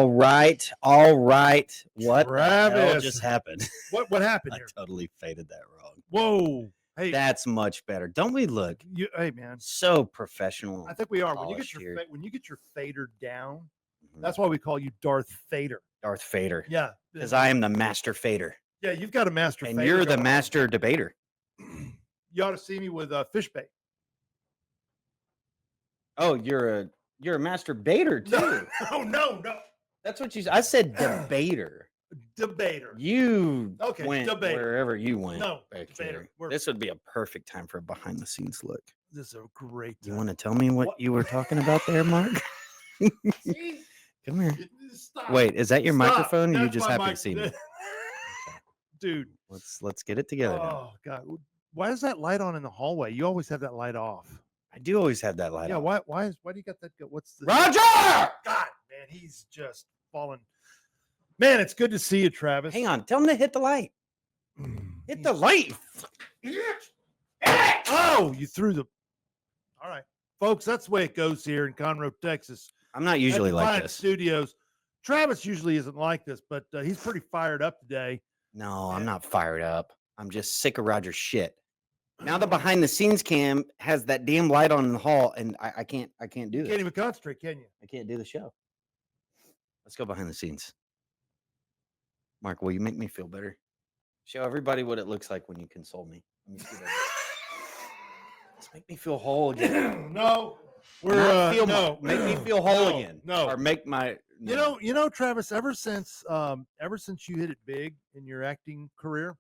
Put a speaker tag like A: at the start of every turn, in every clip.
A: All right. What the hell
B: Travis.
A: just happened?
B: What happened
A: I
B: here?
A: totally faded that wrong.
B: Whoa. Hey,
A: That's much better. Don't we look
B: hey, man.
A: so professional?
B: I think we are.
A: polished here.
B: When you get your fader down,
A: Mhm.
B: that's why we call you Darth Fader.
A: Darth Fader.
B: Yeah.
A: Because I am the master fader.
B: Yeah, you've got a master
A: And
B: fader.
A: you're the
B: going
A: master debater.
B: on. You ought to see me with fish bait.
A: Oh, you're a master baiter too.
B: No.
A: That's what you said. I said debater.
B: Debater.
A: You
B: Okay,
A: went
B: debater.
A: wherever you went.
B: No,
A: back
B: debater.
A: there. This would be a perfect time for a behind the scenes look.
B: This is a great
A: You
B: time.
A: want to tell me what you were talking about there, Mark?
B: See?
A: Come here.
B: Stop.
A: Wait, is that your
B: Stop.
A: microphone? Or you
B: That's
A: just
B: my
A: happy
B: mic-
A: to see me?
B: Dude.
A: Let's get it together now.
B: Oh God. Why is that light on in the hallway? You always have that light off.
A: I do always have that light
B: Yeah,
A: on.
B: why do you got that? What's the
A: Roger?
B: God, man, he's just fallen. Man, it's good to see you, Travis.
A: Hang on. Tell him to hit the light. Hit the light.
B: Oh, you threw the. All right, folks, that's the way it goes here in Conroe, Texas.
A: I'm not usually
B: At
A: like
B: Defiance
A: this.
B: Studios. Travis usually isn't like this, but he's pretty fired up today.
A: No, I'm not fired up. I'm just sick of Roger's shit. Now the behind the scenes cam has that damn light on in the hall, and I can't do
B: You
A: this.
B: can't even concentrate, can you?
A: I can't do the show. Let's go behind the scenes. Mark, will you make me feel better? Show everybody what it looks like when you console me. Let me see that. Just make me feel whole again.
B: No,
A: Make me feel whole again.
B: No,
A: Or make my. No.
B: You know, Travis. Ever since you hit it big in your acting career,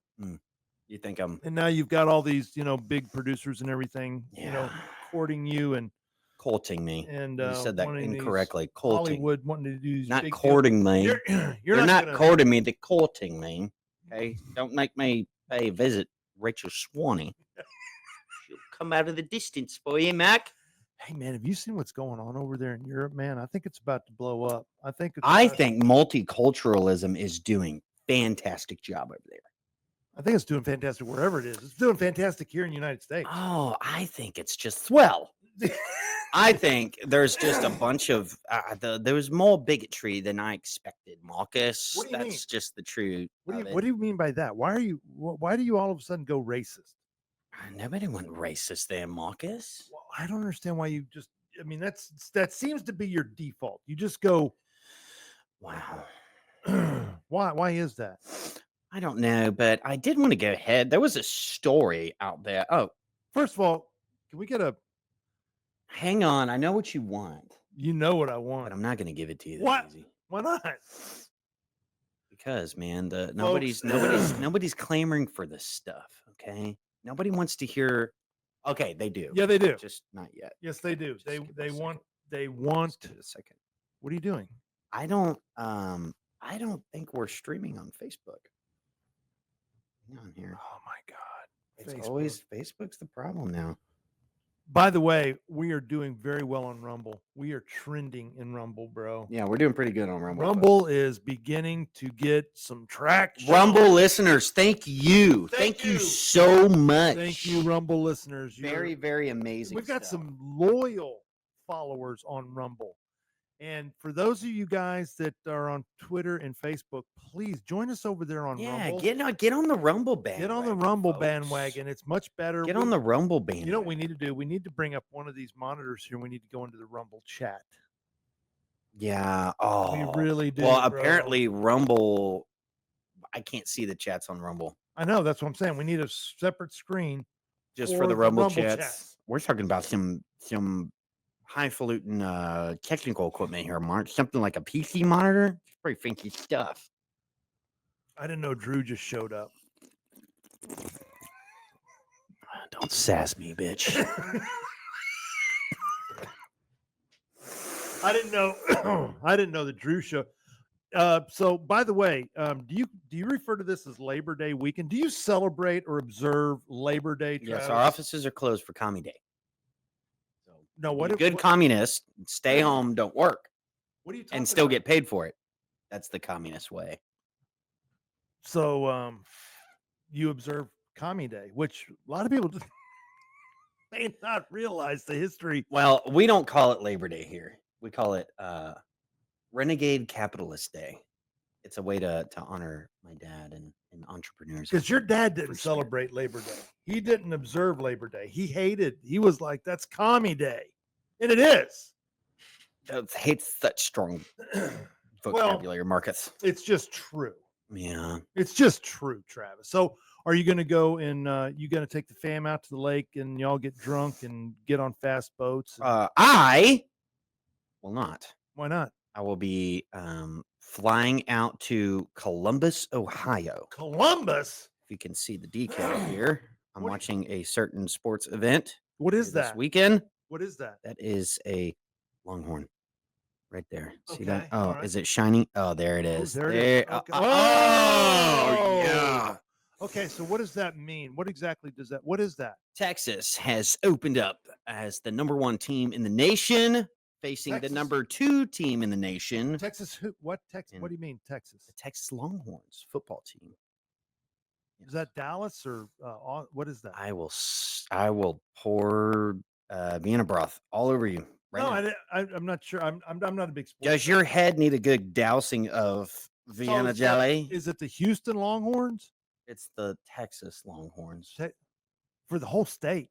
A: You think I'm.
B: and now you've got all these, big producers and everything, courting you and
A: Courting me.
B: and
A: You said that
B: wanting these
A: incorrectly. Courting.
B: Hollywood wanting to do these
A: Not
B: big
A: courting me.
B: You're
A: not
B: gonna-
A: courting me. They're courting me. Okay. Don't make me pay a visit Rachel Swanee. She'll come out of the distance for you, Mac.
B: Hey man, have you seen what's going on over there in Europe, man? I think it's about to blow up. I think
A: multiculturalism is doing fantastic job over there.
B: I think it's doing fantastic wherever it is. It's doing fantastic here in the United States.
A: Oh, I think it's just swell. I think there's just a bunch of there was more bigotry than I expected, Marcus.
B: What do you mean?
A: That's just the truth.
B: What do you mean by that? Why do you all of a sudden go racist?
A: Nobody went racist there, Marcus.
B: Well, I don't understand why you just. I mean, that seems to be your default. You just go,
A: wow.
B: Why is that?
A: I don't know, but I did want to go ahead. There was a story out there. Oh,
B: first of all, can we get a?
A: Hang on, I know what you want.
B: You know what I want,
A: but I'm not going to give it to you.
B: What?
A: Easy.
B: Why not?
A: Because man, nobody's clamoring for this stuff. Okay, nobody wants to hear. Okay, they do.
B: Yeah, they do.
A: Just not yet.
B: Yes, they do. They want.
A: Just a second.
B: What are you doing?
A: I don't think we're streaming on Facebook. Hang on here.
B: Oh my God.
A: It's always Facebook's the problem now.
B: By the way, we are doing very well on Rumble. We are trending in Rumble, bro.
A: Yeah, we're doing pretty good on Rumble.
B: Rumble is beginning to get some traction.
A: Rumble listeners, thank you. Thank you so much.
B: Thank you, Rumble listeners.
A: Very, very amazing.
B: We've got some loyal followers on Rumble. And for those of you guys that are on Twitter and Facebook, please join us over there on Rumble.
A: Get on the Rumble bandwagon.
B: Get on the Rumble bandwagon. It's much better.
A: Get on the Rumble bandwagon.
B: You know what we need to do? We need to bring up one of these monitors here. We need to go into the Rumble chat.
A: Yeah. Oh,
B: we really do.
A: Well, apparently Rumble, I can't see the chats on Rumble.
B: I know. That's what I'm saying. We need a separate screen
A: just for the Rumble chats. We're talking about some highfalutin technical equipment here, Mark. Something like a PC monitor. It's pretty fancy stuff.
B: I didn't know Drew just showed up.
A: Don't sass me, bitch.
B: I didn't know. I didn't know that Drew showed. So, by the way, do you refer to this as Labor Day weekend? Do you celebrate or observe Labor Day?
A: Yes, our offices are closed for Commie Day.
B: No, what?
A: Good communists stay home, don't work.
B: What are you talking
A: and still
B: about?
A: get paid for it? That's the communist way.
B: So, you observe Commie Day, which a lot of people may not realize the history.
A: Well, we don't call it Labor Day here. We call it Renegade Capitalist Day. It's a way to honor my dad and entrepreneurs.
B: Because your dad didn't
A: Free spirit.
B: celebrate Labor Day. He didn't observe Labor Day. He was like, that's commie day. And it is.
A: Hate's such strong vocabulary, Marcus.
B: It's just true.
A: Yeah.
B: It's just true, Travis. So are you going to go and you going to take the fam out to the lake and y'all get drunk and get on fast boats?
A: I will not.
B: Why not?
A: I will be flying out to Columbus, Ohio.
B: Columbus?
A: If you can see the decal here, I'm watching a certain sports event.
B: What is that?
A: This weekend.
B: What is that?
A: That is a Longhorn. Right there. See
B: Okay,
A: that? Oh,
B: all right.
A: is it shining? Oh, there it is.
B: There it is. Okay.
A: Oh, yeah.
B: Okay, so what does that mean? What exactly does that? What is that?
A: Texas has opened up as the number 1 team in the nation, facing
B: Texas?
A: the number 2 team in the nation.
B: Texas who? What Texas? What do you mean Texas?
A: The Texas Longhorns football team.
B: Is that Dallas or what is that?
A: I will pour Vienna broth all over you. Right now.
B: I'm not sure. I'm not a big sports.
A: Does your head need a good dousing of Vienna jelly?
B: Is it the Houston Longhorns?
A: It's the Texas Longhorns.
B: For the whole state.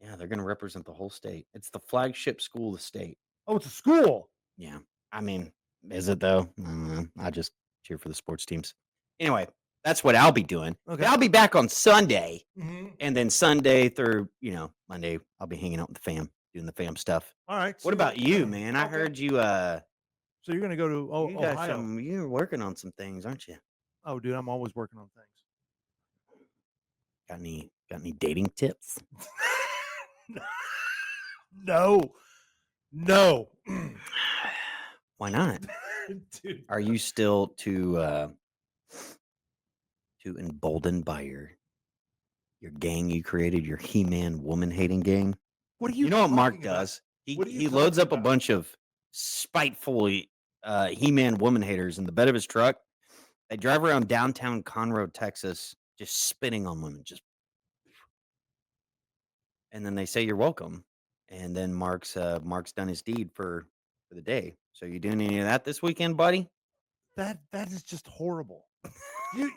A: Yeah, they're going to represent the whole state. It's the flagship school of the state.
B: Oh, it's a school.
A: Yeah. I mean, is it though? I just cheer for the sports teams. Anyway, that's what I'll be doing.
B: Okay.
A: I'll be back on Sunday.
B: Mm-hmm.
A: And then Sunday through, Monday, I'll be hanging out with the fam, doing the fam stuff.
B: All right.
A: What about you, man? I heard you
B: so you're going to go to Ohio.
A: You're working on some things, aren't you?
B: Oh, dude, I'm always working on things.
A: Got any dating tips?
B: No.
A: Why not?
B: Dude.
A: Are you still too emboldened by your gang you created, your He-Man woman hating gang?
B: What are you?
A: You know what Mark
B: talking about?
A: does? He loads up a bunch of spitefully He-Man woman haters in the bed of his truck. They drive around downtown Conroe, Texas, just spitting on women, and then they say you're welcome. And then Mark's done his deed for the day. So you doing any of that this weekend, buddy?
B: That is just horrible.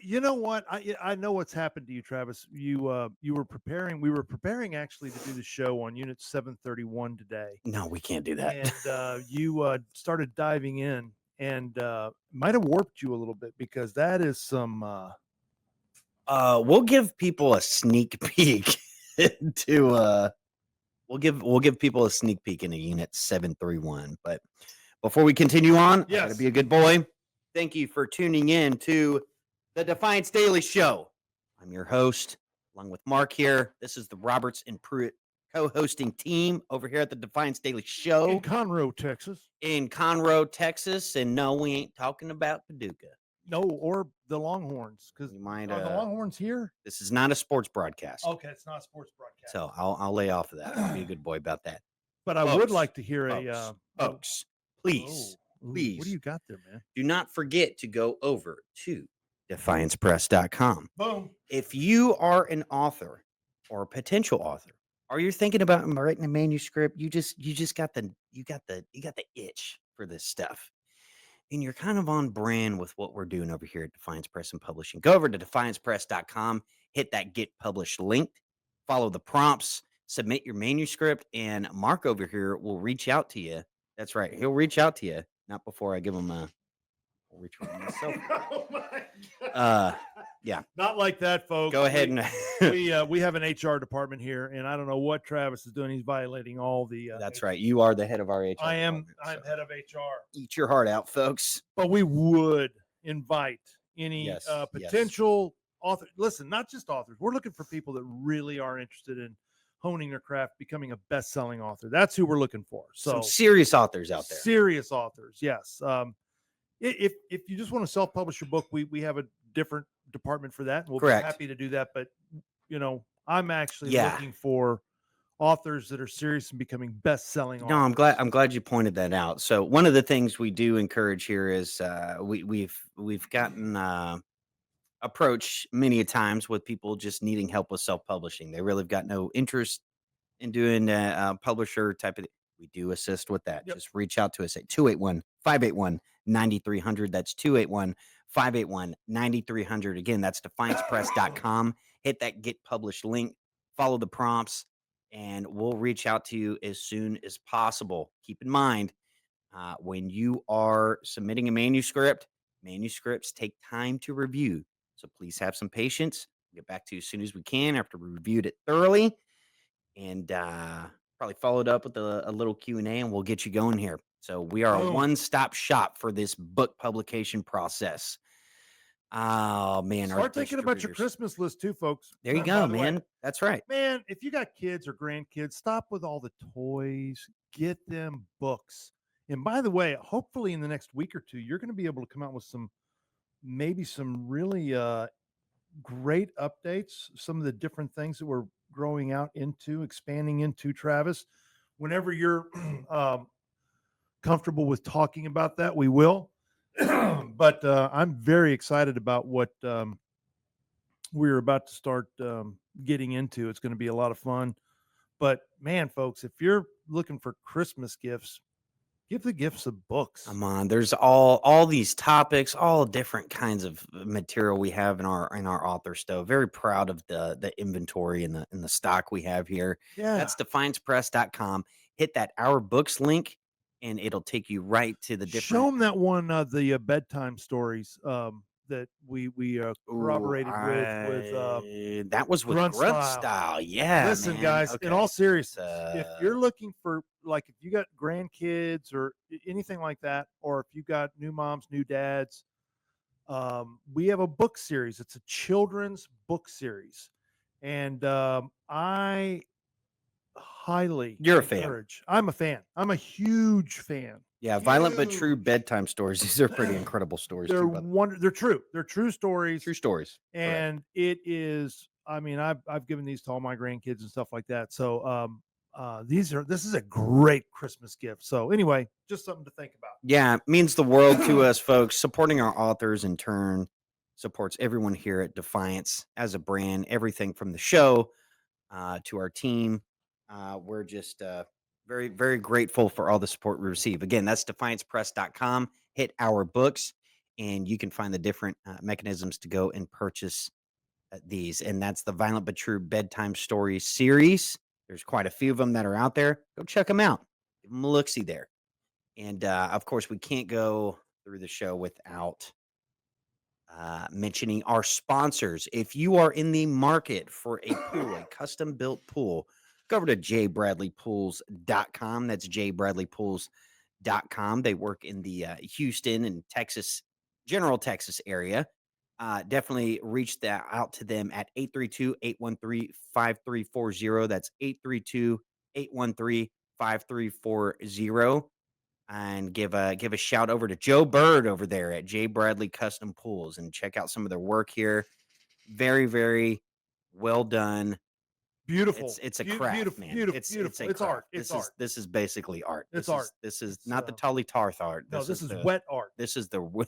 B: You know what? I know what's happened to you, Travis. You were preparing. We were preparing actually to do the show on Unit 731 today.
A: No, we can't do that.
B: And you started diving in, and might have warped you a little bit because that is some.
A: We'll give people a sneak peek into. We'll give people a sneak peek into Unit 731. But before we continue on, I gotta be a good boy. Thank you for tuning in to the Defiance Daily Show. I'm your host, along with Mark here. This is the Roberts and Pruitt co-hosting team over here at the Defiance Daily Show.
B: In Conroe,
A: Texas. And no, we ain't talking about Paducah.
B: No, or the Longhorns. Because
A: are
B: the Longhorns here?
A: This is not a sports broadcast.
B: Okay, it's not a sports broadcast.
A: So I'll lay off of that. I'll be a good boy about that.
B: But I would like to hear
A: folks, please. Please.
B: What do you got there, man?
A: Do not forget to go over to defiancepress.com.
B: Boom.
A: If you are an author or a potential author, or you're thinking about writing a manuscript, you just got the itch for this stuff. And you're kind of on brand with what we're doing over here at Defiance Press and Publishing. Go over to defiancepress.com, hit that get published link, follow the prompts, submit your manuscript, and Mark over here will reach out to you. That's right. He'll reach out to you. Not before I give him a reach out myself.
B: Oh my God.
A: Yeah.
B: Not like that, folks.
A: Go ahead and
B: we have an HR department here, and I don't know what Travis is doing. He's violating all the
A: That's right. You are the head of our HR.
B: I'm head of HR.
A: Eat your heart out, folks.
B: But we would invite any potential author. Listen, not just authors. We're looking for people that really are interested in honing their craft, becoming a best-selling author. That's who we're looking for. So
A: some serious authors out there.
B: Serious authors, yes. If you just want to self-publish your book, we have a different department for that. We'll
A: Correct.
B: be happy to do that. But I'm actually looking for authors that are serious in becoming best-selling authors.
A: No, I'm glad you pointed that out. So one of the things we do encourage here is we've gotten approach many a times with people just needing help with self-publishing. They really have got no interest in doing a publisher type of thing. We do assist with that.
B: Yep.
A: Just reach out to us at 281 281-581-9300. That's 281-581-9300. Again, that's defiancepress.com. Hit that get published link, follow the prompts, and we'll reach out to you as soon as possible. Keep in mind, when you are submitting a manuscript, manuscripts take time to review. So please have some patience. We'll get back to you as soon as we can after we reviewed it thoroughly, and probably followed up with a little Q&A, and we'll get you going here. So we are a one-stop shop for this book publication process. Oh, man.
B: Start thinking about your Christmas list too, folks.
A: There you go, man. That's right.
B: Man, if you got kids or grandkids, stop with all the toys. Get them books. And by the way, hopefully in the next week or two, you're going to be able to come out with maybe some really great updates, some of the different things that we're growing out into, expanding into, Travis. Whenever you're comfortable with talking about that, we will. But I'm very excited about what we're about to start getting into. It's going to be a lot of fun. But man, folks, if you're looking for Christmas gifts, give the gifts of books.
A: Come on, there's all these topics, all different kinds of material we have in our author stove. Very proud of the inventory and the stock we have here.
B: Yeah,
A: that's defiancepress.com. Hit that Our Books link, and it'll take you right to the different.
B: Show them that one, the bedtime stories that we corroborated with
A: that was with grunt style. Yeah.
B: Listen,
A: man.
B: guys,
A: Okay.
B: in all seriousness, if you're looking for, like, if you got grandkids or anything like that, or if you got new moms, new dads, we have a book series. It's a children's book series, and I highly encourage. I'm a fan. I'm a huge fan.
A: Yeah, Violent but True bedtime stories. These are pretty incredible stories.
B: They're they're true. They're true stories.
A: True stories.
B: And correct. It is, I mean, I've given these to all my grandkids and stuff like that. So this is a great Christmas gift. So anyway, just something to think about.
A: Yeah, it means the world to us, folks. Supporting our authors in turn supports everyone here at Defiance as a brand, everything from the show to our team. We're just very, very grateful for all the support we receive. Again, that's defiancepress.com. Hit Our Books, and you can find the different mechanisms to go and purchase these. And that's the Violent but True Bedtime Stories series. There's quite a few of them that are out there. Go check them out. Give them a look-see there. And, of course, we can't go through the show without mentioning our sponsors. If you are in the market for a pool, a custom-built pool, go over to jbradleypools.com. That's jbradleypools.com. They work in the Houston and Texas, general Texas area. Definitely reach out to them at 832-813-5340. That's 832-813-5340. And give a shout over to Joe Bird over there at J. Bradley Custom Pools, and check out some of their work here. Very, very well done.
B: Beautiful.
A: It's a craft,
B: beautiful,
A: man.
B: Beautiful.
A: It's
B: art.
A: This is basically art.
B: It's art.
A: This is not the Tully Tarth art.
B: This is wet art.
A: This is the.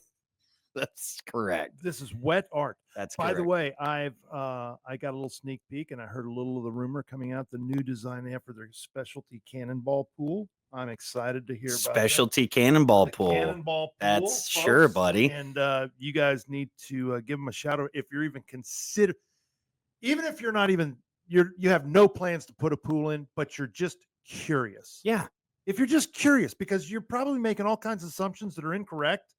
A: That's correct.
B: This is wet art.
A: That's
B: By
A: correct.
B: the way, I got a little sneak peek, and I heard a little of the rumor coming out. The new design they have for their specialty cannonball pool. I'm excited to hear about
A: specialty cannonball pool.
B: Cannonball pool.
A: That's folks. Sure, buddy.
B: And you guys need to give them a shout out if you're even even if you're not even you have no plans to put a pool in, but you're just curious.
A: Yeah.
B: If you're just curious, because you're probably making all kinds of assumptions that are incorrect.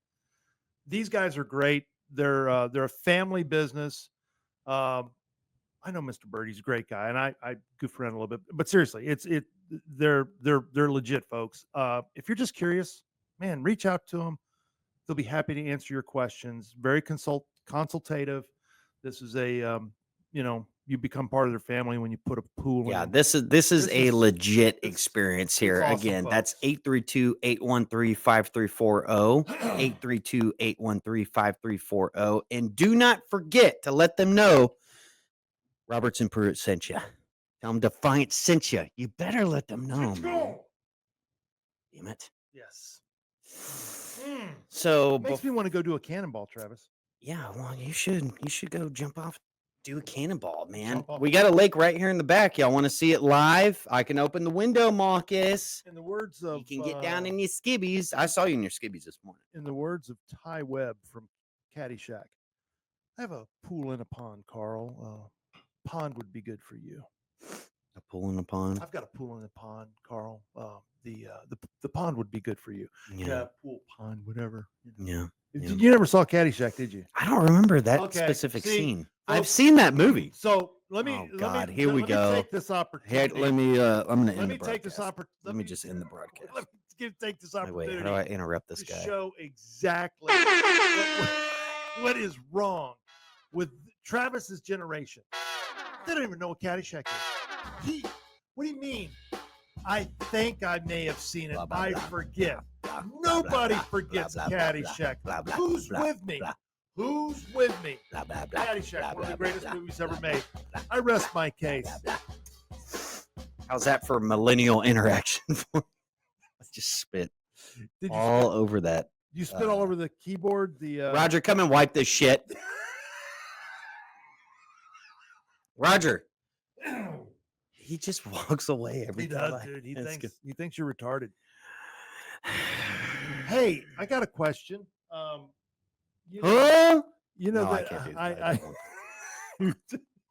B: These guys are great. They're a family business. I know Mr. Birdie's a great guy, and I goof around a little bit, but seriously, they're legit, folks. If you're just curious, man, reach out to them. They'll be happy to answer your questions. Very consultative. This is a you become part of their family when you put a pool in.
A: Yeah, this is a legit experience here. Awesome, again, folks. That's 832-813-5340. 832-813-5340. And do not forget to let them know Roberts and Pruitt sent you. Tell them Defiance sent you. You better let them know, man. Damn it.
B: Yes.
A: So
B: makes me want to go do a cannonball, Travis.
A: Yeah, well, you should go jump off Do a cannonball, man.
B: Jump off
A: We
B: a
A: got a lake right here in the back. Y'all want to see it live? I can open the window, Marcus.
B: In the words of,
A: you can get down in your skibbies. I saw you in your skibbies this morning.
B: In the words of Ty Webb from Caddyshack, I have a pool in a pond, Carl. Pond would be good for you.
A: A pool in a pond.
B: I've got a pool in a pond, Carl. The pond would be good for you.
A: Yeah,
B: pool, pond, whatever.
A: Yeah.
B: You never saw Caddyshack, did you?
A: I don't remember that specific scene.
B: Well,
A: I've seen that movie.
B: So let me.
A: Oh God,
B: let
A: here
B: me,
A: we
B: let
A: go.
B: Me take this opportunity.
A: Here, let me. I'm gonna
B: let
A: end
B: me
A: the
B: take this
A: broadcast.
B: opportunity.
A: Let me just end the broadcast.
B: Let me take this
A: Wait,
B: opportunity.
A: how do I interrupt this
B: to
A: guy?
B: show exactly what is wrong with Travis's generation. They don't even know what Caddyshack is. What do you mean? I think I may have seen it. I forget. Nobody forgets Caddyshack. Who's with me? Who's with me? Caddyshack, one of the greatest movies ever made. I rest my case.
A: How's that for millennial interaction? I just spit all over that.
B: You spit all over the keyboard.
A: Roger, come and wipe this shit. Roger. He just walks away every time.
B: He does, dude. He thinks you're retarded. Hey, I got a question. You know that I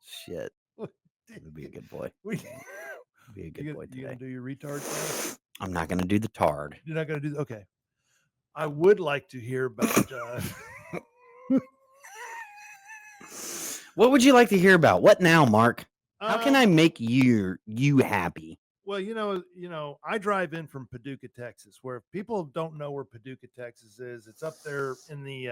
A: shit. Would be a good boy. Be a good boy today.
B: You gonna do your retard thing?
A: I'm not gonna do the tard.
B: You're not gonna do okay. I would like to hear about.
A: What would you like to hear about? What now, Mark? How can I make you happy?
B: Well, you know, I drive in from Paducah, Texas, where if people don't know where Paducah, Texas is, it's up there in the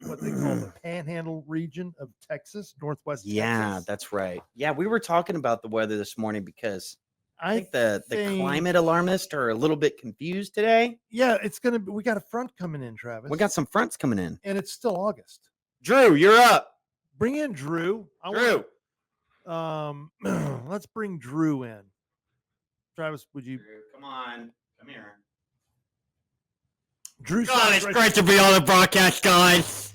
B: what they call the Panhandle region of Texas, Northwest Texas.
A: That's right. Yeah, we were talking about the weather this morning because I think the climate alarmists are a little bit confused today.
B: Yeah, we got a front coming in, Travis.
A: We got some fronts coming in.
B: And it's still August.
A: Drew, you're up.
B: Bring in Drew. Let's bring Drew in. Travis, would you?
A: Drew, come on. Come here.
B: Drew,
A: God, it's great to be on the broadcast, guys.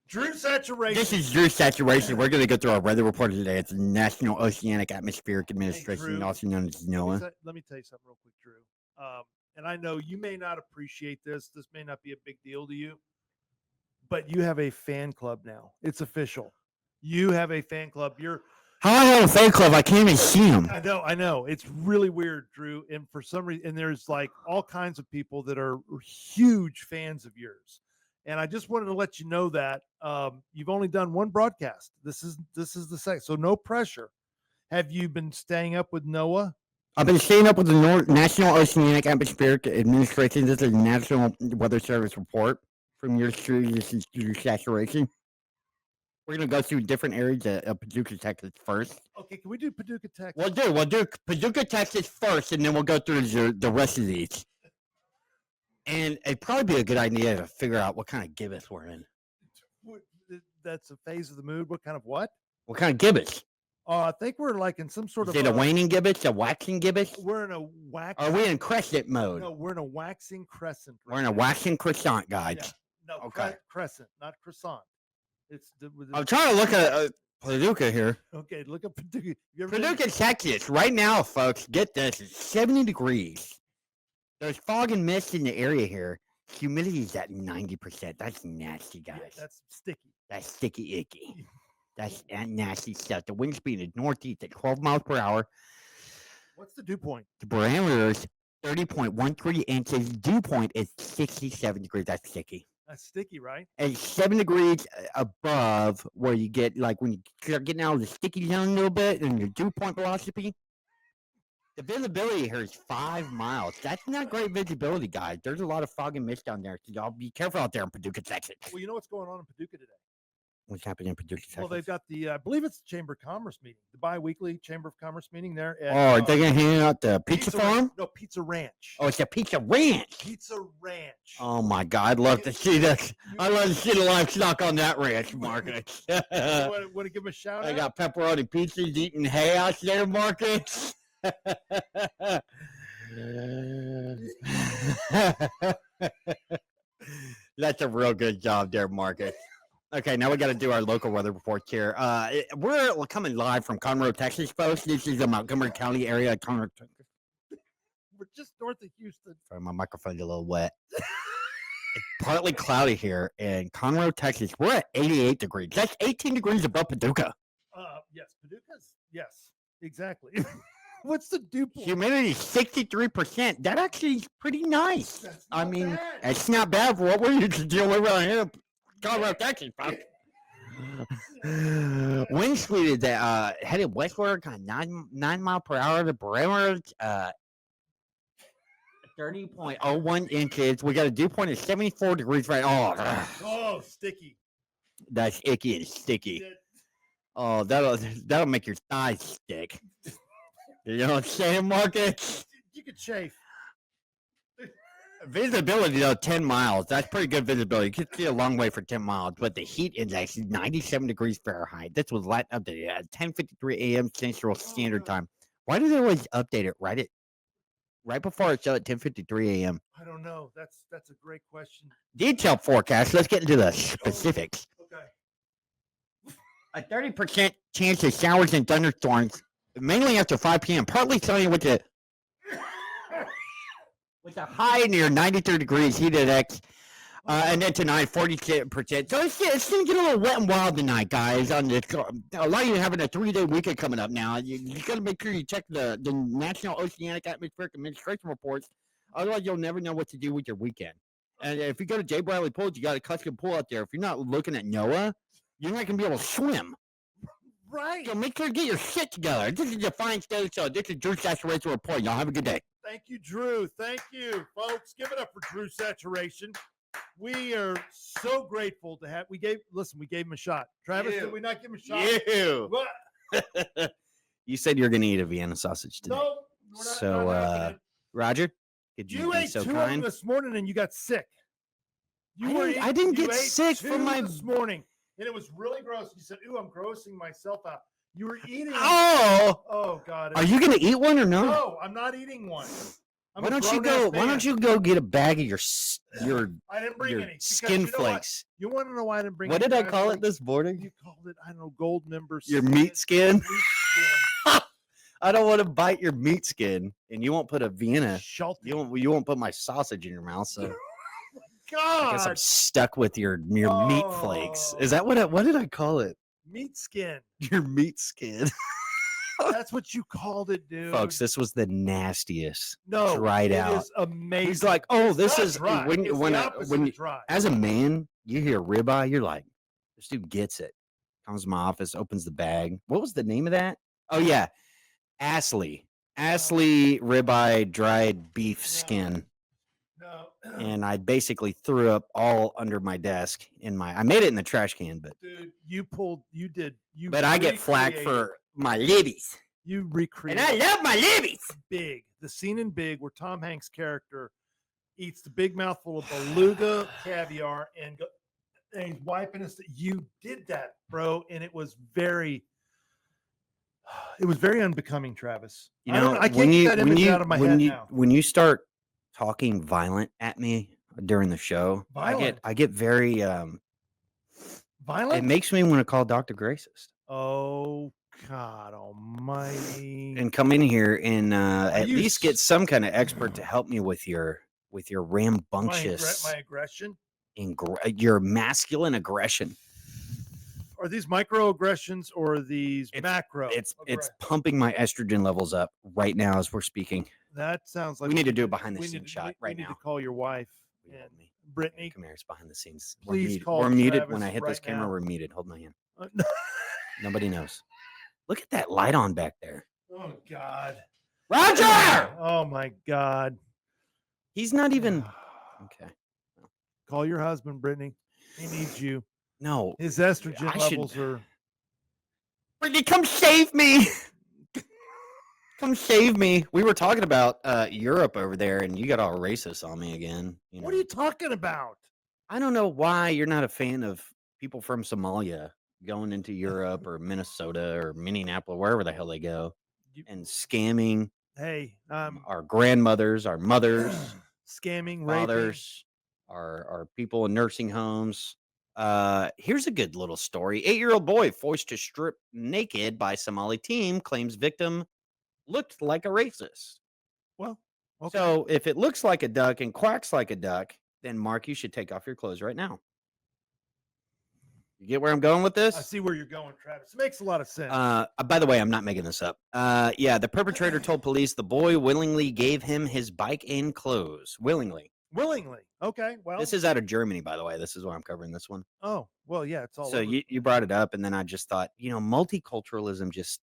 B: Drew Saturation.
A: This is Drew Saturation. We're going to go through our weather report today. It's the National Oceanic Atmospheric Administration, also known as NOAA.
B: Let me tell you something real quick, Drew. And I know you may not appreciate this. This may not be a big deal to you, but you have a fan club now. It's official. You have a fan club.
A: How I have a fan club? I can't even see them.
B: I know. It's really weird, Drew. And for some reason, and there's like all kinds of people that are huge fans of yours. And I just wanted to let you know that you've only done one broadcast. This is the second, so no pressure. Have you been staying up with NOAA?
A: I've been staying up with the National Oceanic Atmospheric Administration. This is the National Weather Service report from your series. This is Drew Saturation. We're going to go through different areas of Paducah, Texas first.
B: Okay, can we do Paducah, Texas?
A: We'll do Paducah, Texas first, and then we'll go through the rest of these. And it'd probably be a good idea to figure out what kind of gibbous we're in.
B: That's a phase of the mood. What kind of what?
A: What kind of gibbous?
B: I think we're like in some sort
A: Is it a waning gibbous, a waxing gibbous?
B: We're in a waxing.
A: Are we in crescent mode?
B: No, we're in a waxing crescent.
A: We're in a waxing croissant, guys.
B: Yeah. No,
A: okay.
B: Crescent, not croissant.
A: I'm trying to look at Paducah here.
B: Okay, look at Paducah.
A: Paducah, Texas. Right now, folks, get this. It's 70 degrees. There's fog and mist in the area here. Humidity is at 90%. That's nasty, guys.
B: Yeah, that's sticky.
A: That's sticky icky. That's nasty stuff. The wind speed is northeast at 12 miles per hour.
B: What's the dew point?
A: The barometer is 30.13 inches. Dew point is 67 degrees. That's sticky.
B: That's sticky, right?
A: And 7 degrees above where you get, like, when you start getting out of the sticky zone a little bit and your dew point velocity. The visibility here is 5 miles. That's not great visibility, guys. There's a lot of fog and mist down there. So y'all be careful out there in Paducah, Texas.
B: Well, you know what's going on in Paducah today?
A: What's happening in Paducah, Texas?
B: Well, they've got I believe it's the Chamber of Commerce meeting, the bi-weekly Chamber of Commerce meeting there.
A: Are they going to hand out the pizza farm?
B: No, Pizza Ranch.
A: Oh, it's a Pizza Ranch.
B: Pizza Ranch.
A: Oh, my God. I'd love to see this. I'd love to see the livestock on that ranch, Marcus.
B: Want to give them a shout out?
A: I got pepperoni pizzas eating hay out there, Marcus. That's a real good job there, Marcus. Okay, now we got to do our local weather report here. We're coming live from Conroe, Texas, folks. This is the Montgomery County area. Conroe, Texas.
B: We're just north of Houston.
A: Sorry, my microphone's a little wet. It's partly cloudy here in Conroe, Texas. We're at 88 degrees. That's 18 degrees above Paducah.
B: Yes, Paducah's. Yes, exactly. What's the dew point?
A: Humidity 63%. That actually is pretty nice.
B: That's
A: I
B: not
A: mean,
B: bad.
A: it's not bad for what we're used to dealing with around here. Conroe, Texas, folks. Wind speed is headed westward, kind of 9 mile per hour to Bremer. 30.01 inches. We got a dew point of 74 degrees right.
B: Oh, sticky.
A: That's icky and sticky. Oh, that'll make your thighs stick. You know what I'm saying, Marcus?
B: You could chafe.
A: Visibility, though, 10 miles. That's pretty good visibility. You can see a long way for 10 miles, but the heat index is 97 degrees Fahrenheit. This was light updated at 10:53 a.m. Central Standard Time. Why do they always update it right before it's at 10:53 a.m.?
B: I don't know. That's a great question.
A: Detailed forecast. Let's get into the specifics.
B: Okay.
A: A 30% chance of showers and thunderstorms, mainly after 5 p.m. Partly sunny with a high near 93 degrees heat index. And then tonight, 40%. So it's going to get a little wet and wild tonight, guys. A lot of you having a 3-day weekend coming up now. You got to make sure you check the National Oceanic Atmospheric Administration reports. Otherwise, you'll never know what to do with your weekend. And if you go to J. Bradley Pools, you got a custom pool out there. If you're not looking at NOAA, you're not going to be able to swim.
B: Right.
A: So make sure to get your shit together. This is Defiance Daily Show. This is Drew Saturation Report. Y'all have a good day.
B: Thank you, Drew. Thank you, folks. Give it up for Drew Saturation. We are so grateful to have. We gave him a shot. Travis, did we not give him a shot?
A: You said you're going to eat a Vienna sausage today.
B: No, we're not.
A: So, Roger, could you be
B: ate
A: so
B: two of
A: kind?
B: them this morning and you got sick.
A: I didn't get sick from my
B: this morning, and it was really gross. You said, "Ooh, I'm grossing myself out." You were eating.
A: Oh
B: God!
A: Are you going to eat one or no?
B: No, I'm not eating one.
A: Why don't you go get a bag of your
B: I didn't bring any
A: skin flakes?
B: You want to know why I didn't bring?
A: What did I call it this morning?
B: You called it, I don't know, gold member.
A: Your meat skin. I don't want to bite your meat skin, and you won't put a Vienna. You won't put my sausage in your mouth. So,
B: God,
A: I guess I'm stuck with your meat flakes. Is that what did I call it?
B: Meat skin.
A: Your meat skin.
B: That's what you called it, dude.
A: Folks, this was the nastiest.
B: No,
A: dried out.
B: It is amazing.
A: He's like, this is
B: dry.
A: when
B: dry.
A: As a man, you hear ribeye, you're like, this dude gets it. Comes to my office, opens the bag. What was the name of that? Oh yeah, Astley ribeye dried beef skin.
B: No.
A: And I basically threw up all under my desk I made it in the trash can, but
B: dude,
A: But I get flack for my libbies.
B: You recreated.
A: And I love my libbies.
B: Big. The scene in Big where Tom Hanks' character eats the big mouthful of beluga caviar and he's wiping his. You did that, bro, and it was very unbecoming, Travis.
A: You know,
B: I can't get that image out of my head now.
A: When you start talking violent at me during the show, I get very
B: violent.
A: It makes me want to call Dr. Gracist.
B: Oh God Almighty!
A: And come in here and at least get some kind of expert to help me with your rambunctious
B: my aggression,
A: your masculine aggression.
B: Are these microaggressions or are these macro?
A: It's pumping my estrogen levels up right now as we're speaking.
B: That sounds like
A: we need to do a behind the scenes shot right now.
B: We need to call your wife and Brittany.
A: Come here, it's behind the scenes.
B: Please call.
A: We're muted. When I hit this camera, we're muted. Hold my hand.
B: No.
A: Nobody knows. Look at that light on back there.
B: Oh God,
A: Roger!
B: Oh my God,
A: he's not even okay.
B: No. Call your husband, Brittany. He needs you.
A: No,
B: his estrogen levels are.
A: Brittany, come save me! Come save me! We were talking about Europe over there, and you got all racist on me again. You know?
B: What are you talking about?
A: I don't know why you're not a fan of people from Somalia going into Europe or Minnesota or Minneapolis, wherever the hell they go, and scamming.
B: Hey,
A: our grandmothers, our mothers,
B: scamming,
A: fathers, our people in nursing homes. Here's a good little story. 8-year-old boy forced to strip naked by Somali team claims victim looked like a racist.
B: Well, okay.
A: So if it looks like a duck and quacks like a duck, then Mark, you should take off your clothes right now. You get where I'm going with this?
B: I see where you're going, Travis. It makes a lot of sense.
A: By the way, I'm not making this up. Yeah, the perpetrator told police the boy willingly gave him his bike and clothes. Willingly.
B: Okay. Well,
A: this is out of Germany, by the way. This is why I'm covering this one.
B: Oh, well, yeah, it's all
A: so
B: over.
A: you brought it up, and then I just thought, multiculturalism just.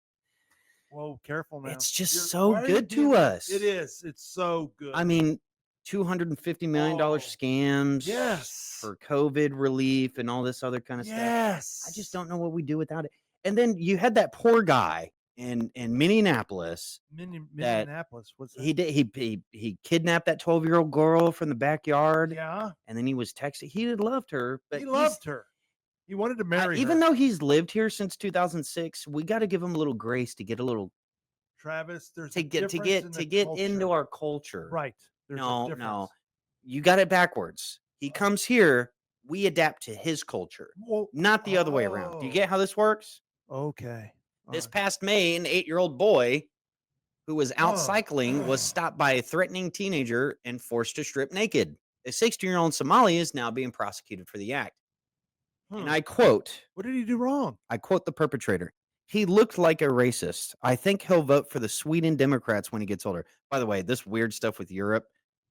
B: Whoa, careful now.
A: It's just so good to us.
B: It is. It's so good.
A: I mean, $250 million scams.
B: Yes.
A: For COVID relief and all this other kind of stuff.
B: Yes.
A: I just don't know what we do without it. And then you had that poor guy in Minneapolis.
B: Minneapolis. What's that?
A: He kidnapped that 12-year-old girl from the backyard.
B: Yeah.
A: And then he was texting. He loved her, but
B: he loved her. He wanted to marry her.
A: Even though he's lived here since 2006, we got to give him a little grace to get a little.
B: Travis, there's
A: to get into our culture.
B: Right.
A: No. You got it backwards. He comes here, we adapt to his culture, not the other way around. Do you get how this works?
B: Okay.
A: This past May, an 8-year-old boy who was out cycling was stopped by a threatening teenager and forced to strip naked. A 16-year-old Somali is now being prosecuted for the act. And I quote,
B: what did he do wrong?
A: I quote the perpetrator. He looked like a racist. I think he'll vote for the Sweden Democrats when he gets older. By the way, this weird stuff with Europe,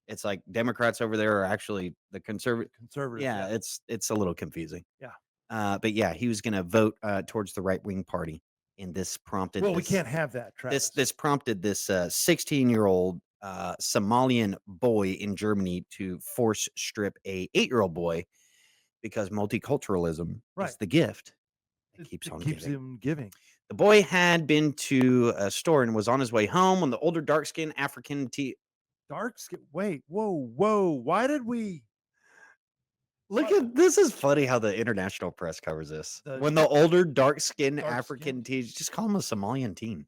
A: it's like Democrats over there are actually the conservatives. Yeah, it's a little confusing.
B: Yeah.
A: But yeah, he was going to vote towards the right-wing party. And this prompted.
B: Well, we can't have that, Travis.
A: This prompted this 16-year-old Somalian boy in Germany to force strip a 8-year-old boy because multiculturalism is the gift that keeps
B: him giving.
A: The boy had been to a store and was on his way home when the older dark-skinned African
B: Wait, whoa. Why did we
A: look at this? Is funny how the international press covers this. When the older dark-skinned African teen, just call him a Somalian teen.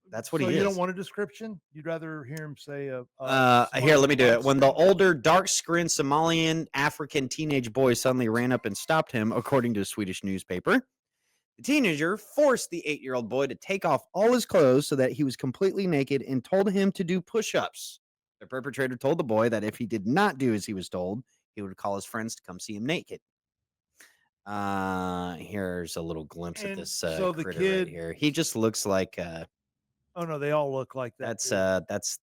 A: That's what he is.
B: You don't want a description? You'd rather hear him say
A: here, let me do it. When the older dark-skinned Somalian African teenage boy suddenly ran up and stopped him, according to a Swedish newspaper. The teenager forced the 8-year-old boy to take off all his clothes so that he was completely naked and told him to do push-ups. The perpetrator told the boy that if he did not do as he was told, he would call his friends to come see him naked. Here's a little glimpse of this
B: so the
A: critter
B: kid
A: right here. He just looks like
B: oh no, they all look like that.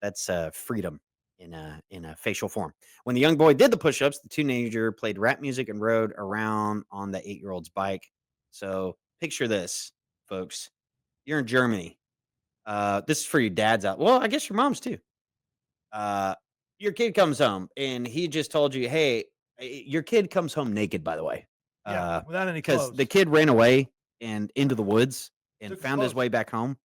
A: That's freedom in a facial form. When the young boy did the push-ups, the teenager played rap music and rode around on the 8-year-old's bike. So picture this, folks. You're in Germany. This is for your dads out. Well, I guess your moms too. Your kid comes home and he just told you, hey, your kid comes home naked, by the way.
B: Without any clothes.
A: Because the kid ran away and into the woods and found his way back home.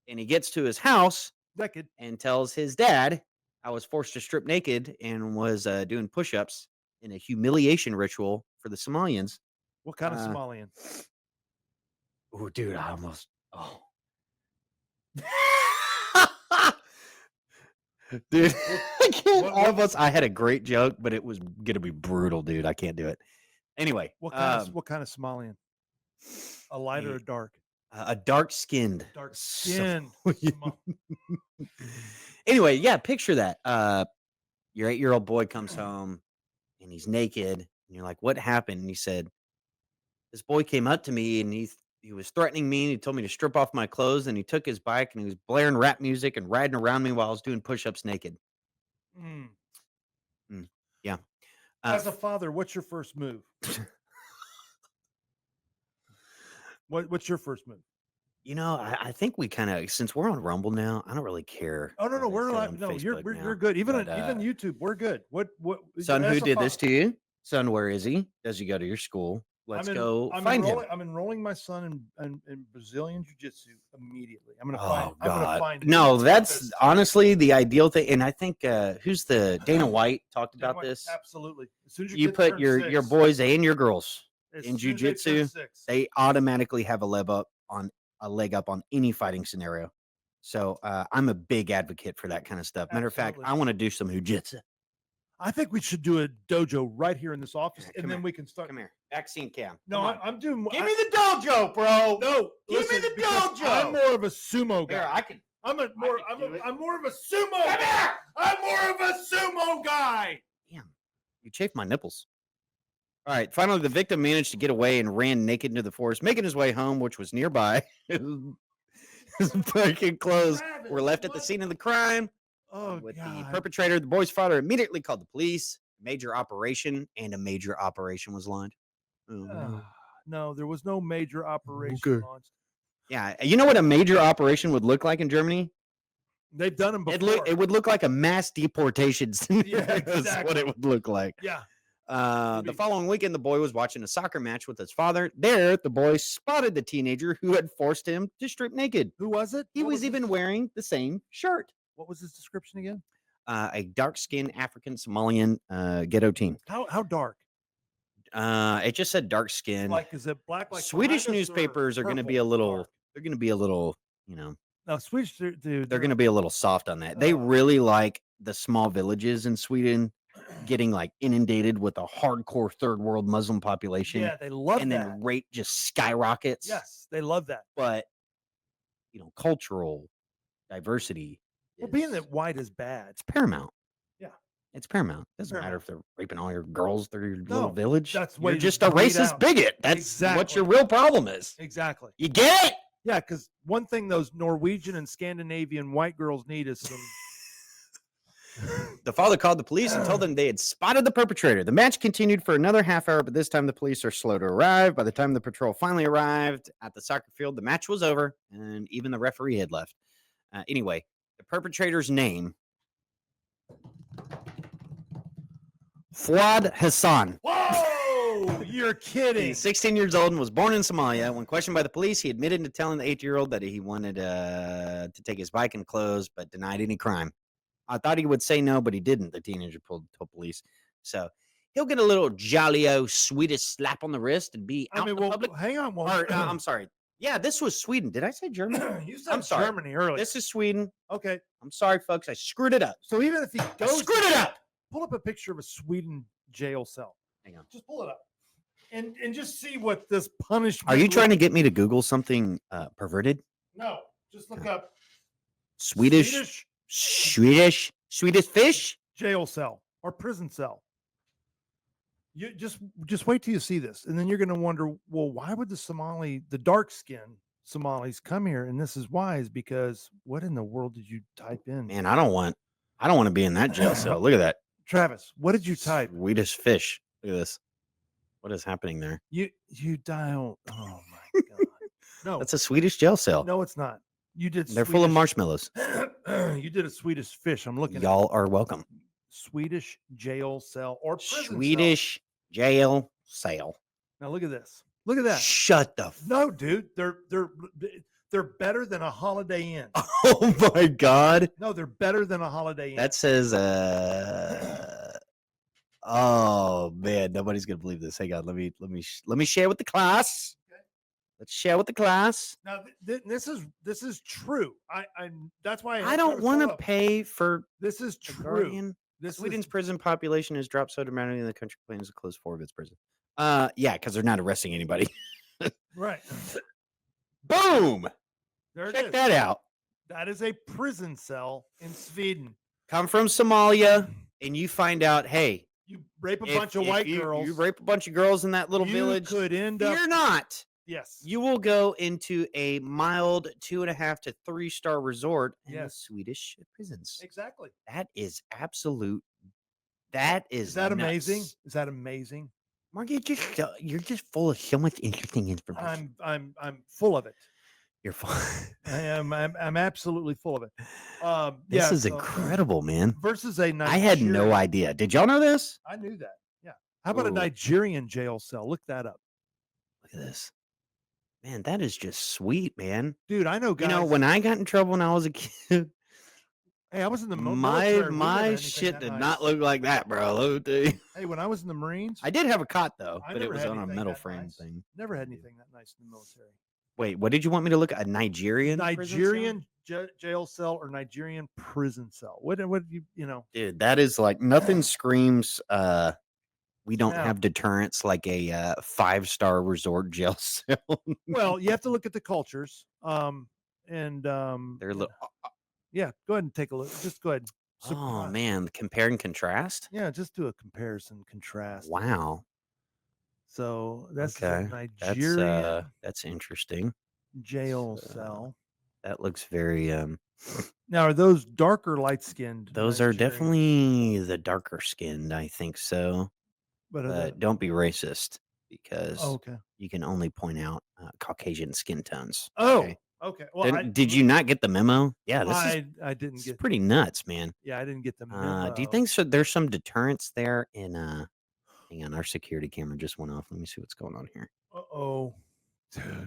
A: And he gets to his house
B: naked
A: and tells his dad, I was forced to strip naked and was doing push-ups in a humiliation ritual for the Somalians.
B: What kind of Somalian?
A: Oh, dude, I almost. Oh. Dude, I can't. I had a great joke, but it was going to be brutal, dude. I can't do it. Anyway.
B: What kind of Somalian? A light or a dark?
A: A dark-skinned.
B: Dark-skinned.
A: Anyway, yeah, picture that. Your 8-year-old boy comes home and he's naked. And you're like, what happened? And he said, this boy came up to me and he was threatening me. And he told me to strip off my clothes. And he took his bike and he was blaring rap music and riding around me while I was doing push-ups naked. Yeah.
B: As a father, what's your first move? What's your first move?
A: I think we kind of, since we're on Rumble now, I don't really care.
B: Oh no, we're live. No, you're good. Even YouTube, we're good. What?
A: Son, who did this to you? Son, where is he? Does he go to your school? Let's go find him.
B: I'm enrolling my son in Brazilian jiu-jitsu immediately. I'm gonna
A: find.
B: I'm gonna find.
A: No, that's honestly the ideal thing. And I think who's the Dana White talked about this?
B: Absolutely. As soon as
A: you put your boys and your girls in jiu-jitsu, they automatically have a leg up on any fighting scenario. So I'm a big advocate for that kind of stuff. Matter of fact, I want to do some jiu-jitsu.
B: I think we should do a dojo right here in this office, and then we can start.
A: Come here. Vaccine cam.
B: No, I'm doing.
A: Give me the dojo, bro.
B: No,
A: give me the dojo.
B: I'm more of a sumo guy.
A: Here, I can.
B: I'm more of a sumo.
A: Come here.
B: I'm more of a sumo guy.
A: Damn, you chafed my nipples. All right. Finally, the victim managed to get away and ran naked into the forest, making his way home, which was nearby. His fucking clothes were left at the scene of the crime.
B: Oh,
A: with
B: God.
A: the perpetrator, the boy's father immediately called the police. A major operation was launched.
B: No, there was no major operation launched.
A: Yeah, you know what a major operation would look like in Germany?
B: They've done them before.
A: It would look like a mass deportation.
B: Yeah, exactly.
A: That's what it would look like.
B: Yeah.
A: The following weekend, the boy was watching a soccer match with his father. There, the boy spotted the teenager who had forced him to strip naked.
B: Who was it?
A: He was even wearing the same shirt.
B: What was his description again?
A: A dark-skinned African Somalian ghetto teen.
B: How dark?
A: It just said dark skin.
B: Like, is it black? Like
A: Swedish newspapers are going to be a little. They're going to be a little. You know.
B: No, Swedish dude.
A: They're going to be a little soft on that. They really like the small villages in Sweden getting like inundated with a hardcore third world Muslim population.
B: Yeah, they love that.
A: And then rate just skyrockets.
B: Yes, they love that.
A: But cultural diversity.
B: Well, being that white is bad,
A: it's paramount.
B: Yeah,
A: it's paramount. Doesn't matter if they're raping all your girls through your little village.
B: That's
A: you're just a racist bigot. That's what your real problem is.
B: Exactly.
A: You get it?
B: Yeah, because one thing those Norwegian and Scandinavian white girls need is some.
A: The father called the police and told them they had spotted the perpetrator. The match continued for another half hour, but this time the police are slow to arrive. By the time the patrol finally arrived at the soccer field, the match was over, and even the referee had left. Anyway, the perpetrator's name, Fuad Hassan.
B: Whoa! You're kidding.
A: He's 16 years old and was born in Somalia. When questioned by the police, he admitted to telling the 8-year-old that he wanted to take his bike and clothes, but denied any crime. I thought he would say no, but he didn't, the teenager told police. So he'll get a little jolly-o Swedish slap on the wrist and be out in the public.
B: Hang on.
A: I'm sorry. Yeah, this was Sweden. Did I say Germany?
B: You said Germany earlier.
A: This is Sweden.
B: Okay.
A: I'm sorry, folks. I screwed it up.
B: So even if he goes...
A: screwed it up!
B: Pull up a picture of a Sweden jail cell.
A: Hang on.
B: Just pull it up. And just see what this punishment...
A: Are you trying to get me to Google something perverted?
B: No. Just look up...
A: Swedish fish?
B: Jail cell or prison cell. You just wait till you see this, and then you're going to wonder, well, why would the dark skin Somalis come here? And this is why, is because what in the world did you type in?
A: Man, I don't want to be in that jail cell. Look at that.
B: Travis, what did you type?
A: Swedish fish. Look at this. What is happening there?
B: You dialed. Oh my God. No,
A: that's a Swedish jail cell.
B: No, it's not. You did.
A: They're full of marshmallows.
B: You did a Swedish fish. I'm looking.
A: Y'all are welcome.
B: Swedish jail cell or prison
A: Swedish jail cell.
B: Now look at this. Look at that.
A: Shut the.
B: No, dude. They're better than a Holiday Inn.
A: Oh my God.
B: No, they're better than a Holiday Inn.
A: That says. Oh man, nobody's gonna believe this. Hang on. Let me share with the class. Let's share with the class.
B: Now, this is true. That's why
A: I don't want to pay for.
B: This is true.
A: Sweden's prison population has dropped so dramatically, the country plans to close 4 of its prisons. Yeah, because they're not arresting anybody.
B: Right.
A: Boom.
B: Check
A: that out.
B: That is a prison cell in Sweden.
A: Come from Somalia, and you find out, hey,
B: you rape a bunch of white girls.
A: You rape a bunch of girls in that little village.
B: Could end up.
A: You're not.
B: Yes.
A: You will go into a mild 2.5 to 3-star resort in the Swedish prisons.
B: Exactly.
A: That is absolute. That is.
B: Is that
A: nuts.
B: amazing? Is that amazing?
A: Mark, you're just full of so much interesting information.
B: I'm full of it.
A: You're full.
B: I am. I'm absolutely full of it.
A: This is incredible, man.
B: Versus a Nigerian.
A: I had no idea. Did y'all know this?
B: I knew that. Yeah. How about a Nigerian jail cell? Look that up.
A: Look at this. Man, that is just sweet, man.
B: Dude, I know guys.
A: You know, when I got in trouble when I was a kid,
B: hey, I was in the military.
A: My shit did not look like that, bro.
B: Hey, when I was in the Marines,
A: I did have a cot though, but it was on a metal frame thing.
B: Never had anything that nice in the military.
A: Wait, what did you want me to look at? A Nigerian
B: jail cell or Nigerian prison cell? What you know?
A: Dude, that is like nothing screams. We don't have deterrents like a 5-star resort jail cell.
B: Well, you have to look at the cultures.
A: They're a little.
B: Yeah, go ahead and take a look. Just go ahead.
A: Oh man, compare and contrast.
B: Yeah, just do a comparison contrast.
A: Wow.
B: So that's
A: okay.
B: Nigerian.
A: That's interesting.
B: Jail cell.
A: That looks very.
B: Now, are those darker, light skinned?
A: Those are definitely the darker skinned. I think so. But don't be racist because you can only point out Caucasian skin tones.
B: Oh, okay. Well,
A: did you not get the memo? Yeah,
B: I didn't get.
A: Pretty nuts, man.
B: Yeah, I didn't get the memo.
A: Do you think so? There's some deterrence there in. Hang on, our security camera just went off. Let me see what's going on here.
B: Uh-oh.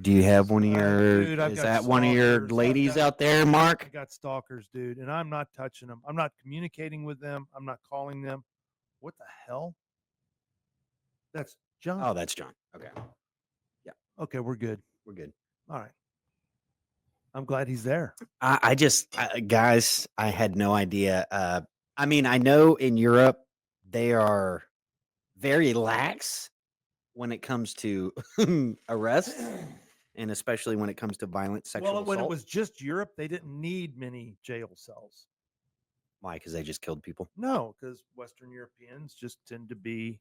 A: Do you have one of your? Is that one of your ladies out there, Mark?
B: I got stalkers, dude, and I'm not touching them. I'm not communicating with them. I'm not calling them. What the hell? That's John.
A: Oh, that's John. Okay. Yeah.
B: Okay, we're good.
A: We're good.
B: All right. I'm glad he's there.
A: I just, guys, I had no idea. I mean, I know in Europe they are very lax when it comes to arrests, and especially when it comes to violent sexual assault.
B: When it was just Europe, they didn't need many jail cells.
A: Why? Because they just killed people?
B: No, because Western Europeans just tend to be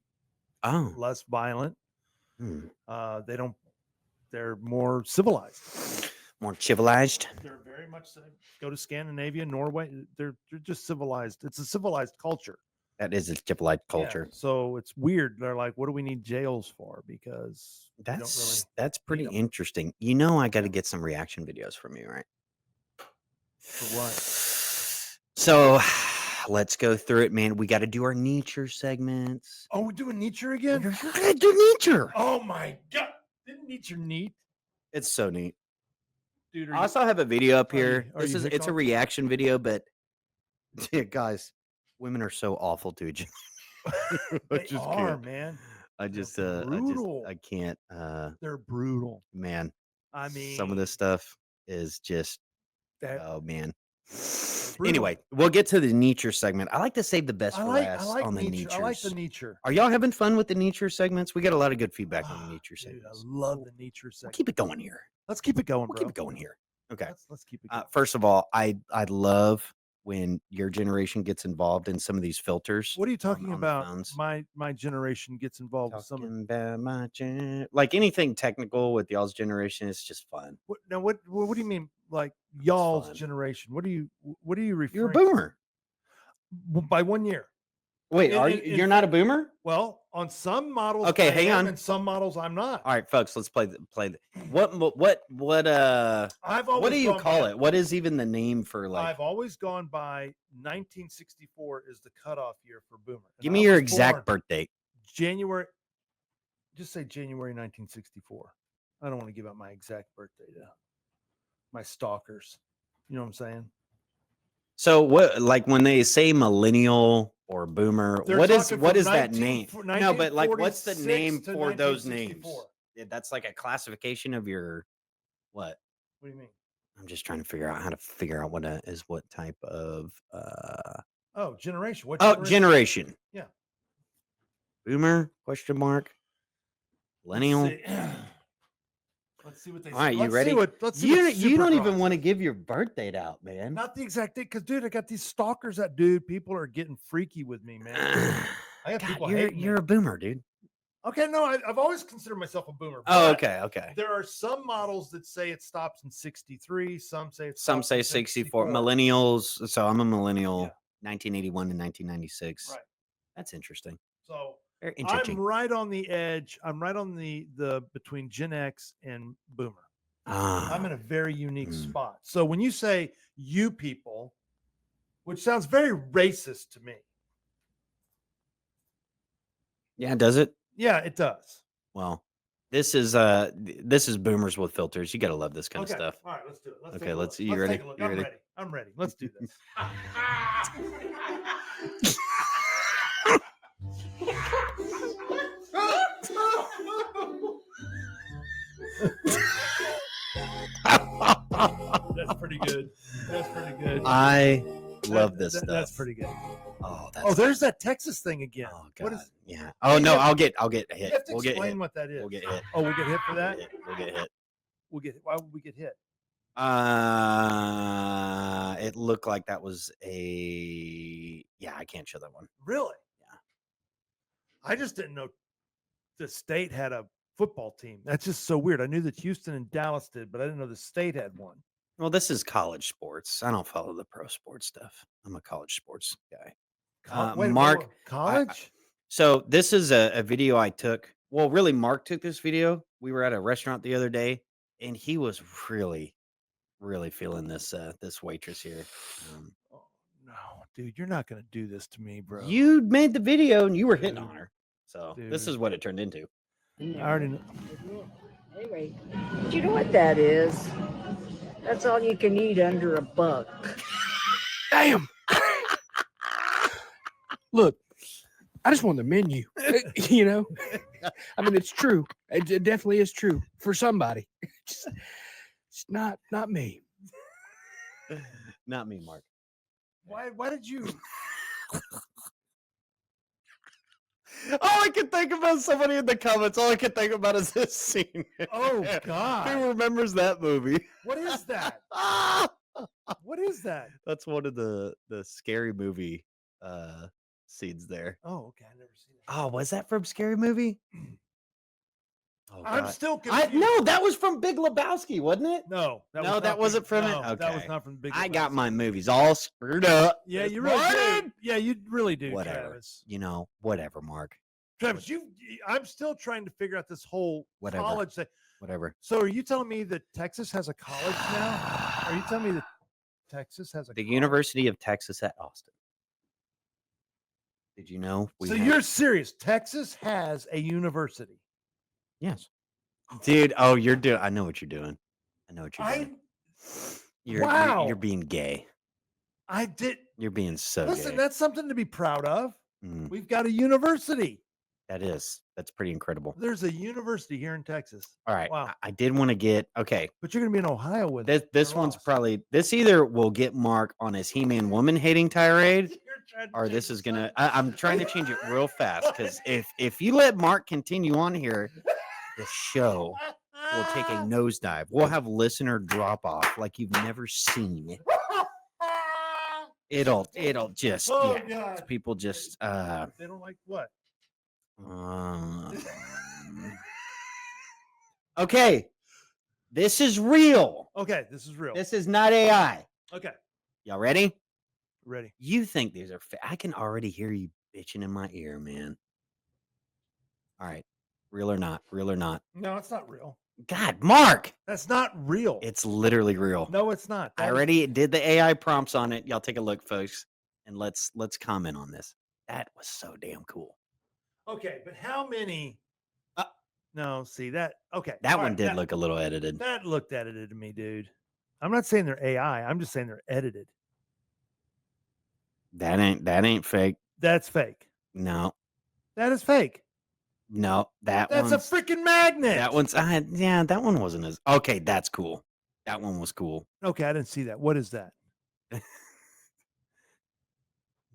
B: less violent. They're more civilized.
A: More civilized?
B: They're very much go to Scandinavia, Norway. They're just civilized. It's a civilized culture.
A: That is a civilized culture.
B: Yeah, so it's weird. They're like, what do we need jails for? Because
A: that's pretty interesting. You know, I got to get some reaction videos from you, right?
B: For what?
A: So let's go through it, man. We got to do our nature segments.
B: Oh, we're doing nature again?
A: We're going to do nature.
B: Oh my God. Isn't nature neat?
A: It's so neat.
B: Dude,
A: I also have a video up here. It's a reaction video, but guys, women are so awful to each other.
B: They are, man.
A: I can't.
B: They're brutal,
A: man.
B: I mean,
A: some of this stuff is just oh man. Anyway, we'll get to the nature segment. I like to save the best for last on the nature.
B: I like the nature.
A: Are y'all having fun with the nature segments? We got a lot of good feedback on the nature segments.
B: I love the nature segment.
A: We'll keep it going here.
B: Let's keep it going, bro.
A: We'll keep it going here. Okay.
B: Let's keep it going.
A: First of all, I love when your generation gets involved in some of these filters.
B: What are you talking about? My generation gets involved with some
A: like anything technical with y'all's generation. It's just fun.
B: What do you mean, like y'all's generation? What are you referring?
A: You're a boomer
B: by 1 year.
A: Wait, you're not a boomer?
B: Well, on some models,
A: okay, hang on.
B: And some models, I'm not.
A: All right, folks, let's play. What do you call it? What is even the name for like?
B: I've always gone by 1964 is the cutoff year for boomer.
A: Give me your exact birth date.
B: January. Just say January 1964. I don't want to give out my exact birthday to my stalkers. You know what I'm saying?
A: So what, like when they say millennial or boomer, what is that name? No, but like what's the name for those names? Yeah, that's like a classification of your what?
B: What do you mean?
A: I'm just trying to figure out how to figure out what type of
B: generation.
A: What generation?
B: Yeah.
A: Boomer? Question mark. Millennial.
B: Let's see what they say.
A: All right, you ready? You don't even want to give your birth date out, man.
B: Not the exact date, because dude, I got these stalkers people are getting freaky with me, man. I got people hating me.
A: You're a boomer, dude.
B: Okay, no, I've always considered myself a boomer.
A: Oh, okay.
B: There are some models that say it stops in 63. Some say
A: 64. Millennials. So I'm a millennial, 1981 to 1996.
B: Right.
A: That's interesting.
B: So
A: very interesting.
B: I'm right on the edge. I'm right on the between Gen X and Boomer. I'm in a very unique spot. So when you say you people, which sounds very racist to me.
A: Yeah, does it?
B: Yeah, it does.
A: Well, this is boomers with filters. You got to love this kind of stuff.
B: All right, let's do it.
A: You ready?
B: You ready? I'm ready. Let's do this. That's pretty good.
A: I love this stuff.
B: That's pretty good. there's that Texas thing again.
A: Oh God.
B: What is?
A: Yeah. Oh no, I'll get hit.
B: You have to
A: We'll get
B: explain
A: hit.
B: what that is.
A: We'll get hit.
B: Oh, we'll get hit for that.
A: We'll get hit.
B: Why would we get hit?
A: It looked like that was a. Yeah, I can't show that one.
B: Really?
A: Yeah.
B: I just didn't know the state had a football team. That's just so weird. I knew that Houston and Dallas did, but I didn't know the state had one.
A: Well, this is college sports. I don't follow the pro sports stuff. I'm a college sports guy. Mark,
B: college?
A: So this is a video I took. Well, really, Mark took this video. We were at a restaurant the other day, and he was really, really feeling this this waitress here.
B: Oh, no, dude, you're not gonna do this to me, bro.
A: You made the video, and you were hitting on her. So this is what it turned into.
B: I already know.
C: Anyway, do you know what that is? That's all you can eat under $1.
D: Damn. Look, I just want the menu. You know, I mean, it's true. It definitely is true for somebody. It's not me.
A: Not me, Mark.
B: Why did you?
A: All I can think about is somebody in the comments. All I can think about is this scene.
B: Oh God!
A: Who remembers that movie?
B: What is that? What is that?
A: That's one of the scary movie scenes there.
B: Oh, okay. I never seen it.
A: Oh, was that from Scary Movie? Oh,
B: I'm still confused.
A: no, that was from Big Lebowski, wasn't it?
B: No,
A: that wasn't from it. Okay.
B: That was not from Big.
A: I got my movies all screwed up.
B: Yeah, you really do. Yeah, you really do.
A: Whatever.
B: Travis.
A: Whatever, Mark.
B: Travis, I'm still trying to figure out this whole college thing.
A: Whatever.
B: So, are you telling me that Texas has a college now? Are you telling me that Texas has a
A: The
B: college?
A: University of Texas at Austin. Did you know?
B: You're serious? Texas has a university.
A: Yes. Dude, you're doing. I know what you're doing. I know what you're doing. You're being gay.
B: I did.
A: You're being so
B: Listen,
A: gay.
B: that's something to be proud of.
A: Mm.
B: We've got a university.
A: That's pretty incredible.
B: There's a university here in Texas.
A: All right.
B: Wow.
A: I did want to get okay.
B: But you're gonna be in Ohio with it.
A: This one's probably either will get Mark on his He-Man woman hating tirade, or this is gonna. I'm trying to change it real fast because if you let Mark continue on here, the show will take a nosedive. We'll have listener drop off like you've never seen. It'll just
B: God.
A: people just
B: They don't like what?
A: Okay, this is real.
B: Okay, this is real.
A: This is not AI.
B: Okay,
A: Y'all ready?
B: ready.
A: You think these are I can already hear you bitching in my ear, man. All right, real or not? Real or not?
B: No, it's not real.
A: God, Mark,
B: That's not real.
A: it's literally real.
B: No, it's not.
A: I already did the AI prompts on it. Y'all take a look, folks, and let's comment on this. That was so damn cool.
B: Okay, but how many? No, see that. Okay,
A: That
B: all
A: one
B: right,
A: did look a little edited.
B: That looked edited to me, dude. I'm not saying they're AI. I'm just saying they're edited.
A: That ain't fake.
B: That's fake.
A: No,
B: That is fake.
A: no,
B: That's a freaking magnet.
A: That one's that one wasn't as okay. That's cool. That one was cool.
B: Okay, I didn't see that. What is that?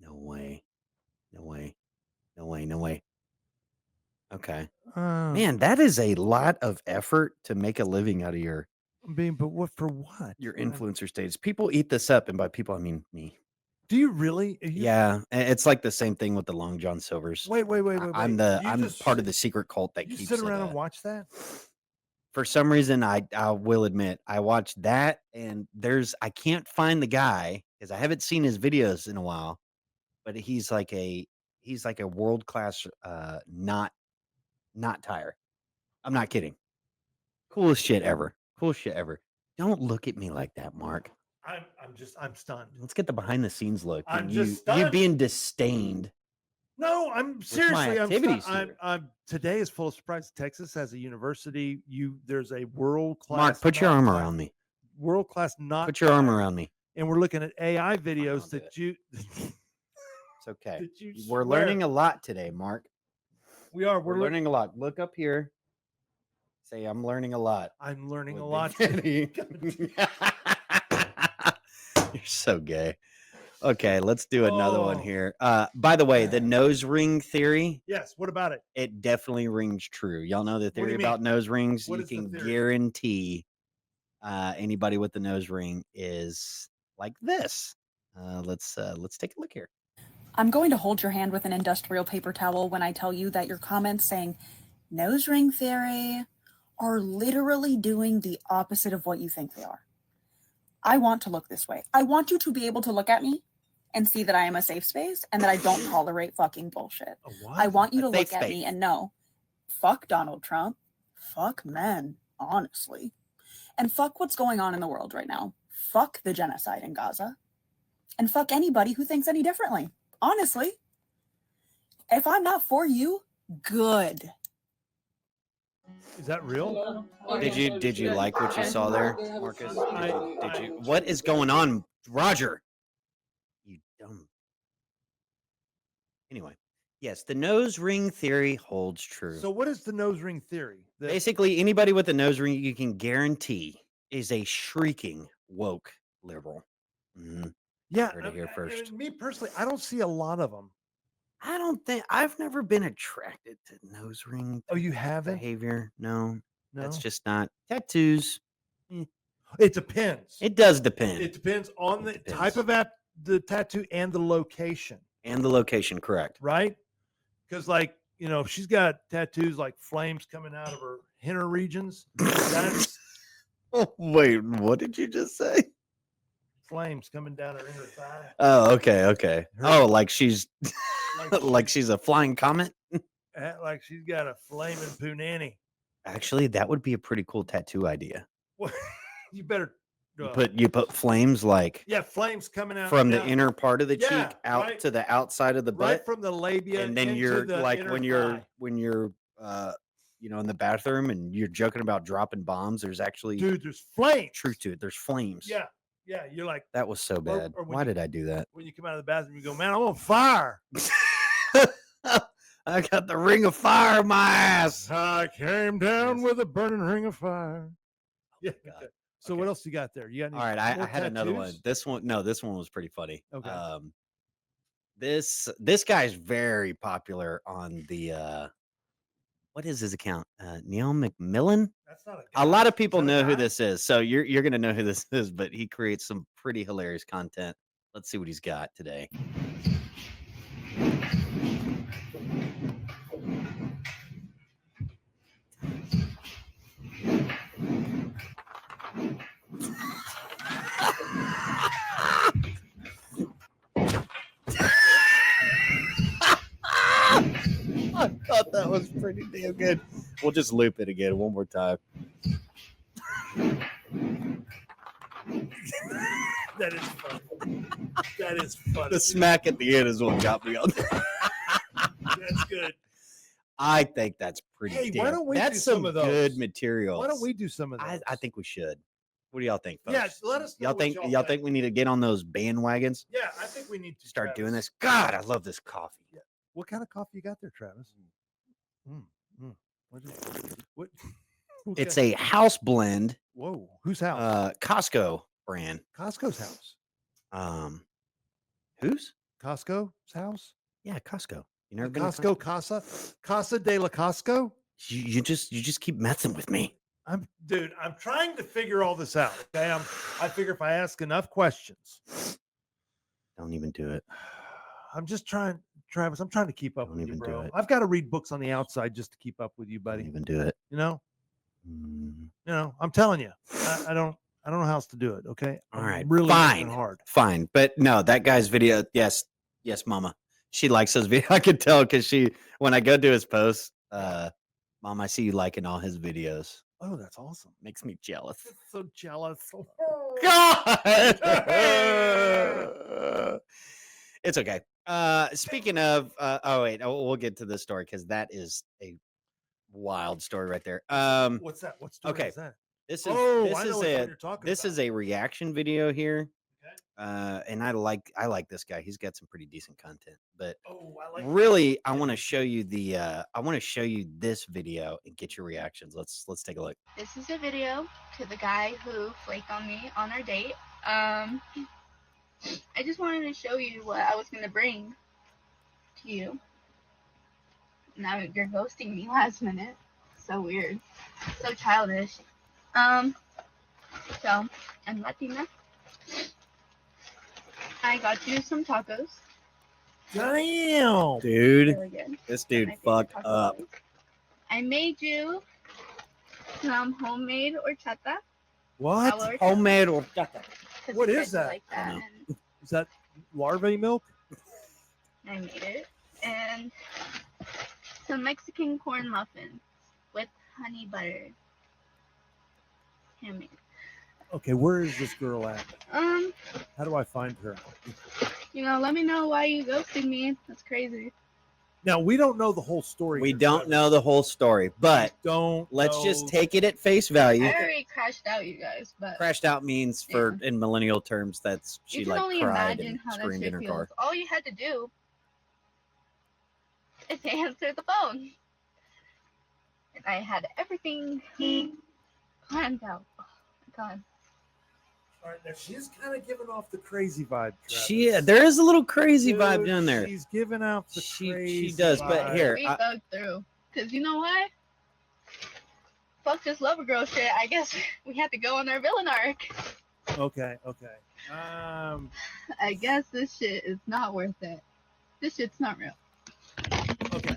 A: No way. No way. No way. No way. Okay.
B: Man,
A: Man, that is a lot of effort to make a living out of your
B: but what for what?
A: influencer status. People eat this up, and by people I mean me.
B: Do you really?
A: Yeah, it's like the same thing with the Long John Silvers.
B: Wait.
A: I'm part of the secret cult that
B: You
A: keeps
B: sit
A: it
B: around
A: up.
B: and watch that?
A: For some reason, I will admit I watched that, and I can't find the guy because I haven't seen his videos in a while, but he's like a world class knot tire. I'm not kidding. Coolest shit ever. Coolest shit ever. Don't look at me like that, Mark.
B: I'm stunned.
A: Let's get the behind the scenes look.
B: I'm
A: and
B: just
A: you
B: stunned.
A: being disdained.
B: No, I'm seriously.
A: activities
B: I'm today is full of surprise. Texas has a university. There's a world class.
A: Mark, put your arm around me.
B: World class not.
A: Put your arm around me.
B: And we're looking at AI videos that you.
A: It's okay.
B: that you
A: We're
B: swear-
A: learning a lot today, Mark.
B: We are.
A: We're learning a lot. Look up here. Say, I'm learning a lot.
B: I'm learning
A: with
B: a lot.
A: Big Teddy. You're so gay. Okay, let's do another one
B: Oh.
A: here. By the way, the nose ring theory,
B: Yes. What about it?
A: it definitely rings true. Y'all know the
B: do you
A: theory about nose rings?
B: What
A: You
B: is the
A: can
B: theory?
A: guarantee anybody with the nose ring is like this. Let's take a look here.
E: I'm going to hold your hand with an industrial paper towel when I tell you that your comments saying nose ring theory are literally doing the opposite of what you think they are. I want to look this way. I want you to be able to look at me and see that I am a safe space and that I don't tolerate fucking bullshit. I want you to look at me and know, fuck Donald Trump, fuck men, honestly, and fuck what's going on in the world right now. Fuck the genocide in Gaza, and fuck anybody who thinks any differently. Honestly, if I'm not for you, good.
B: Is that real?
A: Did you like what you saw there, Marcus? Did you? What is going on, Roger? You dumb. Anyway, yes, the nose ring theory holds true.
B: So what is the nose ring theory?
A: Basically, anybody with a nose ring, you can guarantee is a shrieking woke liberal. Mm-hmm.
B: Yeah,
A: heard it here first.
B: Me personally, I don't see a lot of them.
A: I don't think I've never been attracted to nose ring.
B: Oh, you haven't?
A: Behavior? No,
B: No,
A: that's just not tattoos.
B: It depends.
A: It does depend.
B: It depends on the type of the tattoo and the location.
A: And the location, correct?
B: Right? Because, like, you know, if she's got tattoos like flames coming out of her inner regions, that's
A: Oh, wait, what did you just say?
B: flames coming down her inner thigh.
A: Oh, okay. Oh, like she's like she's a flying comet.
B: Like she's got a flaming punani.
A: Actually, that would be a pretty cool tattoo idea.
B: Well, you better
A: You put flames like
B: flames coming out
A: from the inner part of the cheek out
B: right,
A: to the outside of the butt,
B: right from the labia,
A: and then
B: into
A: you're
B: the
A: like
B: inner
A: when you're
B: thigh.
A: you know, in the bathroom and you're joking about dropping bombs. There's actually
B: Dude, there's flames.
A: truth to it. There's flames.
B: Yeah, you're like,
A: That was so bad.
B: or
A: Why did I do that?
B: when you come out of the bathroom, you go, man, I'm on fire.
A: I got the ring of fire in my ass.
B: I came down with a burning ring of fire. Yeah.
A: God.
B: So
A: Okay.
B: what else you got there? You got any
A: All right, I
B: more
A: had another one.
B: tattoos?
A: This one was pretty funny.
B: Okay.
A: This guy's very popular on the what is his account? Neil McMillan.
B: That's not
A: A lot of people
B: Is that a
A: know who
B: guy?
A: this is, so you're gonna know who this is. But he creates some pretty hilarious content. Let's see what he's got today. I thought that was pretty damn good. We'll just loop it again one more time.
B: That is funny. That is funny.
A: The smack at the end is what got me on.
B: That's good.
A: I think that's pretty.
B: Hey,
A: damn.
B: why don't we do
A: That's
B: some
A: some
B: of those?
A: good material.
B: Why don't we do some of those?
A: I think we should. What do y'all think, folks?
B: Yeah, let us know
A: Y'all
B: what
A: think y'all think we need to get on those bandwagons?
B: Yeah, I think we need to
A: Start doing
B: Travis.
A: this. God, I love this coffee.
B: Yeah. What kind of coffee you got there, Travis? What?
A: It's a house blend.
B: Whoa. Whose house?
A: Costco brand.
B: Costco's house.
A: Whose?
B: Costco's house?
A: Yeah, Costco. You never been to
B: Costco, Casa de la Costco?
A: You just keep messing with me.
B: I'm trying to figure all this out. Okay. I figure if I ask enough questions.
A: Don't even do it.
B: I'm just trying, Travis. I'm trying to keep up
A: Don't
B: with you,
A: even do
B: bro.
A: it.
B: I've got to read books on the outside just to keep up with you, buddy.
A: Don't even do it.
B: You know,
A: Mm.
B: I'm telling you, I don't know how else to do it. Okay.
A: All right,
B: Really
A: fine.
B: hard.
A: Fine. But no, that guy's video. Yes, mama. She likes his video. I could tell because when I go do his posts, Mom, I see you liking all his videos.
B: Oh, that's awesome.
A: Makes me jealous.
B: So jealous.
A: God. It's okay. Speaking of, we'll get to this story because that is a wild story right there.
B: What's that? What story
A: okay.
B: is that?
A: This
B: I know which one
A: is
B: you're talking
A: this
B: about.
A: is a reaction video here.
B: Okay.
A: And I like this guy. He's got some pretty decent content. But
B: I like
A: really, I want to show you this video and get your reactions. Let's take a look.
F: This is a video to the guy who flaked on me on our date. I just wanted to show you what I was gonna bring to you. Now you're ghosting me last minute. So weird. So childish. So I'm Latina. I got you some tacos.
B: Damn.
A: Dude,
F: Really good.
A: this
F: They're
A: dude
F: my favorite
A: fucked
F: taco
A: up.
F: balls. I made you some homemade horchata.
B: What?
F: Agua horchata,
A: Homemade horchata.
F: 'cause
B: What
F: you
B: is
F: said you
B: that?
F: Like
A: I
F: that.
A: don't
F: And
B: Is that larvae milk?
F: I made it. And some Mexican corn muffins with honey butter. Handmade.
B: Okay, where is this girl at? How do I find her?
F: Let me know why you ghosted me. That's crazy.
B: Now we don't know the whole story.
A: We
B: here,
A: don't
B: Trevor.
A: know the whole story, but
B: We don't.
A: let's just
B: know-
A: take it at face value.
F: I already crashed out, you guys, but
A: Crashed out means, for in millennial terms, that's she
F: you can
A: like
F: only
A: cried
F: imagine
A: and
F: how that
A: screamed in
F: shit
A: her
F: feels.
A: car.
F: All you had to do is answer the phone. And I had everything planned out. Oh my god.
B: All right, now she's kind of giving off the crazy vibe.
A: There is a little crazy vibe
B: Dude,
A: down there.
B: She's giving out the
A: She
B: crazy
A: does, but
B: vibe.
A: here,
F: We thugged through. Because you know what? Fuck this lover girl shit. I guess we had to go on our villain arc.
B: Okay.
F: I guess this shit is not worth it. This shit's not real.
B: Okay.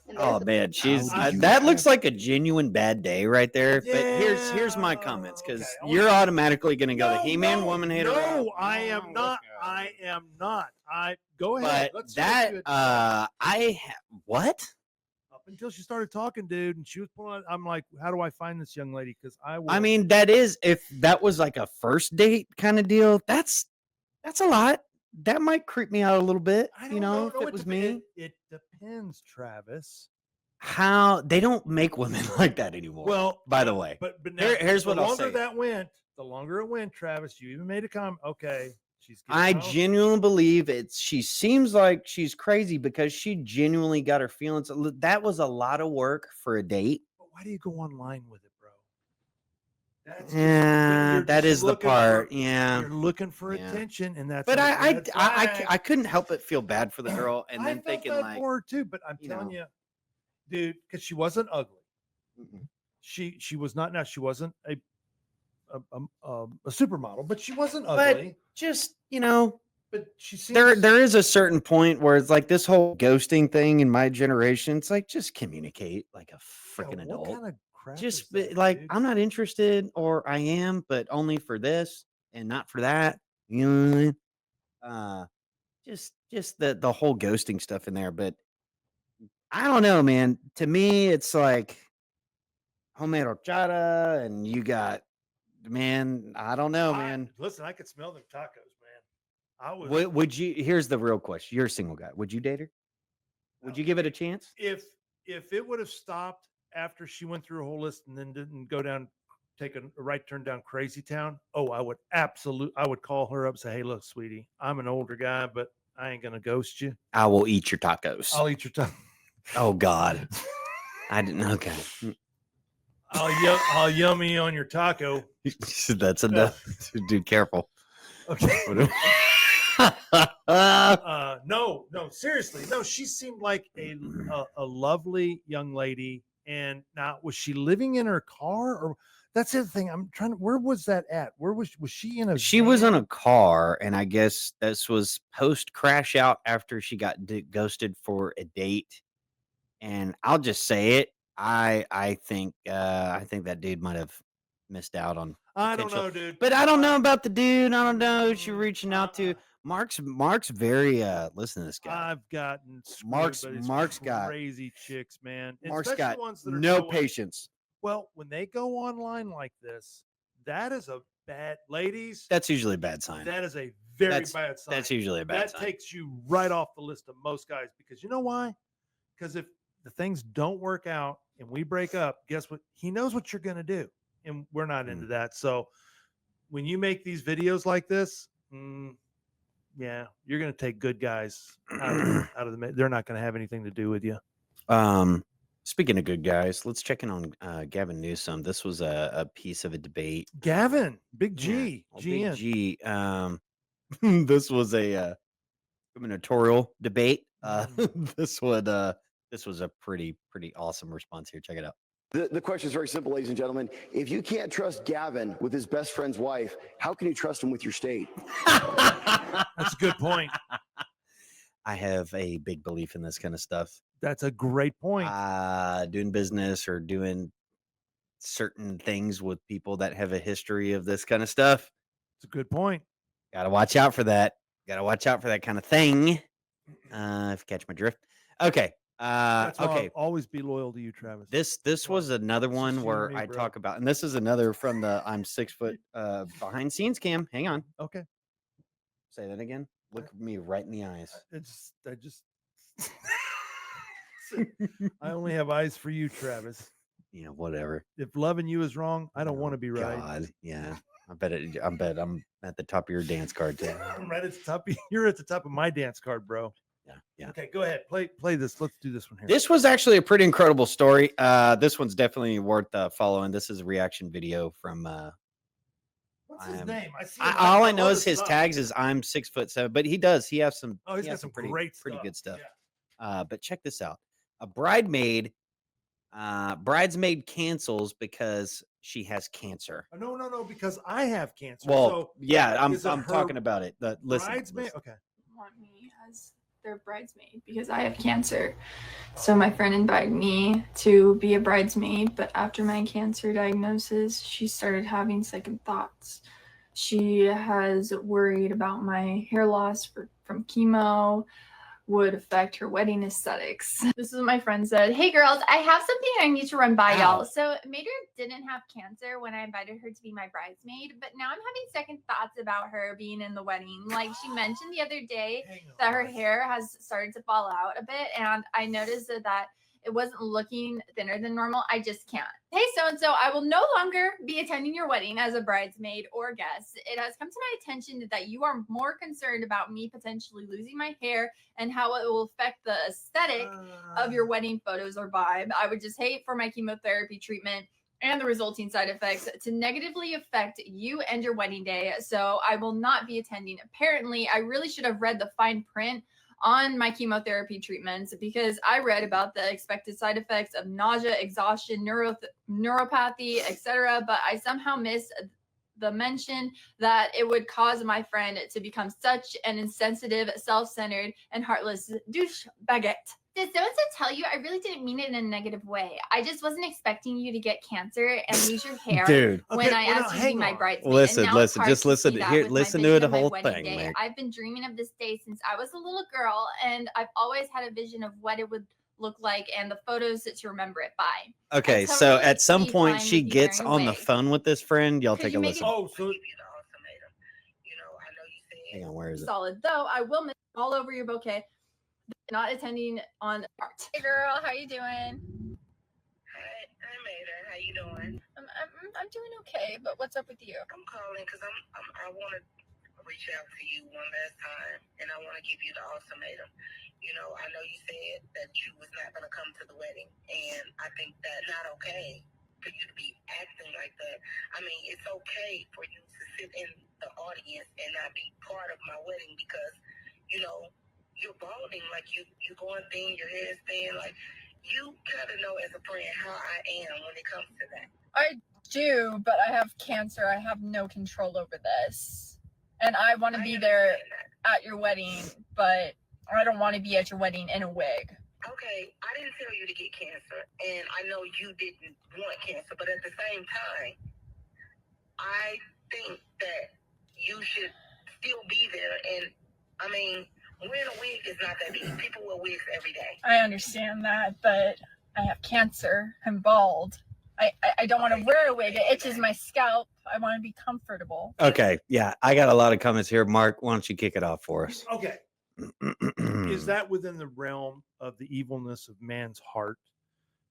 F: And
A: Oh
F: there's a-
A: man, she's
B: How do you
A: that
B: feel?
A: looks like a genuine bad day right there. But here's my
B: Yeah,
A: comments, because
B: okay.
A: you're automatically gonna go the He-Man
B: no,
A: woman hater.
B: No, I am not. I am not. I go ahead.
A: But
B: Let's see what you had to say.
A: What?
B: Up until she started talking, dude, and she was pulling. I'm like, how do I find this young lady? Because I will.
A: I mean, that is, if that was like a first date kind of deal, that's a lot. That might creep me out a little bit.
B: I
A: You
B: don't
A: know,
B: know.
A: if
B: No,
A: it was me.
B: It depends, Travis.
A: How they don't make women like that anymore.
B: Well,
A: by the way,
B: but now,
A: here's
B: the
A: what I'll
B: longer
A: say.
B: that went, the longer it went, Travis. You even made a comment. Okay, she's.
A: I
B: getting out.
A: genuinely believe she seems like she's crazy because she genuinely got her feelings. That was a lot of work for a date.
B: But why do you go online with it, bro? That's
A: Yeah, that
B: just
A: is the
B: looking
A: part.
B: for-
A: Yeah.
B: You're looking for
A: Yeah.
B: attention, and that's.
A: But
B: a
A: I
B: red flag.
A: couldn't help but feel bad for the girl, and
B: I
A: then
B: felt
A: thinking
B: bad
A: like,
B: for her too. But I'm
A: you
B: telling
A: know.
B: you, dude, because she wasn't ugly.
A: Mm-mm.
B: She was not. Now she wasn't a supermodel, but she wasn't
A: But
B: ugly.
A: just
B: But she seems
A: there is a certain point where it's like this whole ghosting thing in my generation. It's like, just communicate like a freaking
B: What
A: adult.
B: kind of crap?
A: Just
B: is that,
A: like,
B: dude?
A: I'm not interested, or I am, but only for this and not for that. You know what I mean? Just the whole ghosting stuff in there. But I don't know, man. To me, it's like homemade horchata, and you got, man. I don't know, man.
B: Listen, I could smell them tacos, man. I was.
A: Would you? Here's the real question. You're a single guy. Would you date her? Would you give it a chance?
B: If it would have stopped after she went through a whole list and then didn't go down, take a right turn down Crazy Town, I would call her up and say, hey, look, sweetie, I'm an older guy, but I ain't gonna ghost you.
A: I will eat your tacos.
B: I'll eat your taco.
A: Oh God, I didn't. Okay,
B: I'll yummy on your taco.
A: that's enough, dude. Careful.
B: Okay. No, seriously, no. She seemed like a lovely young lady. And now, was she living in her car, or that's the other thing? I'm trying to. Where was that at? Where was she in a?
A: She was
B: van?
A: in a car, and I guess this was post crash out after she got ghosted for a date. And I'll just say it. I think that dude might have missed out on.
B: I don't
A: potential.
B: know, dude.
A: But I don't know about the dude. I don't know who she's reaching out to. Mark's very listen to this guy.
B: I've gotten screwed,
A: Mark's
B: but it's
A: got
B: crazy chicks, man. And
A: Mark's
B: especially
A: got
B: ones that are
A: no
B: going-
A: patience.
B: Well, when they go online like this, that is a bad, ladies.
A: That's usually a bad sign.
B: That is a very
A: That's-
B: bad sign.
A: That's usually a bad
B: That
A: sign.
B: takes you right off the list of most guys, because you know why? Because if the things don't work out and we break up, guess what? He knows what you're going to do, and we're not into that. So when you make these videos like this, yeah, you're going to take good guys out of the. They're not going to have anything to do with you.
A: Speaking of good guys, let's check in on Gavin Newsom. This was a piece of a debate.
B: Gavin, Big G,
A: Big
B: GN.
A: G. this was a gubernatorial debate. This was a pretty awesome response here. Check it out.
G: The question is very simple, ladies and gentlemen. If you can't trust Gavin with his best friend's wife, how can you trust him with your state?
B: That's a good point.
A: I have a big belief in this kind of stuff.
B: That's a great point.
A: Doing business or doing certain things with people that have a history of this kind of stuff.
B: It's a good point.
A: Got to watch out for that. Got to watch out for that kind of thing. If you catch my drift. Okay.
B: That's why
A: Okay.
B: I'll always be loyal to you, Travis.
A: This was another one where I talk about, and this is another from the I'm 6 foot behind scenes cam. Hang on.
B: Okay.
A: Say that again. Look me right in the eyes.
B: I only have eyes for you, Travis.
A: You know, whatever.
B: If loving you is wrong, I don't want to be right.
A: God, yeah. I bet I'm at the top of your dance card too.
B: I'm right at the top. You're at the top of my dance card, bro.
A: Yeah.
B: Okay, go ahead. Play this. Let's do this one here.
A: This was actually a pretty incredible story. This one's definitely worth following. This is a reaction video from
B: What's his name?
A: all I know is his tags is I'm 6'7", but he has some.
B: Oh, he's got
A: has
B: some
A: pretty
B: great
A: good stuff.
B: Yeah.
A: But check this out: a bridesmaid cancels because she has cancer.
B: No, because I have cancer.
A: Well,
B: so
A: yeah, I'm
B: her
A: talking about it. Listen.
B: Okay.
H: Want me as their bridesmaid because I have cancer. So my friend invited me to be a bridesmaid, but after my cancer diagnosis, she started having second thoughts. She has worried about my hair loss from chemo would affect her wedding aesthetics. This is what my friend said. Hey girls, I have something I need to run by y'all. So Mater didn't have cancer when I invited her to be my bridesmaid, but now I'm having second thoughts about her being in the wedding. Like she mentioned the other day that her hair has started to fall out a bit, and I noticed that it wasn't looking thinner than normal. I just can't. Hey, so-and-so, I will no longer be attending your wedding as a bridesmaid or guest. It has come to my attention that you are more concerned about me potentially losing my hair and how it will affect the aesthetic of your wedding photos or vibe. I would just hate for my chemotherapy treatment and the resulting side effects to negatively affect you and your wedding day. So I will not be attending. Apparently, I really should have read the fine print on my chemotherapy treatments because I read about the expected side effects of nausea, exhaustion, neuropathy, etc. But I somehow missed the mention that it would cause my friend to become such an insensitive, self-centered, and heartless douche baguette. Did so-and-so tell you I really didn't mean it in a negative way? I just wasn't expecting you to get cancer and lose your hair
A: Dude.
H: when I asked you to be my bridesmaid.
A: Listen,
H: and now it's hard
A: just
H: to
A: listen
H: see that
A: here.
H: with my
A: Listen to
H: vision
A: the
H: of my
A: whole
H: wedding
A: thing,
H: day.
A: man.
H: I've been dreaming of this day since I was a little girl, and I've always had a vision of what it would look like and the photos to remember it by.
A: Okay,
H: I
A: so
H: totally
A: at some
H: see
A: point
H: flying
A: she
H: with you
A: gets
H: wearing a
A: on the
H: wig.
A: phone with this friend. Y'all
H: Could
A: take a
H: you make
A: listen.
H: it-
B: Oh, so
A: Hang on, where is it?
H: Solid, though I will miss all over your bouquet. Not attending on art. Hey girl, how you doing?
I: Hi, Mater. How you doing?
H: I'm doing okay, but what's up with you?
I: I'm calling because I want to reach out to you one last time, and I want to give you the ultimatum. You know, I know you said that you was not going to come to the wedding, and I think that's not okay for you to be acting like that. I mean, it's okay for you to sit in the audience and not be part of my wedding because, you know, you're balding, like you going thin, your hair's thin, like you kind of know as a friend how I am when it comes to that.
H: I do, but I have cancer. I have no control over this. And I want to be there at your wedding, but I don't want to be at your wedding in a wig.
I: Okay, I didn't tell you to get cancer, and I know you didn't want cancer, but at the same time, I think that you should still be there. And I mean, wearing a wig is not that deep. People wear wigs every day.
H: I understand that, but I have cancer. I'm bald. I don't want to wear a wig. It itches my scalp. I want to be comfortable.
A: Okay, yeah, I got a lot of comments here. Mark, why don't you kick it off for us?
B: Okay. Is that within the realm of the evilness of man's heart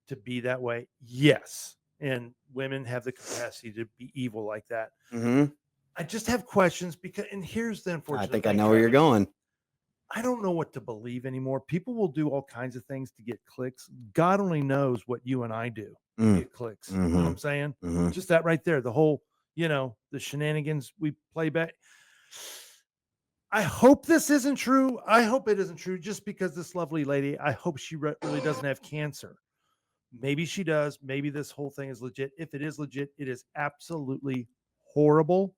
B: to be that way? Yes. And women have the capacity to be evil like that.
A: Mm-hmm.
B: I just have questions because, and here's the
A: I
B: unfortunate
A: think I
B: thing,
A: know where you're
B: Travis.
A: going.
B: I don't know what to believe anymore. People will do all kinds of things to get clicks. God only knows what you and I do to get clicks. You know what I'm saying?
A: Mhm.
B: Just that right there. The whole, the shenanigans we play back. I hope this isn't true. I hope it isn't true just because this lovely lady, I hope she really doesn't have cancer. Maybe she does. Maybe this whole thing is legit. If it is legit, it is absolutely horrible.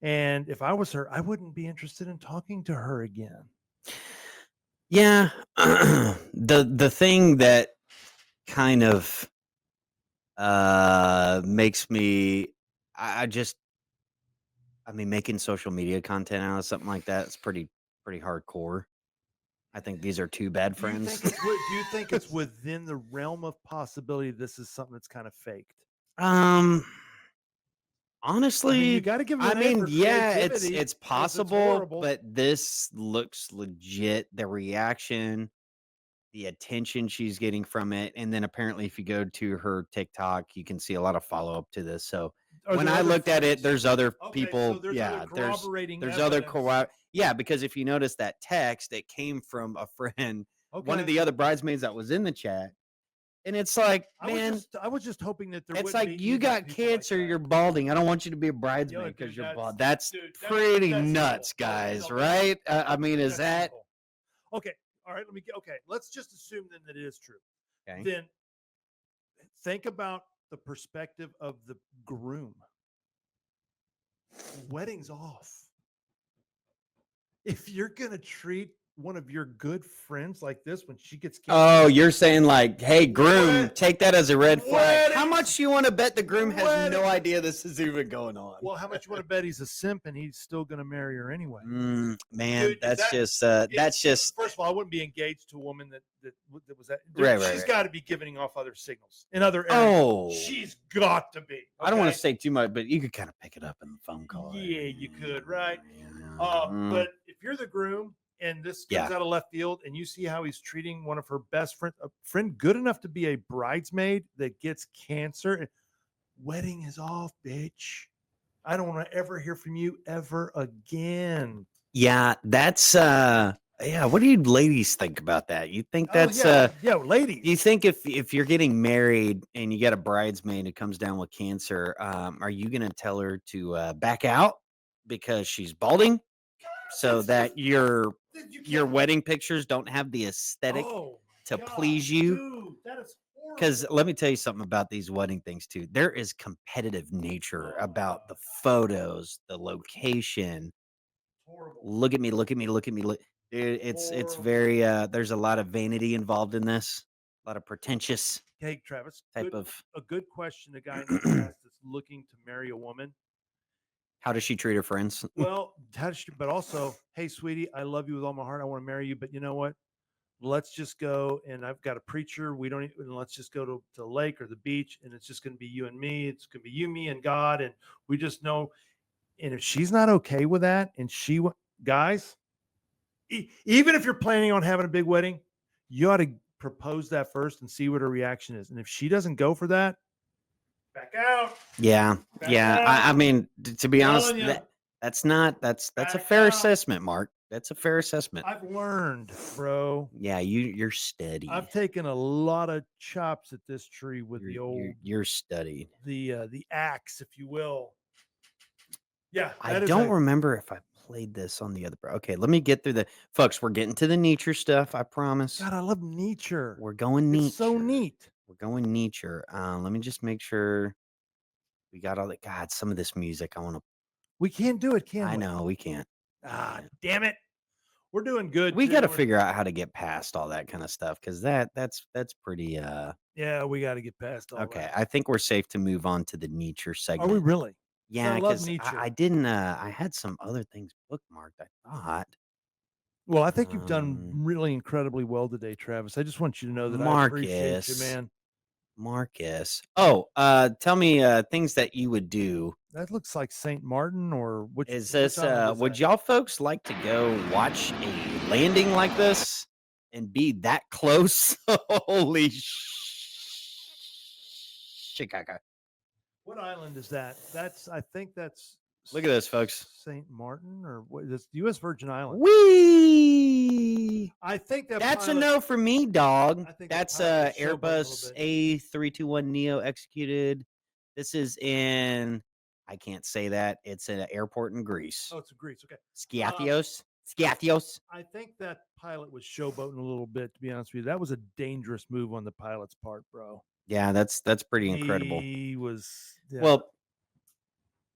B: And if I was her, I wouldn't be interested in talking to her again.
A: Yeah. The thing that kind of makes me making social media content out of something like that is pretty hardcore. I think these are two bad friends.
B: Do you think it's within the realm of possibility this is something that's kind of faked?
A: Honestly,
B: you got to give it a name for creativity.
A: it's possible, but this looks legit. The reaction, the attention she's getting from it, and then apparently if you go to her TikTok, you can see a lot of follow-up to this. So when I looked at it, there's other people.
B: So there's other corroborating
A: there's
B: evidence.
A: other because if you notice that text, it came from a friend, one of the other bridesmaids that was in the chat. And it's like, man,
B: I was just hoping that there
A: it's like you got cancer, you're balding. I don't want you to be a bridesmaid because you're bald. That's pretty nuts, guys, right? I mean, is that
B: okay? All right, let's just assume then that it is true.
A: Okay.
B: Then think about the perspective of the groom. Wedding's off. If you're gonna treat one of your good friends like this when she gets cancer.
A: Oh, you're saying like, hey, groom, take that as a red flag. How much you want to bet the groom has no idea this is even going on?
B: Well, how much you want to bet he's a simp and he's still going to marry her anyway?
A: Man,
B: Dude,
A: that's just.
B: First of all, I wouldn't be engaged to a woman that was that.
A: Right,
B: she's got to be giving off other signals in other areas.
A: Oh,
B: she's got to be. Okay?
A: I don't want to say too much, but you could kind of pick it up in the phone call.
B: Yeah, you could, right? But if you're the groom and this comes out of left field and you see how he's treating one of her best friends, a friend good enough to be a bridesmaid that gets cancer, wedding is off, bitch. I don't want to ever hear from you ever again.
A: Yeah, that's what do you ladies think about that? You think that's
B: ladies.
A: Do you think if you're getting married and you got a bridesmaid who comes down with cancer, are you gonna tell her to back out because she's balding? So that your wedding pictures don't have the aesthetic to please you.
B: Dude, that is horrible.
A: Because let me tell you something about these wedding things too. There is competitive nature about the photos, the location.
B: Horrible.
A: Look at me. Dude, it's very there's a lot of vanity involved in this. A lot of pretentious.
B: Hey, Travis,
A: a
B: good question. A guy that's looking to marry a woman.
A: How does she treat her friends?
B: Well, but also, hey, sweetie, I love you with all my heart. I want to marry you, but you know what? Let's just go. And I've got a preacher. Let's just go to the lake or the beach, and it's just going to be you and me. It's going to be you, me, and God, and we just know. And if she's not okay with that, and guys, even if you're planning on having a big wedding, you ought to propose that first and see what her reaction is. And if she doesn't go for that, back out.
A: Yeah. I mean, to be honest, that's a fair assessment, Mark. That's a fair assessment.
B: I've learned, bro.
A: Yeah, you're steady.
B: I've taken a lot of chops at this tree with
A: you're studied.
B: The axe, if you will. Yeah.
A: I don't remember if I played this on the other. Okay, let me get through folks. We're getting to the nature stuff. I promise.
B: God, I love nature.
A: We're going nature.
B: It's so neat.
A: We're going nature. Let me just make sure we got all that. God, some of this music I want to.
B: We can't do it, can we?
A: I know we can't.
B: Damn it. We're doing good.
A: We got to figure out how to get past all that kind of stuff because that's pretty.
B: Yeah, we got to get past all.
A: Okay,
B: that.
A: I think we're safe to move on to the nature segment.
B: Are we really?
A: Yeah, because I didn't. I had some other things bookmarked. I thought.
B: Well, I think you've done really incredibly well today, Travis. I just want you to know that I appreciate you, man.
A: Marcus. Oh, tell me things that you would do.
B: That looks like St. Martin, or which
A: is this? Would y'all folks like to go watch a landing like this and be that close? Holy Chicago.
B: What island is that? I think that's.
A: Look at this, folks.
B: St. Martin, or what is the U.S. Virgin Islands?
A: Wee!
B: I think
A: that's a no for me, dog. That's Airbus A321neo executed. This is in, I can't say that. It's an airport in Greece.
B: Oh, it's in Greece. Okay.
A: Skiathios. Skiathios.
B: I think that pilot was showboating a little bit, to be honest with you. That was a dangerous move on the pilot's part, bro.
A: Yeah, that's pretty incredible.
B: He was
A: Well,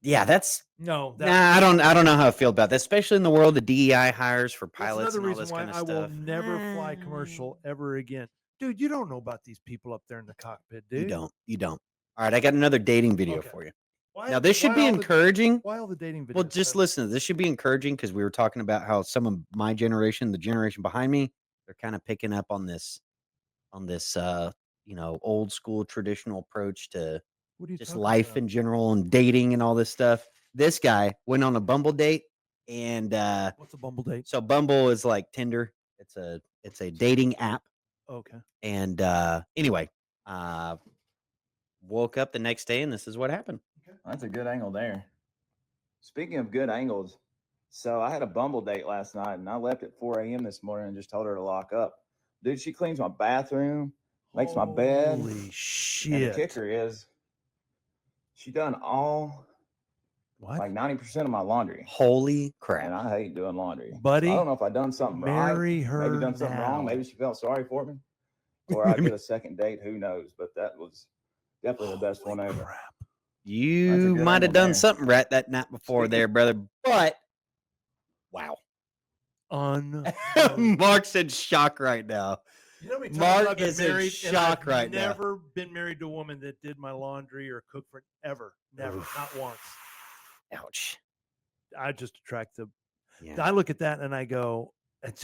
A: yeah, that's
B: no.
A: I don't know how I feel about that, especially in the world of DEI hires for pilots
B: another
A: and all
B: reason
A: this
B: why
A: kind of
B: I
A: stuff.
B: will never fly commercial ever again. Dude, you don't know about these people up there in the cockpit, dude.
A: You don't. All right, I got another dating video for you. Now, this should be encouraging.
B: Why all the dating videos?
A: Well, just listen. This should be encouraging because we were talking about how some of my generation, the generation behind me, they're kind of picking up on this, old school traditional approach to just life in general and dating and all this stuff. This guy went on a Bumble date, and
B: what's a Bumble date?
A: So Bumble is like Tinder. It's a dating app.
B: Okay.
A: And anyway, woke up the next day, and this is what happened.
J: That's a good angle there. Speaking of good angles, so I had a Bumble date last night, and I left at 4 a.m. this morning and just told her to lock up. Dude, she cleans my bathroom, makes my bed.
B: Holy shit.
J: And the kicker is she done like 90% of my laundry.
A: Holy crap.
J: And I hate doing laundry.
B: Buddy,
J: I don't know if I done something
B: marry
J: right.
B: her
J: Maybe done something
B: now.
J: wrong. Maybe she felt sorry for me. Or I get a second date. Who knows? But that was definitely the best one ever.
B: Crap.
A: You might have done something right that night before there, brother. But wow. Mark's in shock right now.
B: You know how many times
A: Mark
B: I've been
A: is in
B: married
A: shock
B: and I've
A: right now.
B: never been married to a woman that did my laundry or cooked for ever. Never. Not once.
A: Ouch.
B: I just attract the.
A: Yeah.
B: I look at that and I go,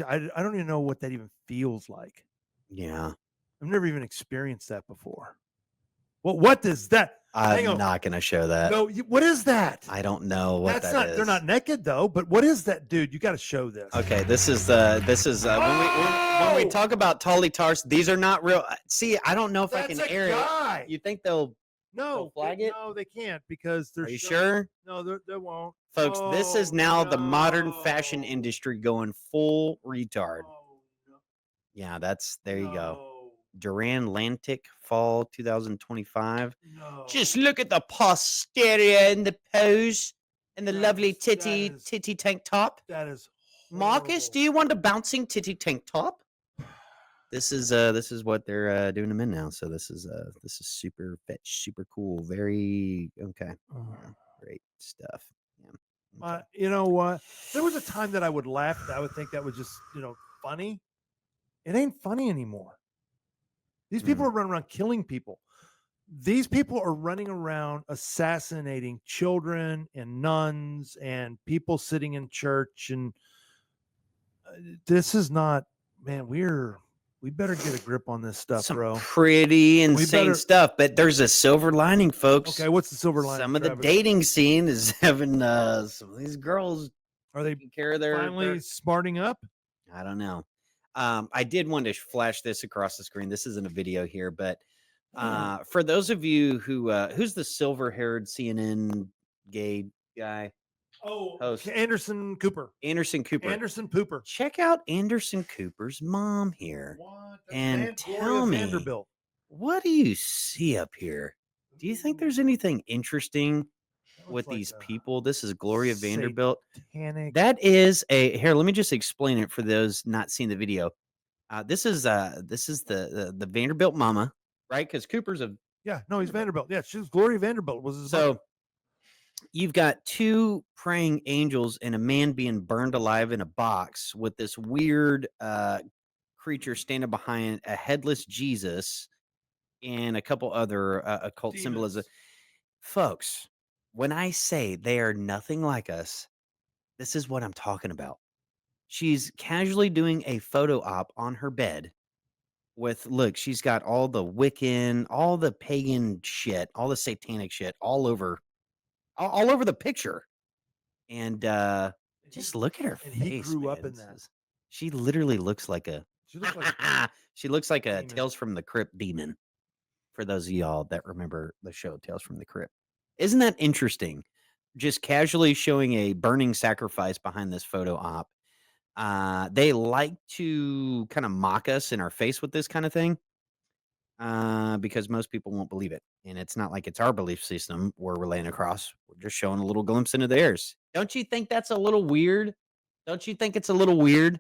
B: I don't even know what that even feels like.
A: Yeah.
B: I've never even experienced that before. Well, what does that?
A: I'm not going to show that.
B: No, what is that?
A: I don't know what
B: That's
A: that
B: not.
A: is.
B: They're not naked though. But what is that, dude? You got to show this.
A: Okay, this is when we talk about Tolly Tars, these are not real. See, I don't know if I can air it. You think they'll flag it?
B: No, they can't because they're.
A: Are you sure?
B: No, they won't.
A: Folks, this is now the modern fashion industry going full retard. Yeah, there you go. Duran Lantic Fall 2025.
B: No.
A: Just look at the posterior and the pose and the lovely titty tank top.
B: That is
A: Marcus, do you want a bouncing titty tank top? This is what they're doing them in now. So this is super fetch, super cool, very okay. Great stuff. Yeah.
B: You know what? There was a time that I would laugh. I would think that was just funny. It ain't funny anymore. These people are running around killing people. These people are running around assassinating children and nuns and people sitting in church. And this is not, man, we better get a grip on this stuff, bro.
A: Pretty insane stuff, but there's a silver lining, folks.
B: Okay, what's the silver lining?
A: Some of the dating scene is having some of these girls.
B: Are they
A: taking care of their
B: finally smarting up?
A: I don't know. I did want to flash this across the screen. This isn't a video here, but for those of you who's the silver-haired CNN gay guy? Host.
B: Anderson Cooper.
A: Anderson Cooper. Check out Anderson Cooper's mom here. And tell me,
B: Vanderbilt.
A: What do you see up here? Do you think there's anything interesting with these people? This is Gloria Vanderbilt. That is here. Let me just explain it for those not seeing the video. This is the Vanderbilt mama, right? Because Cooper's
B: he's Vanderbilt. Yeah, she's Gloria Vanderbilt was his mother.
A: You've got two praying angels and a man being burned alive in a box with this weird creature standing behind a headless Jesus and a couple other occult symbolism. Folks, when I say they are nothing like us, this is what I'm talking about. She's casually doing a photo op on her bed she's got all the Wiccan, all the pagan shit, all the satanic shit all over the picture. And just look at her face.
B: He grew up in that.
A: She literally looks like she looks like a
B: demon.
A: Tales from the Crypt demon. For those of y'all that remember the show Tales from the Crypt. Isn't that interesting? Just casually showing a burning sacrifice behind this photo op. They like to kind of mock us in our face with this kind of thing. because most people won't believe it. And it's not like it's our belief system we're laying across. We're just showing a little glimpse into theirs. Don't you think that's a little weird? Don't you think it's a little weird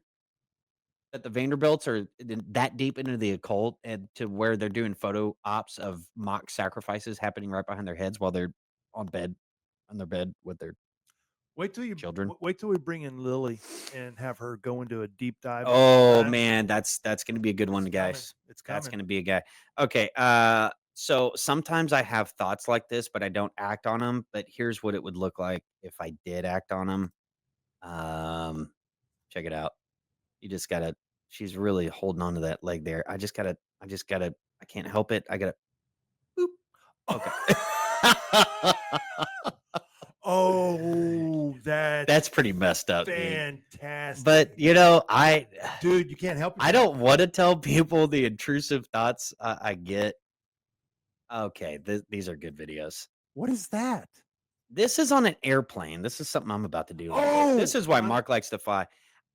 A: that the Vanderbilts are that deep into the occult and to where they're doing photo ops of mock sacrifices happening right behind their heads while they're on their bed with their children?
B: Wait till we bring in Lily and have her go into a deep dive.
A: Oh man, that's going to be a good one, guys.
B: It's coming.
A: That's going to be a guy. Okay. So sometimes I have thoughts like this, but I don't act on them. But here's what it would look like if I did act on them. Check it out. You just gotta. She's really holding on to that leg there. I can't help it. I gotta. Boop. Okay.
B: Oh,
A: that's pretty messed up,
B: fantastic.
A: Dude. But
B: dude, you can't help yourself.
A: I don't want to tell people the intrusive thoughts I get. Okay, these are good videos.
B: What is that?
A: This is on an airplane. This is something I'm about to do. This is why Mark likes to fly.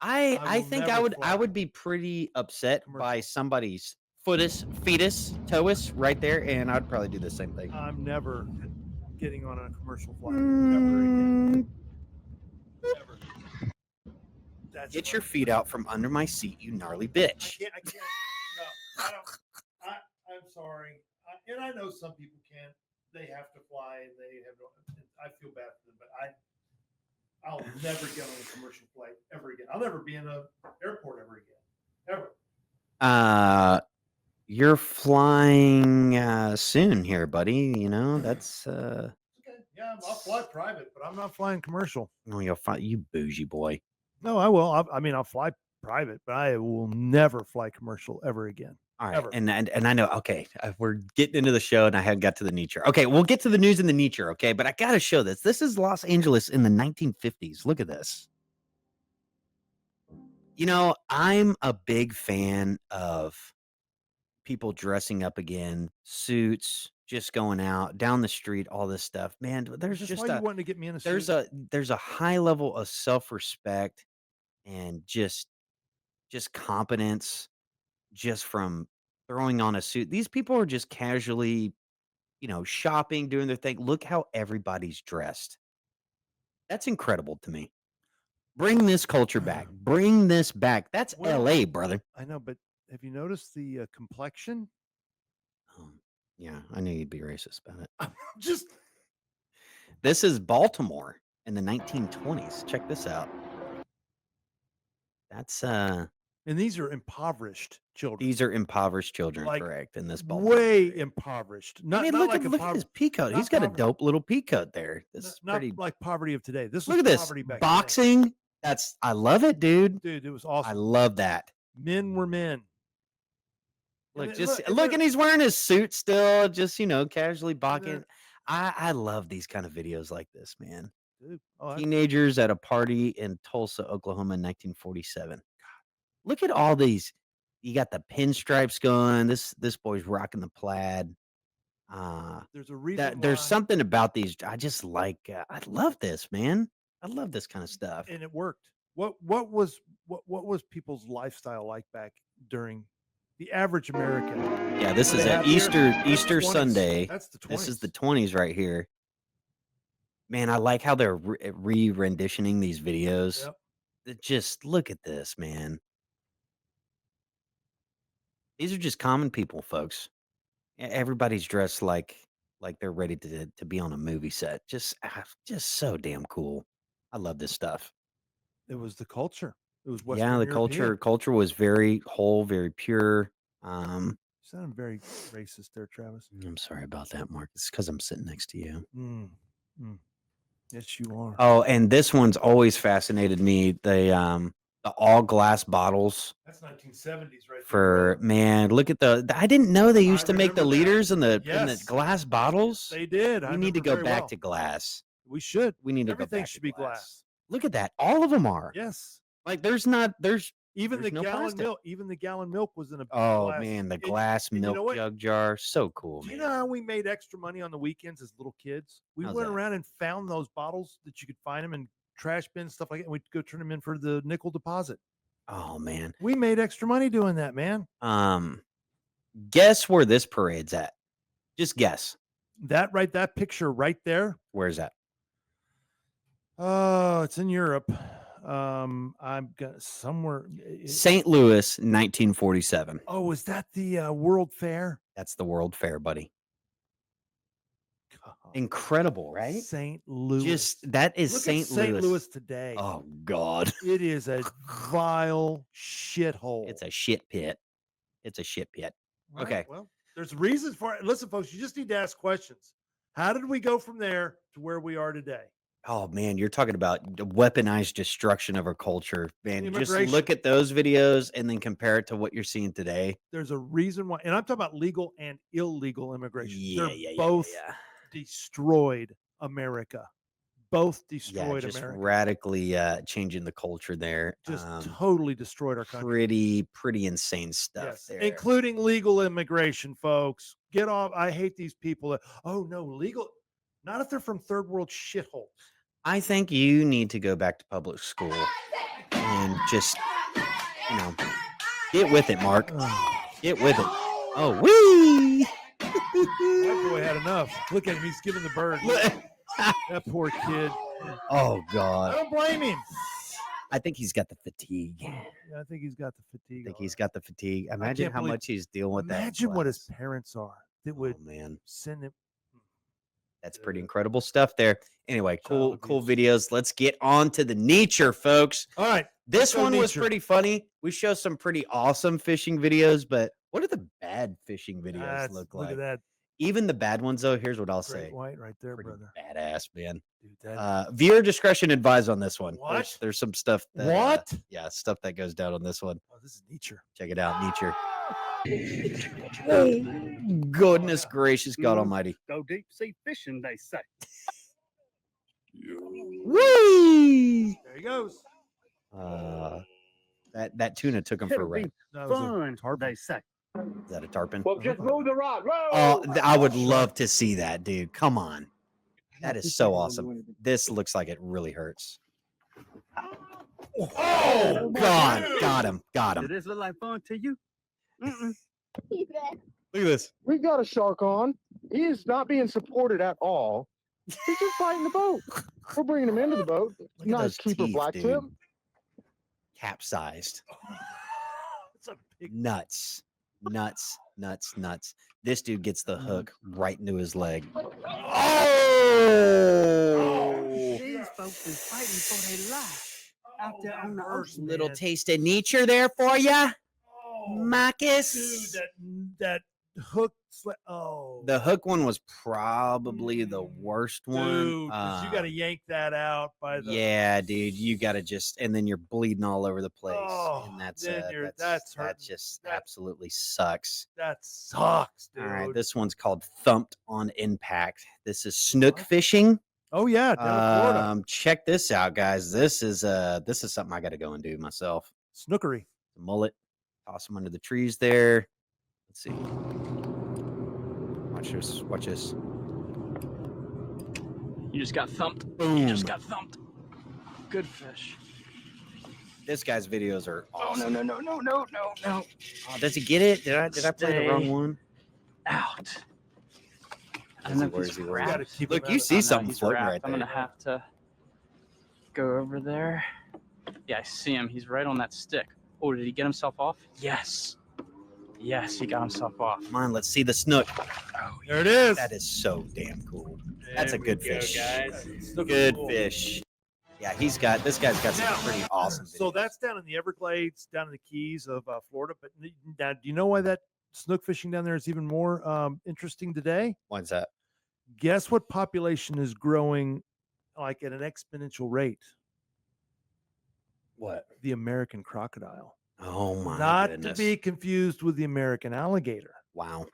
A: I think I would be pretty upset by somebody's fetus, toes right there, and I'd probably do the same thing.
B: I'm never getting on a commercial flight ever again. Never.
A: Get your feet out from under my seat, you gnarly bitch.
B: I can't. No, I don't. I'm sorry. And I know some people can't. They have to fly, and they have no. I feel bad for them, but I'll never get on a commercial flight ever again. I'll never be in an airport ever again. Ever.
A: You're flying soon here, buddy. You know, that's
B: okay. Yeah, I'll fly private, but I'm not flying commercial.
A: No, you'll fly, you bougie boy.
B: No, I will. I'll fly private, but I will never fly commercial ever again.
A: All right,
B: ever.
A: and I know. Okay, we're getting into the show, and I haven't got to the nature. Okay, we'll get to the news and the nature. Okay, but I gotta show this. This is Los Angeles in the 1950s. Look at this. You know, I'm a big fan of people dressing up again, suits, just going out down the street, all this stuff. Man, there's
B: Just
A: just
B: why you wanting to get me in a suit?
A: there's a high level of self-respect and just competence just from throwing on a suit. These people are just casually, shopping, doing their thing. Look how everybody's dressed. That's incredible to me. Bring this culture back. Bring this back. That's LA, brother.
B: I know, but have you noticed the complexion?
A: Yeah, I knew you'd be racist about it.
B: Just
A: This is Baltimore in the 1920s. Check this out. That's
B: and these are impoverished children.
A: These are impoverished children,
B: Like,
A: correct? In this Baltimore.
B: Way impoverished. Not
A: look
B: like
A: at his peacoat. He's got a dope little peacoat there. This is
B: not
A: pretty.
B: like poverty of today. This
A: Look
B: was
A: at this
B: poverty back
A: boxing. I love it, dude.
B: Dude, it was awesome.
A: I love that.
B: Men were men.
A: Look, and he's wearing his suit still, just casually boxing. I love these kind of videos like this, man.
B: Dude,
A: teenagers at a party in Tulsa, Oklahoma in 1947. God, look at all these. You got the pinstripes going. This boy's rocking the plaid.
B: There's a reason.
A: There's something about these. I just like. I love this, man. I love this kind of stuff.
B: And it worked. What was people's lifestyle like back during the average American?
A: Yeah, this is an Easter Sunday.
B: That's the 20s.
A: This is the 20s right here. Man, I like how they're re-renditioning these videos.
B: Yep.
A: Just look at this, man. These are just common people, folks. Everybody's dressed like they're ready to be on a movie set. Just so damn cool. I love this stuff.
B: It was the culture. It was
A: Western European. Culture was very whole, very pure.
B: You sound very racist there, Travis.
A: I'm sorry about that, Mark. It's because I'm sitting next to you.
B: Yes, you are.
A: Oh, and this one's always fascinated me. The all glass bottles.
B: That's 1970s, right?
A: For man, look at I didn't know they used to make the liters in the glass bottles.
B: They did.
A: We need to go back to glass.
B: We should.
A: We need to
B: Everything
A: go back
B: should
A: to
B: be
A: glass.
B: glass.
A: Look at that. All of them are.
B: Yes.
A: Like
B: even the
A: no
B: gallon
A: plastic.
B: milk. Even the gallon milk was in a
A: Oh man, the glass milk
B: jug
A: jar, so cool.
B: Do
A: man.
B: you know how we made extra money on the weekends as little kids? We
A: How's
B: went
A: that?
B: around and found those bottles that you could find them in trash bins, stuff like that. And we'd go turn them in for the nickel deposit.
A: Oh man,
B: we made extra money doing that, man.
A: Guess where this parade's at. Just guess.
B: That picture right there.
A: Where's that?
B: Oh, it's in Europe. I'm got somewhere.
A: St. Louis, 1947.
B: Oh, is that the World Fair?
A: That's the World Fair, buddy. Incredible, right?
B: St. Louis.
A: Just that is
B: Look
A: St.
B: at St.
A: Louis.
B: Louis today.
A: Oh God.
B: It is a vile shithole.
A: It's a shit pit. It's a shit pit.
B: Right,
A: Okay.
B: Well, there's reasons for it. Listen, folks, you just need to ask questions. How did we go from there to where we are today?
A: Oh man, you're talking about the weaponized destruction of our culture. Man, just
B: Immigration.
A: look at those videos and then compare it to what you're seeing today.
B: There's a reason why, and I'm talking about legal and illegal immigration. They're
A: Yeah.
B: both destroyed America. Both
A: Yeah,
B: destroyed
A: just
B: America.
A: radically changing the culture there.
B: Just totally destroyed our country.
A: Pretty insane stuff
B: Yes,
A: there.
B: including legal immigration, folks. Get off. I hate these people that, oh no, legal. Not if they're from third world shitholes.
A: I think you need to go back to public school and just, get with it, Mark. Get with it. Oh, wee!
B: That boy had enough. Look at him. He's giving the bird. That poor kid.
A: Oh,
B: I
A: God.
B: don't blame him.
A: I think he's got the fatigue.
B: Yeah, I think he's got the fatigue.
A: I think he's got the fatigue. Imagine how much he's dealing with that.
B: Imagine what his parents are that would
A: man.
B: send him.
A: That's pretty incredible stuff there. Anyway, cool videos. Let's get on to the nature, folks.
B: All right.
A: This one was
B: nature.
A: pretty funny. We show some pretty awesome fishing videos, but what do the bad fishing videos look like?
B: Look at that.
A: Even the bad ones, though, here's what I'll say.
B: Great white right there,
A: Pretty
B: brother.
A: badass, man.
B: Dude, that,
A: Viewer discretion advised on this one.
B: What?
A: There's some stuff that
B: What?
A: Yeah, stuff that goes down on this one.
B: oh, this is nature.
A: Check it out, nature. Goodness gracious, God Almighty.
K: Go deep sea fishing, they say.
A: Whee!
B: There he goes.
A: That tuna took him for a
K: It'll
A: ride.
K: be
B: That was a
K: fun,
B: tarpon.
K: they say.
A: Is that a tarpon?
K: Well, just move the rod. Roll.
A: Oh, I would love to see that, dude. Come on. That is so awesome. This looks like it really hurts. Oh, God. Got him. Got
K: Did
A: him.
K: this look like fun to you? Mm-mm.
A: Look at this.
L: We got a shark on. He is not being supported at all. He's just fighting the boat. We're bringing him into the boat.
A: Look at
L: Nice
A: those
L: keeper
A: teeth,
L: black
A: dude.
L: tip.
A: Capsized.
B: It's a big
A: Nuts. Nuts. Nuts. Nuts. This dude gets the hook right into his leg. Oh!
K: These folks is fighting for their life out there on the ocean.
A: Little taste of nature there for ya, Marcus.
B: Dude, that hook. Oh,
A: The hook one was probably the worst one.
B: dude, 'cause you got to yank that out by the.
A: Yeah, dude, you got to just, and then you're bleeding all over the place,
B: Oh,
A: and
B: then
A: that
B: hurting.
A: just
B: That-
A: absolutely sucks.
B: That sucks, dude.
A: All right, this one's called Thumped on Impact. This is snook fishing.
B: Oh yeah, down in Florida.
A: Check this out, guys. This is something I got to go and do myself.
B: Snookery.
A: The mullet, toss them under the trees there. Let's see. Watch this. Watch this.
K: You just got thumped.
A: Boom.
K: You just got thumped. Good fish.
A: This guy's videos are awesome.
K: No.
A: Oh, does he get it? Did I play the wrong
K: Stay
A: one?
K: out. I
A: Is
K: don't know
A: he-
K: if
A: where
K: he's
A: is he?
K: wrapped.
B: Gotta keep
A: Look,
B: him
A: you
B: out of-
A: see
K: Oh, no,
A: something
K: he's
A: floating
K: wrapped.
A: right
K: I'm
A: there.
K: gonna have to go over there. Yeah, I see him. He's right on that stick. Oh, did he get himself off? Yes. Yes, he got himself off.
A: Come on, let's see the snook.
K: Oh,
B: There it is.
A: That is so damn cool. That's a
K: There we
A: good
K: go,
A: fish.
K: guys.
A: Good fish. Yeah, this guy's got some
B: Now,
A: pretty awesome
B: So
A: videos.
B: that's down in the Everglades, down in the Keys of Florida. But now, do you know why that snook fishing down there is even more interesting today?
A: What's that?
B: Guess what population is growing like at an exponential rate?
A: What?
B: The American crocodile.
A: Oh my
B: Not
A: goodness.
B: to be confused with the American alligator.
A: Wow.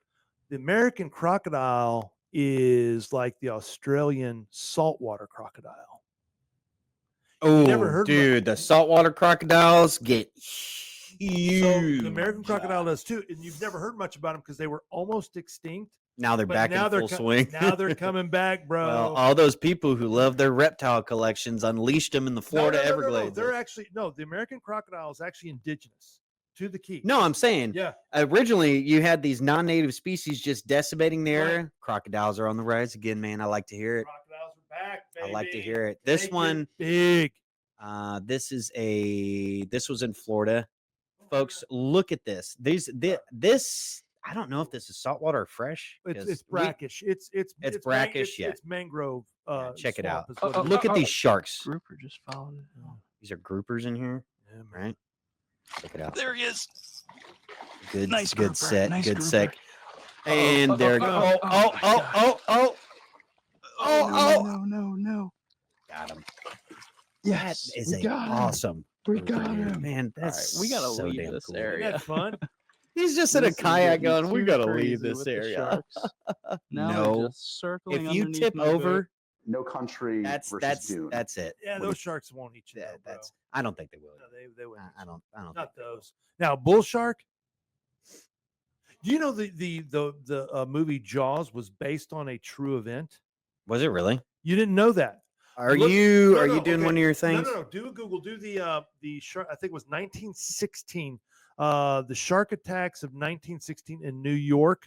B: The American crocodile is like the Australian saltwater crocodile.
A: Oh,
B: never heard of
A: dude, the saltwater crocodiles get huge.
B: So the American crocodile does too, and you've never heard much about them because they were almost extinct.
A: Now they're
B: But
A: back
B: now
A: in
B: they're
A: full
B: co-
A: swing.
B: Now they're coming back, bro.
A: Well, all those people who love their reptile collections unleashed them in the Florida
B: No.
A: Everglades.
B: They're actually the American crocodile is actually indigenous to the key.
A: No, I'm saying,
B: Yeah.
A: Originally, you had these non-native species just decimating the area. Right. Crocodiles are on the rise again, man. I like to hear it.
B: Crocodiles are back, baby.
A: I like to hear it. This one,
B: big.
A: This was in Florida, folks. Look at this. This. I don't know if this is saltwater or fresh.
B: It's brackish. It's
A: brackish.
B: It's mangrove.
A: Check it out.
B: Look
A: Look at these sharks.
K: Grouper just followed it.
A: These are groupers in here, right? Check it out.
K: There he is.
A: Good,
K: nice
A: good
K: grouper.
A: set.
K: Nice
A: good
K: grouper.
A: set. And there it goes.
K: No.
A: Got him.
K: Yes,
A: that is
K: we got him.
A: awesome.
K: We got him.
A: Man, that's
K: we gotta
A: so
K: leave
A: damn
K: this
A: cool.
K: area.
B: That's fun.
A: He's just in a
K: This is
A: kayak
K: getting
A: going, we
K: too
A: gotta
K: crazy
A: leave this
K: with the
A: area.
K: sharks. Now
A: No.
K: they're just circling
A: If you
K: underneath
A: tip
K: my boat.
A: over,
G: No country
A: that's it.
B: Yeah, those sharks won't eat you.
A: Yeah,
B: though, bro.
A: that's. I don't think they will.
B: No, they wouldn't.
A: I don't.
B: Not
A: think they will.
B: those. Now, bull shark. Do you know the movie Jaws was based on a true event?
A: Was it really?
B: You didn't know that.
A: Are
B: Look-
A: you
B: no,
A: are
B: no,
A: you doing
B: okay.
A: one of your things?
B: No. Do a Google. Do the shark. I think it was 1916. The shark attacks of 1916 in New York.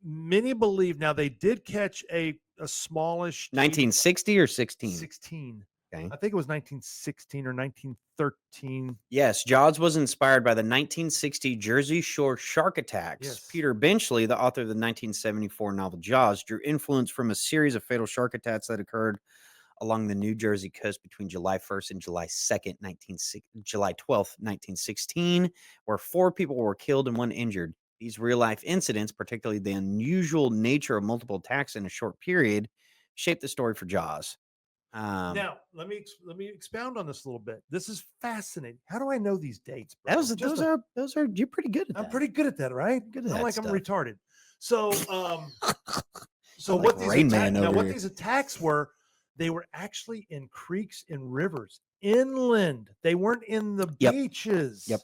B: Many believe now they did catch a smallish
A: 1960 or 16?
B: 16.
A: Okay.
B: I think it was 1916 or 1913.
A: Yes, Jaws was inspired by the 1960 Jersey Shore shark attacks.
B: Yes.
A: Peter Benchley, the author of the 1974 novel Jaws, drew influence from a series of fatal shark attacks that occurred along the New Jersey coast between July 1st and July 12th, 1916, where 4 people were killed and 1 injured. These real-life incidents, particularly the unusual nature of multiple attacks in a short period, shaped the story for Jaws.
B: Now, let me expound on this a little bit. This is fascinating. How do I know these dates, bro?
A: Those are you're pretty good at that.
B: I'm pretty good at that, right?
A: Good at
B: Not
A: that
B: like
A: stuff.
B: I'm retarded. So,
A: I'm
B: what
A: like
B: these
A: Rain Man over
B: what
A: here.
B: these attacks were, they were actually in creeks and rivers, inland. They weren't in the
A: Yep.
B: beaches.
A: Yep.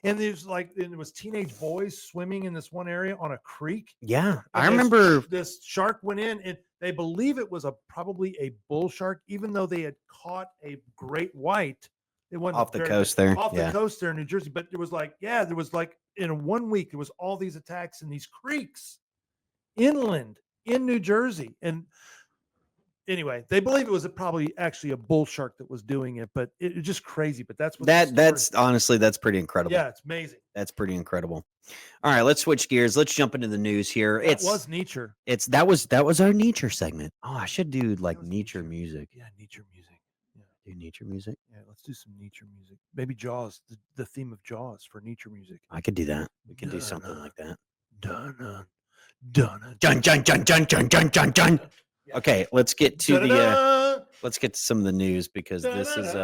B: And there's and it was teenage boys swimming in this one area on a creek.
A: Yeah, I
B: And
A: remember.
B: this shark went in, and they believe it was probably a bull shark, even though they had caught a great white. It wasn't
A: Off the
B: very
A: coast
B: big-
A: there,
B: off
A: yeah.
B: the coast there in New Jersey. But it was there was in 1 week, it was all these attacks in these creeks, inland in New Jersey. And anyway, they believe it was probably actually a bull shark that was doing it, but it's just crazy. But that's what the story-
A: That's honestly, that's pretty incredible.
B: yeah, it's amazing.
A: That's pretty incredible. All right, let's switch gears. Let's jump into the news here.
B: That was nature.
A: That was our nature segment. Oh, I should do like
B: was
A: nature music.
B: Yeah, nature music.
A: Do nature music.
B: Yeah, let's do some nature music. Maybe Jaws, the theme of Jaws for nature music.
A: I could do that. We can do something like that.
B: Dun dun
A: Dun dun dun dun dun dun dun dun. Okay, let's get to let's get to some of the news because this is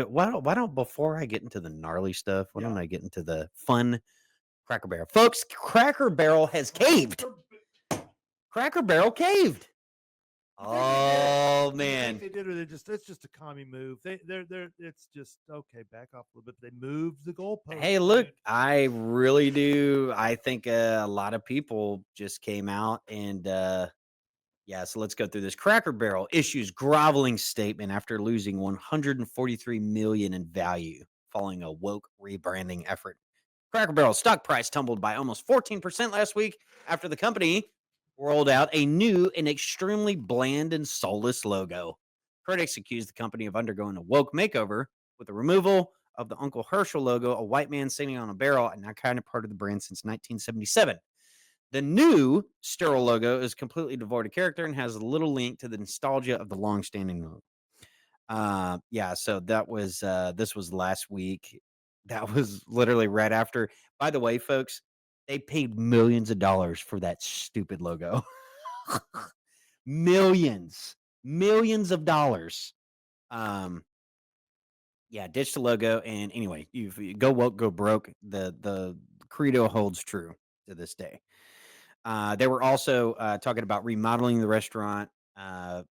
A: why don't before I get into the gnarly stuff, why don't I get into the fun Cracker Barrel. Folks, Cracker Barrel has caved. Cracker Barrel caved. Oh man.
B: They did, or it's just a commie move. They're it's just okay, back off a little bit. They moved the goalpost.
A: Hey, look, I really do. I think a lot of people just came out and yeah, so let's go through this. Cracker Barrel issues groveling statement after losing $143 million in value following a woke rebranding effort. Cracker Barrel's stock price tumbled by almost 14% last week after the company rolled out a new and extremely bland and soulless logo. Critics accused the company of undergoing a woke makeover with the removal of the Uncle Herschel logo, a white man sitting on a barrel, and that kind of part of the brand since 1977. The new sterile logo is completely devoid of character and has little link to the nostalgia of the long-standing logo. Yeah, so that was this was last week. That was literally right after. By the way, folks, they paid millions of dollars for that stupid logo. millions of dollars. Yeah, ditch the logo. And anyway, you go woke, go broke. The credo holds true to this day. They were also talking about remodeling the restaurant.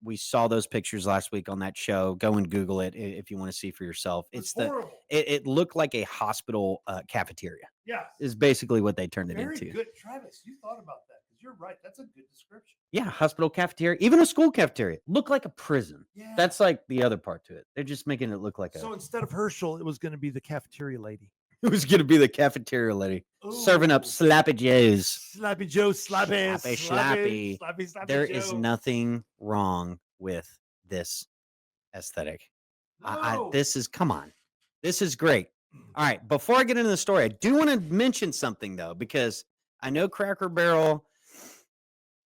A: We saw those pictures last week on that show. Go and Google it if you want to see for yourself.
B: It's horrible.
A: It looked like a hospital cafeteria.
B: Yeah,
A: is basically what they turned it
B: very
A: into.
B: good, Travis. You thought about that because You're right. That's a good description.
A: Yeah, hospital cafeteria, even a school cafeteria, look like a prison.
B: Yeah.
A: That's like the other part to it. They're just making it look like
B: So instead of Herschel, it was going to be the cafeteria lady.
A: it was going to be the cafeteria lady serving up Slappy Joes.
B: Slappy Joe, slappy.
A: There is nothing wrong with this aesthetic.
B: No.
A: Come on. This is great. All right. Before I get into the story, I do want to mention something, though, because I know Cracker Barrel,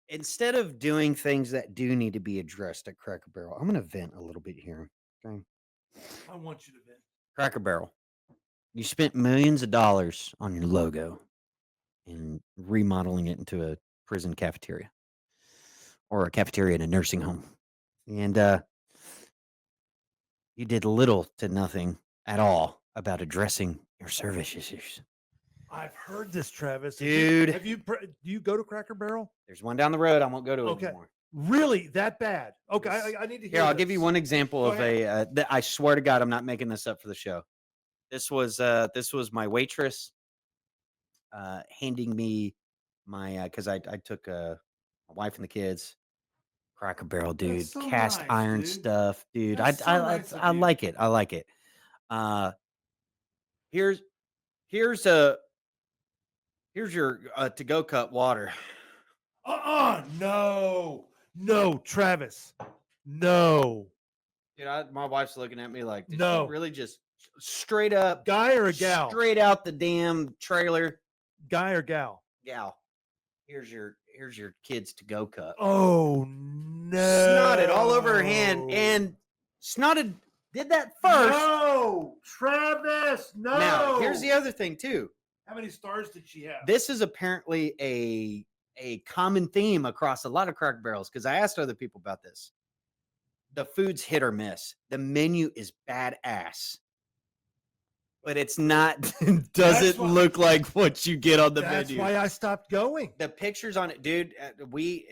A: instead of doing things that do need to be addressed at Cracker Barrel, I'm going to vent a little bit here. Okay.
B: I want you to vent.
A: Cracker Barrel, you spent millions of dollars on your logo and remodeling it into a prison cafeteria or a cafeteria in a nursing home. And you did little to nothing at all about addressing your service issues.
B: I've heard this, Travis.
A: Dude.
B: Do you go to Cracker Barrel?
A: There's one down the road. I won't go to it anymore.
B: Really? That bad? Okay, I need to hear
A: Here, I'll
B: this.
A: give you one example of I swear to God, I'm not making this up for the show. This was my waitress handing me my because I took my wife and the kids. Cracker Barrel, dude.
B: so
A: Cast
B: nice,
A: iron
B: dude.
A: stuff, dude.
B: That's so nice of
A: I
B: you.
A: like it. I like it. Here's your to-go cup water.
B: No, Travis. No.
A: Dude, my wife's looking at me like, did
B: No.
A: she really just straight up
B: Guy or a gal?
A: straight out the damn trailer?
B: Guy or gal?
A: Gal. Here's your kids to-go cup.
B: Oh no.
A: Snotted all over her hand, and Snotted did that first.
B: No, Travis, no.
A: Now, here's the other thing too.
B: How many stars did she have?
A: This is apparently a common theme across a lot of Cracker Barrels, because I asked other people about this. The food's hit or miss. The menu is badass, but it's not. Doesn't look like what you get on the menu.
B: That's why I stopped going.
A: The pictures on it, dude.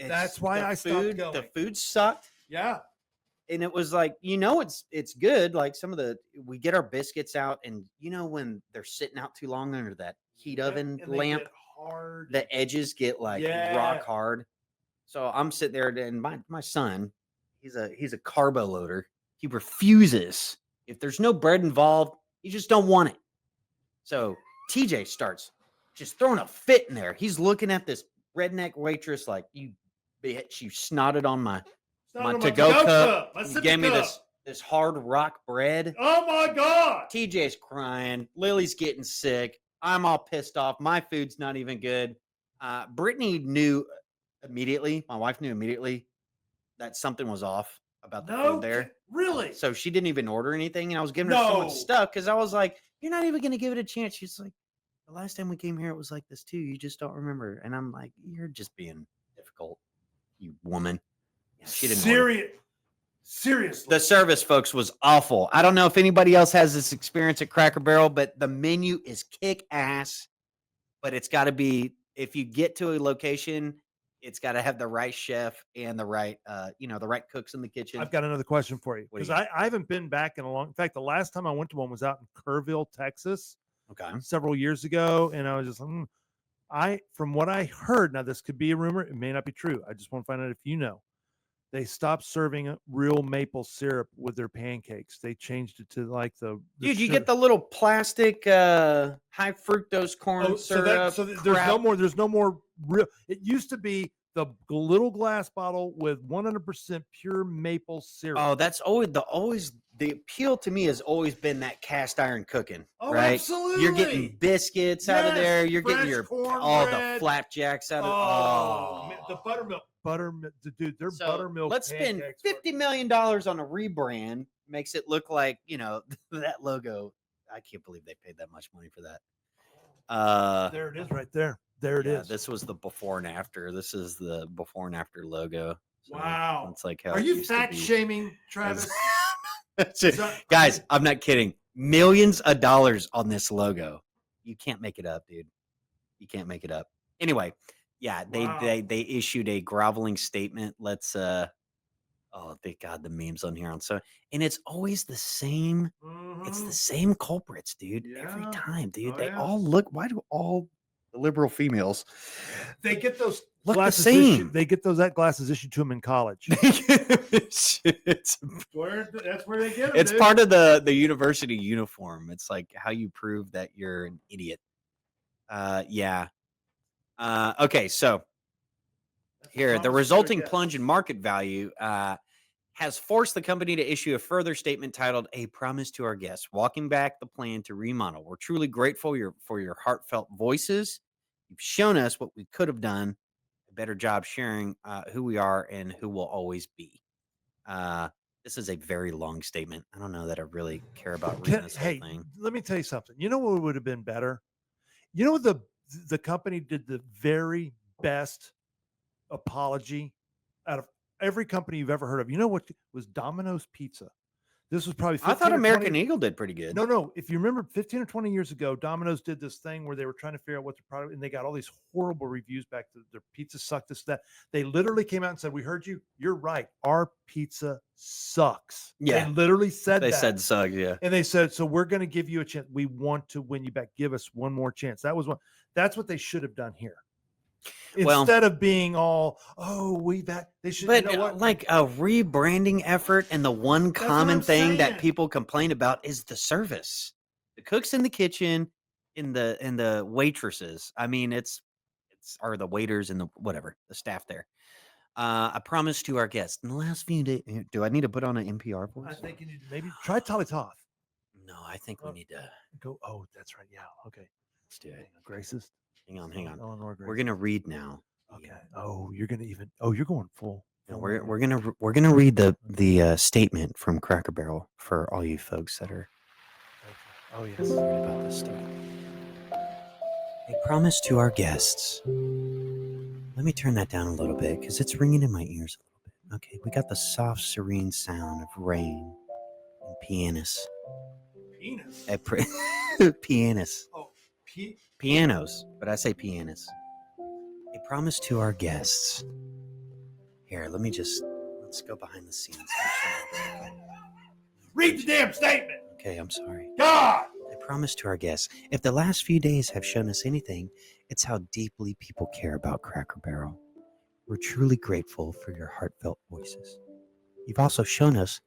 B: That's why I stopped going.
A: The food sucked.
B: Yeah.
A: And it was like, it's good. Like we get our biscuits out, and when they're sitting out too long under that heat oven
B: and they
A: lamp,
B: get hard.
A: the edges get like rock hard. So I'm sitting there, and my son, he's a carbo loader. He refuses. If there's no bread involved, he just don't want it. So TJ starts just throwing a fit in there. He's looking at this redneck waitress like, you bitch, you snotted on my to-go cup. You gave me this hard rock bread.
B: Oh my God.
A: TJ's crying. Lily's getting sick. I'm all pissed off. My food's not even good. Brittany knew immediately. My wife knew immediately that something was off about the food there.
B: Really?
A: So she didn't even order anything, and I was giving her so much stuff because I was like, "You're not even going to give it a chance." She's like, "The last time we came here, it was like this too. You just don't remember." And I'm like, "You're just being difficult, you woman." Yeah, she didn't.
B: Seriously.
A: The service, folks, was awful. I don't know if anybody else has this experience at Cracker Barrel, but the menu is kick ass. But it's got to be, if you get to a location, it's got to have the right chef and the right, the right cooks in the kitchen.
B: I've got another question for you,
A: What do
B: because
A: you
B: I haven't been back in a long. In fact, the last time I went to one was out in Kerrville, Texas.
A: Okay.
B: Several years ago, and I was just, from what I heard, now this could be a rumor, it may not be true. I just want to find out if you know. They stopped serving real maple syrup with their pancakes. They changed it to like the
A: dude. You get the little plastic high fructose corn syrup.
B: So there's no more real. It used to be the little glass bottle with 100% pure maple syrup.
A: Oh, that's always the appeal to me has always been that cast iron cooking.
B: Oh,
A: right?
B: absolutely.
A: You're getting biscuits out of there. You're getting
B: fresh
A: the flapjacks out of
B: the buttermilk. Dude, their buttermilk.
A: Let's spend $50 million on a rebrand. Makes it look like, that logo. I can't believe they paid that much money for that.
B: There it is right there. There it is.
A: This was the before and after. This is the before and after logo. So
B: wow.
A: It's like how
B: Are you fat shaming, Travis?
A: Guys, I'm not kidding. Millions of dollars on this logo. You can't make it up, dude. You can't make it up. Anyway, yeah, they issued a groveling statement. Let's thank God the memes on here and it's always the same. It's the same culprits, dude. Every time, dude. All look. Why do all the liberal females.
B: They get those
A: look the
B: glasses
A: same.
B: issued. They get those glasses issued to them in college.
A: That's
B: where they get them.
A: It's
B: dude.
A: part of the university uniform. It's like how you prove that you're an idiot. Yeah. Okay, so here the resulting plunge in market value has forced the company to issue a further statement titled "A Promise to Our Guests: Walking Back the Plan to Remodel. We're truly grateful for your heartfelt voices. You've shown us what we could have done a better job sharing who we are and who we'll always be." This is a very long statement. I don't know that I really care about reading this whole thing.
B: Let me tell you something. You know what would have been better? You know, the company did the very best apology out of every company you've ever heard of. You know what was Domino's Pizza? This was probably
A: I thought American Eagle did pretty good.
B: No. If you remember 15 or 20 years ago, Domino's did this thing where they were trying to figure out what the product, and they got all these horrible reviews back. Their pizza sucked, this, that. They literally came out and said, "We heard you. You're right. Our pizza sucks."
A: Yeah.
B: They literally said
A: They
B: that.
A: said suck, yeah.
B: And they said, "So we're going to give you a chance. We want to win you back. Give us one more chance." That's what they should have done here. Instead of being all, they should.
A: But
B: you know what?
A: like a rebranding effort, and the one common thing that people complain about is the service. The cooks in the kitchen, in the waitresses. I mean, it's or the waiters and the whatever, the staff there. I promise to our guests in the last few days. Do I need to put on an NPR voice?
B: I think you need to maybe try Tali Toth.
A: No, I think we need to
B: go. Oh, that's right. Yeah. Okay.
A: Let's do it.
B: Gracist.
A: Hang on.
B: Eleanor
A: We're gonna read now.
B: Okay. Oh, you're gonna even. Oh, you're going full.
A: No, we're gonna read the statement from Cracker Barrel for all you folks that are.
B: Oh yes.
A: Worried about this stuff. A promise to our guests. Let me turn that down a little bit because it's ringing in my ears a little bit. Okay, we got the soft, serene sound of rain and pianists.
B: Penis.
A: Pianists.
B: Oh,
A: pianos, but I say pianists. A promise to our guests. Here, let's go behind the scenes.
B: Read the damn statement.
A: Okay, I'm sorry.
B: God!
A: I promise to our guests, if the last few days have shown us anything, it's how deeply people care about Cracker Barrel. We're truly grateful for your heartfelt voices. You've also shown us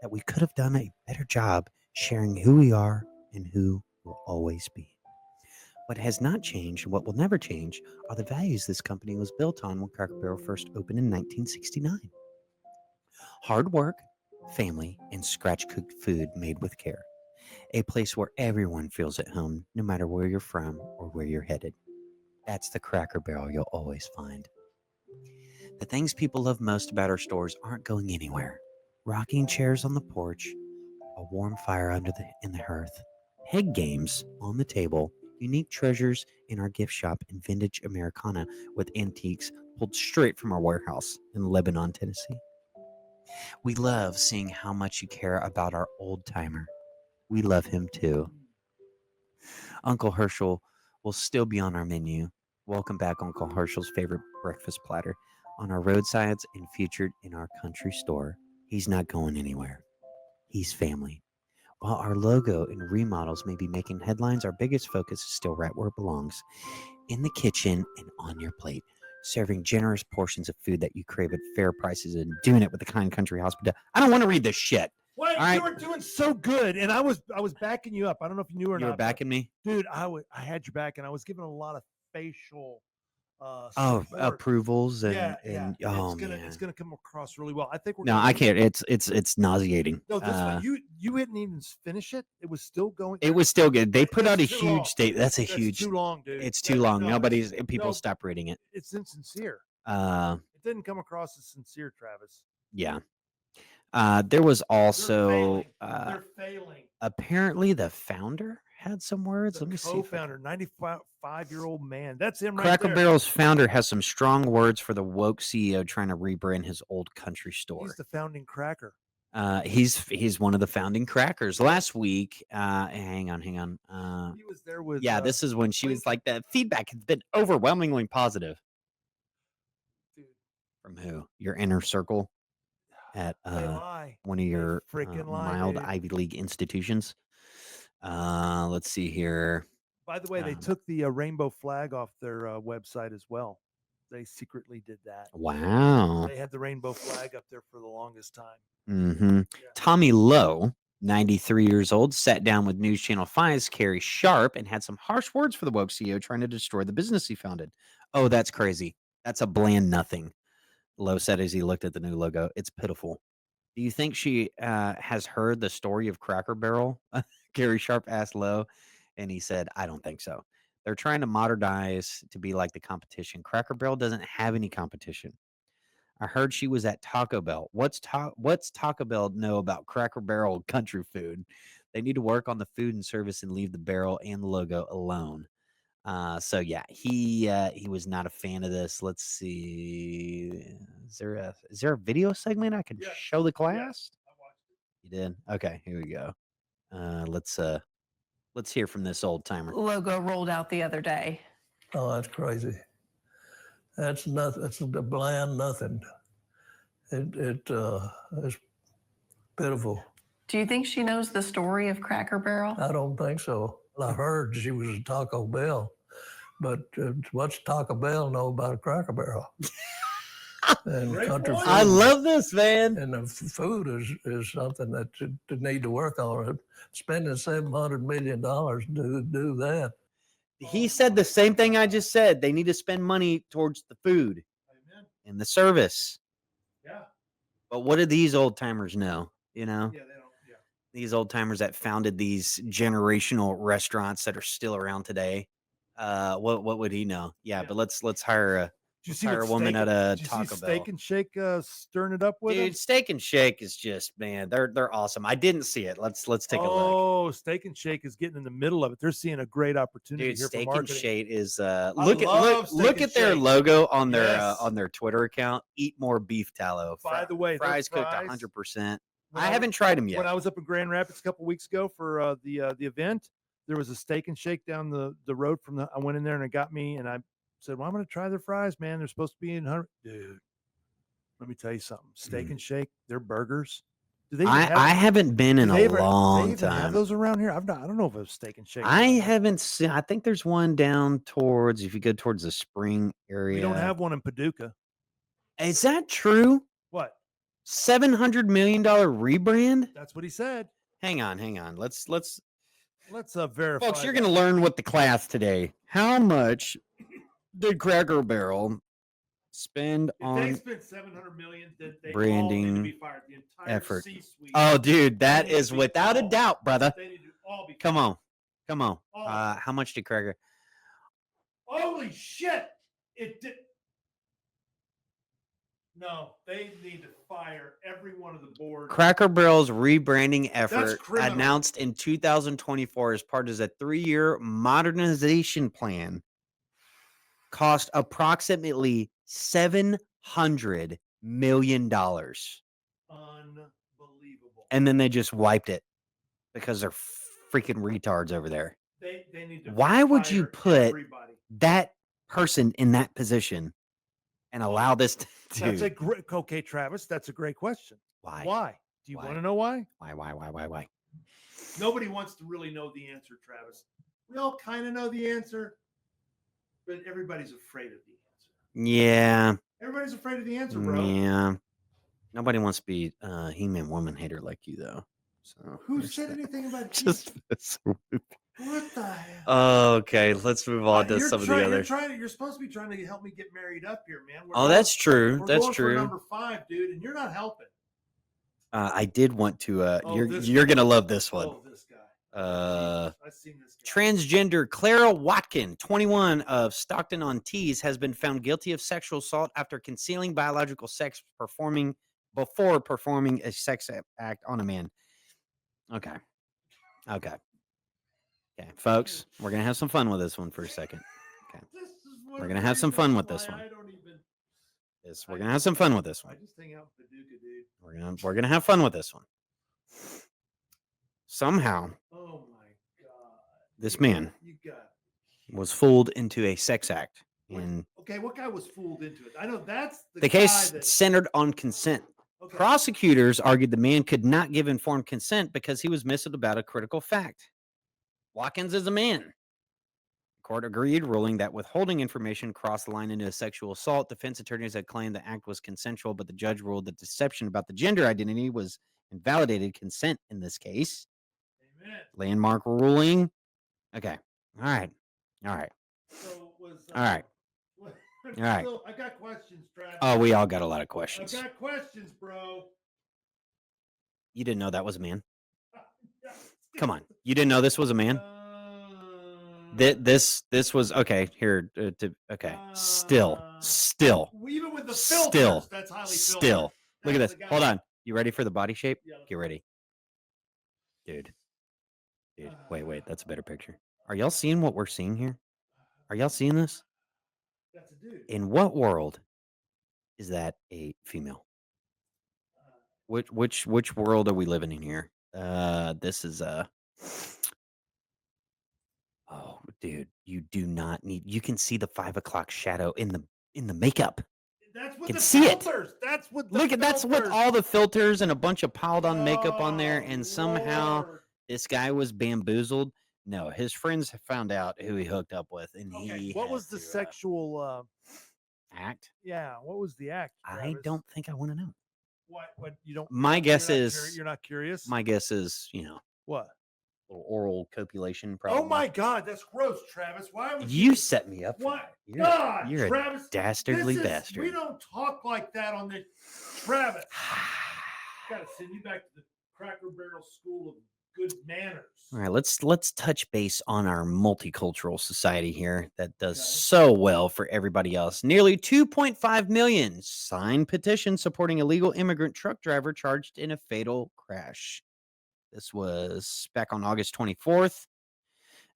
A: that we could have done a better job sharing who we are and who we'll always be. What has not changed and what will never change are the values this company was built on when Cracker Barrel first opened in 1969. Hard work, family, and scratch-cooked food made with care. A place where everyone feels at home, no matter where you're from or where you're headed. That's the Cracker Barrel you'll always find. The things people love most about our stores aren't going anywhere. Rocking chairs on the porch, a warm fire in the hearth, head games on the table, unique treasures in our gift shop, and vintage Americana with antiques pulled straight from our warehouse in Lebanon, Tennessee. We love seeing how much you care about our old timer. We love him too. Uncle Herschel will still be on our menu. Welcome back, Uncle Herschel's favorite breakfast platter, on our roadsides and featured in our country store. He's not going anywhere. He's family. While our logo and remodels may be making headlines, our biggest focus is still right where it belongs, in the kitchen and on your plate, serving generous portions of food that you crave at fair prices and doing it with the kind country hospitality. I don't want to read this shit.
B: Wait,
A: right?
B: You were doing so good, and I was backing you up. I don't know if you knew or not.
A: You were backing me?
B: Dude, I had your back, and I was giving a lot of facial
A: approvals and
B: man, it's gonna come across really well. I think we're
A: I can't. It's nauseating.
B: No, this one you didn't even finish it. It was still going.
A: It was still good. They put out a huge state. That's huge.
B: Too long, dude.
A: It's too long. People stop reading it.
B: It's insincere.
A: It
B: didn't come across as sincere, Travis.
A: Yeah. There was also
B: They're failing.
A: Apparently the founder had some words. Let me see.
B: Co-founder, 95-year-old man. That's him right
A: Cracker
B: there.
A: Barrel's founder has some strong words for the woke CEO trying to rebrand his old country store.
B: He's the founding cracker.
A: He's one of the founding crackers. Last week, hang on.
B: He was there with.
A: This is when she was like, the feedback has been overwhelmingly positive.
B: Dude.
A: From who? Your inner circle at one of your mild Ivy League institutions. Let's see here.
B: By the way, they took the rainbow flag off their website as well. They secretly did that.
A: Wow.
B: They had the rainbow flag up there for the longest time.
A: Mm-hmm. Yeah. Tommy Lowe, 93 years old, sat down with News Channel 5's Carrie Sharp and had some harsh words for the woke CEO trying to destroy the business he founded. Oh, that's crazy. That's a bland nothing, Lowe said as he looked at the new logo. It's pitiful. Do you think she has heard the story of Cracker Barrel? Carrie Sharp asked Lowe, and he said, I don't think so. They're trying to modernize to be like the competition. Cracker Barrel doesn't have any competition. I heard she was at Taco Bell. What's Taco Bell know about Cracker Barrel country food? They need to work on the food and service and leave the barrel and the logo alone. So yeah, he was not a fan of this. Let's see. Is there a video segment I can show the class? You did? Okay, here we go. Let's hear from this old timer.
M: Logo rolled out the other day.
N: Oh, that's crazy. That's nothing. That's a bland nothing. It's pitiful.
M: Do you think she knows the story of Cracker Barrel?
N: I don't think so. I heard she was at Taco Bell, but what's Taco Bell know about a Cracker Barrel? And country food,
A: I love this, man.
N: And the food is something that they need to work on. Spending $700 million to do that.
A: He said the same thing I just said. They need to spend money towards the food and the service.
B: Yeah.
A: But what do these old timers know? You know?
B: Yeah, they don't. Yeah.
A: These old timers that founded these generational restaurants that are still around today. What would he know? Yeah. But let's hire a woman at a Taco Bell.
B: Steak and Shake stirring it up with
A: Dude,
B: him?
A: Steak and Shake is just, man, they're awesome. I didn't see it. Let's take a look.
B: Oh, Steak and Shake is getting in the middle of it. They're seeing a great opportunity
A: Dude,
B: here
A: Steak
B: for
A: and
B: marketing.
A: Shake is look at their logo on their Twitter account. Eat more beef tallow.
B: By the way,
A: fries cooked 100%. I haven't tried them yet.
B: When I was up in Grand Rapids a couple weeks ago for the event, there was a Steak and Shake down the road from I went in there and it got me, and I said, well, I'm going to try their fries, man. They're supposed to be in 100. Dude, let me tell you something. Steak and Shake, their burgers. Do they?
A: I haven't been in a long time.
B: Have those around here? I don't know if it's Steak and Shake.
A: I haven't seen. I think there's one down towards. If you go towards the Spring area,
B: we don't have one in Paducah.
A: Is that true?
B: What?
A: $700 million rebrand?
B: That's what he said.
A: Hang on. Let's
B: verify.
A: Folks, you're going to learn with the class today. How much did Cracker Barrel spend on
B: they spent $700 million, they
A: branding
B: all need to be fired. The entire
A: effort?
B: C-suite.
A: Oh, dude, that is without a doubt, brother.
B: They need to all be
A: Come on.
B: All
A: How much did Cracker?
B: Holy shit! It did. No, they need to fire every one of the board.
A: Cracker Barrel's rebranding effort announced in 2024 as part of a 3-year modernization plan cost approximately $700 million.
B: Unbelievable.
A: And then they just wiped it because they're freaking retards over there.
B: They need to
A: Why would you put
B: everybody.
A: that person in that position and allow this to
B: That's a great. Okay, Travis, that's a great question.
A: Why?
B: Why? Do you want to know why?
A: Why?
B: Nobody wants to really know the answer, Travis. We all kind of know the answer, but everybody's afraid of the answer.
A: Yeah.
B: Everybody's afraid of the answer, bro.
A: Yeah. Nobody wants to be a He-Man woman hater like you, though. So
B: who said anything about
A: just
B: what the hell?
A: Okay, let's move on to some of the others.
B: You're supposed to be trying to help me get married up here, man.
A: That's true.
B: We're
A: That's
B: going
A: true.
B: For number 5, dude, and you're not helping.
A: I did want to. You're gonna love this one.
B: Oh, this guy.
A: I've
B: seen this guy.
A: Transgender Clara Watkin, 21, of Stockton-on-Tees, has been found guilty of sexual assault after concealing biological sex before performing a sex act on a man. Okay, folks, we're gonna have some fun with this one for a second. Okay, we're gonna have some fun with this one. We're gonna have some fun with this one.
B: I just hang out with Paducah, dude.
A: We're gonna have fun with this one. Somehow,
B: oh my god,
A: this man was fooled into a sex act.
B: Okay, what guy was fooled into it? I know that's
A: the case centered on consent. Okay. Prosecutors argued the man could not give informed consent because he was misled about a critical fact. Watkins is a man. court agreed, ruling that withholding information crossed the line into a sexual assault. Defense attorneys had claimed the act was consensual, but the judge ruled that deception about the gender identity was invalidated consent in this case.
B: Amen.
A: Landmark ruling. Okay. All right.
B: So was
A: All right.
B: All
A: right.
B: I got questions, Travis.
A: Oh, we all got a lot of
B: I've
A: questions.
B: got questions, bro.
A: You didn't know that was a man? Come on. You didn't know this was a man? This was okay. Here, still.
B: Even with the
A: Still.
B: filters, that's highly filtered.
A: Look at
B: That's
A: this.
B: the guy.
A: Hold on. You ready for the body shape?
B: Yeah.
A: Get ready, dude. Wait. That's a better picture. Are y'all seeing what we're seeing here? Are y'all seeing this?
B: That's a dude.
A: In what world is that a female? Which world are we living in here? This is oh, dude, you do not need. You can see the 5 o'clock shadow in the makeup.
B: That's what
A: Can
B: the
A: see it.
B: filters. That's what the
A: Look at that's with
B: filters.
A: all the filters and a bunch of piled on makeup on there,
B: Oh,
A: and somehow
B: Lord.
A: this guy was bamboozled. No, his friends found out who he hooked up with, and
B: Okay,
A: he.
B: what
A: had
B: was the
A: to,
B: sexual
A: act?
B: yeah, what was the act?
A: I
B: Travis?
A: don't think I want to know.
B: What you don't
A: My guess
B: you're not
A: is
B: you're not curious?
A: My guess is
B: What?
A: little oral copulation. Probably.
B: Oh my God, that's gross, Travis. Why would
A: You set me up. for
B: What?
A: that.
B: God,
A: You're
B: Travis,
A: a dastardly
B: this is,
A: bastard.
B: We don't talk like that on the Travis. Gotta send you back to the Cracker Barrel School of Good Manners.
A: All right, let's touch base on our multicultural society here that does so well for everybody else. Nearly 2.5 million signed petition supporting illegal immigrant truck driver charged in a fatal crash. This was back on August 24th.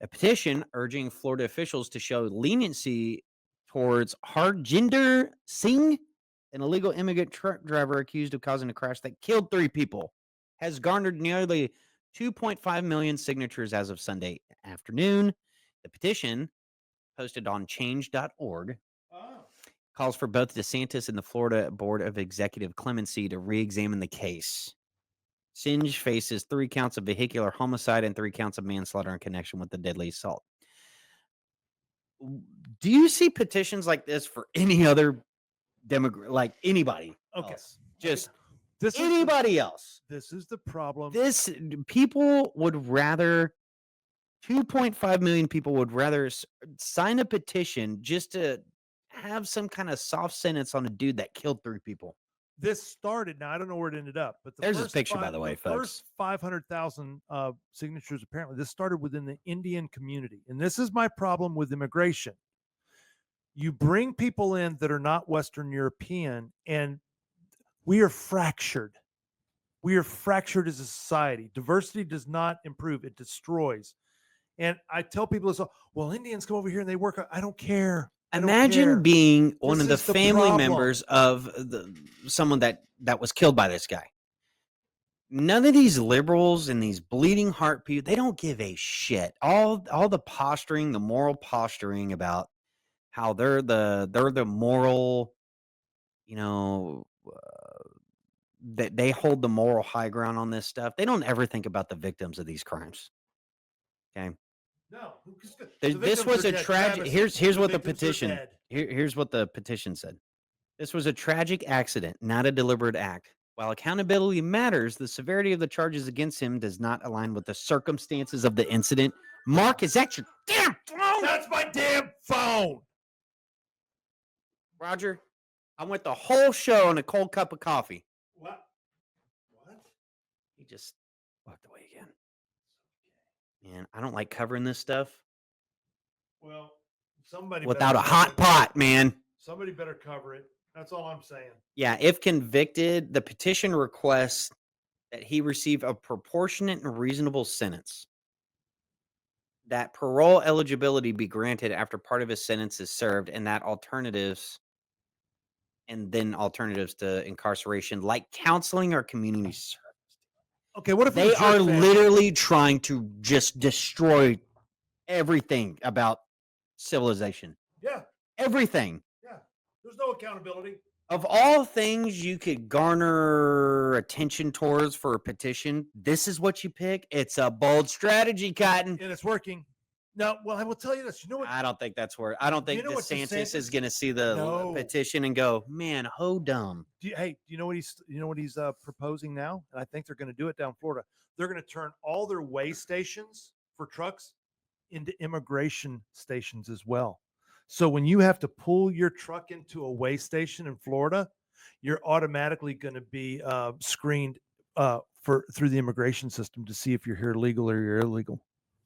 A: A petition urging Florida officials to show leniency towards Harjinder Singh, an illegal immigrant truck driver accused of causing a crash that killed 3 people, has garnered nearly 2.5 million signatures as of Sunday afternoon. The petition, posted on change.org, calls for both DeSantis and the Florida Board of Executive Clemency to re-examine the case. Singe faces 3 counts of vehicular homicide and 3 counts of manslaughter in connection with the deadly assault. Do you see petitions like this for any other like anybody?
B: Okay.
A: Else? Just
B: This is
A: anybody else.
B: This is the problem.
A: This people would rather 2.5 million people would rather sign a petition just to have some kind of soft sentence on a dude that killed 3 people.
B: This started, now I don't know where it ended up, but
A: There's this picture, by the way, folks.
B: First 500,000 signatures, apparently, this started within the Indian community. And this is my problem with immigration. You bring people in that are not Western European, and we are fractured. We are fractured as a society. Diversity does not improve, it destroys. And I tell people, well, Indians come over here and they work. I don't care.
A: Imagine being one of the
B: This is the
A: family
B: problem.
A: members of someone that was killed by this guy. None of these liberals and these bleeding heart people, they don't give a shit. All the posturing, the moral posturing about how they're the moral, that they hold the moral high ground on this stuff. They don't ever think about the victims of these crimes. Okay.
B: No.
A: This was a tragic. Here's what the petition. Here's what the petition said. This was a tragic accident, not a deliberate act. While accountability matters, the severity of the charges against him does not align with the circumstances of the incident. Mark, is that your damn phone?
B: That's my damn phone.
A: Roger, I went the whole show on a cold cup of coffee.
B: What?
A: He just walked away again. Man, I don't like covering this stuff.
B: Well, somebody
A: without
B: better
A: a hot
B: cover it.
A: pot, man.
B: Somebody better cover it. That's all I'm saying.
A: Yeah, if convicted, the petition requests that he receive a proportionate and reasonable sentence. That parole eligibility be granted after part of his sentence is served, and that alternatives to incarceration, like counseling or community service.
B: Okay, what if
A: They are literally trying to just destroy everything about civilization?
B: Yeah.
A: Everything.
B: Yeah. There's no accountability.
A: Of all things you could garner attention towards for a petition, this is what you pick. It's a bold strategy, Cotton.
B: And it's working. No, well, I will tell you this. You know what?
A: I don't think that's where. I don't think
B: You know what
A: DeSantis is
B: DeSantis-
A: going to see the
B: No.
A: petition and go, man, ho dumb.
B: Do you know what he's proposing now? And I think they're going to do it down in Florida. They're going to turn all their weigh stations for trucks into immigration stations as well. So when you have to pull your truck into a weigh station in Florida, you're automatically going to be screened through the immigration system to see if you're here legal or you're illegal.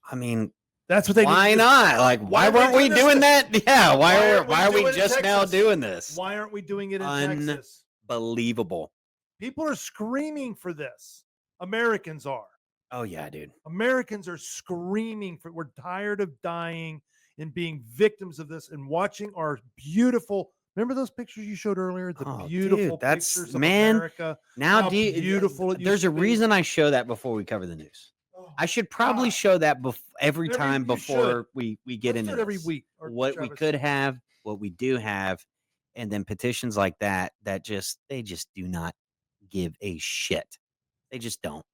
A: I mean,
B: that's what they.
A: Why
B: need to do.
A: not? Like, why weren't we doing that? Yeah, why are we just now
B: Texas?
A: doing this?
B: Why aren't we doing it in Texas?
A: Unbelievable.
B: People are screaming for this. Americans are.
A: Oh yeah, dude.
B: Americans are screaming for. We're tired of dying and being victims of this and watching our beautiful. Remember those pictures you showed earlier? The beautiful pictures of America.
A: Now,
B: how beautiful it used
A: there's
B: to
A: a
B: be.
A: reason I show that before we cover the news. I should probably show that every time before we get into
B: every
A: this.
B: week.
A: What we could have, what we do have, and then petitions like that they just do not give a shit. They just don't.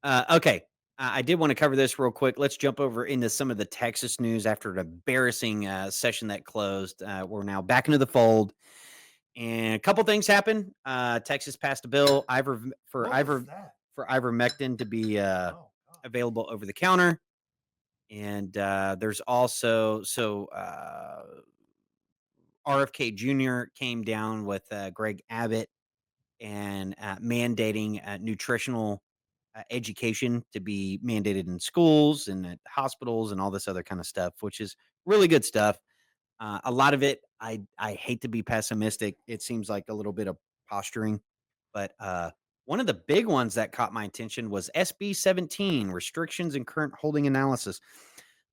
A: Okay. I did want to cover this real quick. Let's jump over into some of the Texas news after an embarrassing session that closed. We're now back into the fold. And a couple things happened. Texas passed a bill for ivermectin to be available over the counter. And there's also RFK Jr. came down with Greg Abbott and mandating nutritional education to be mandated in schools and at hospitals and all this other kind of stuff, which is really good stuff. A lot of it, I hate to be pessimistic. It seems like a little bit of posturing, but one of the big ones that caught my attention was SB 17, restrictions and current holding analysis.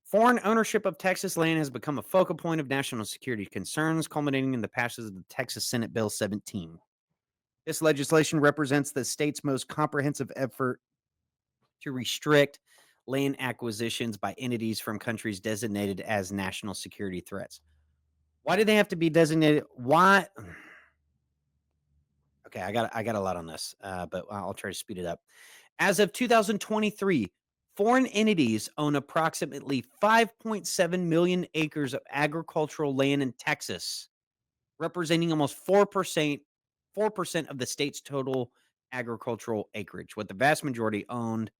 A: Foreign ownership of Texas land has become a focal point of national security concerns, culminating in the passage of the Texas Senate Bill 17. This legislation represents the state's most comprehensive effort to restrict land acquisitions by entities from countries designated as national security threats. Why do they have to be designated? Why? Okay, I got a lot on this, but I'll try to speed it up. As of 2023, foreign entities own approximately 5.7 million acres of agricultural land in Texas, representing almost 4% of the state's total agricultural acreage, with the vast majority owned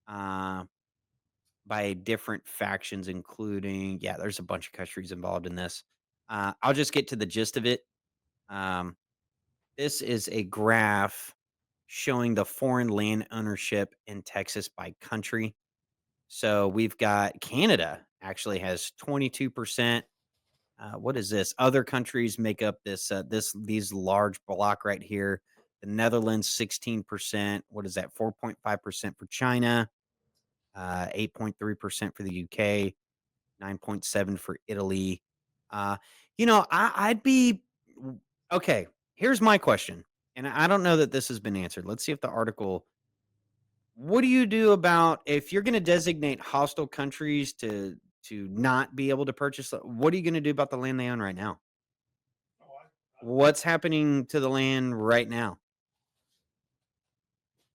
A: by different factions, including, there's a bunch of countries involved in this. I'll just get to the gist of it. This is a graph showing the foreign land ownership in Texas by country. So we've got Canada actually has 22%. What is this? Other countries make up these large block right here. The Netherlands, 16%. What is that? 4.5% for China. 8.3% for the UK, 9.7% for Italy. I'd be okay. Here's my question, and I don't know that this has been answered. Let's see if the article. What do you do about if you're going to designate hostile countries to not be able to purchase? What are you going to do about the land they own right now? What's happening to the land right now?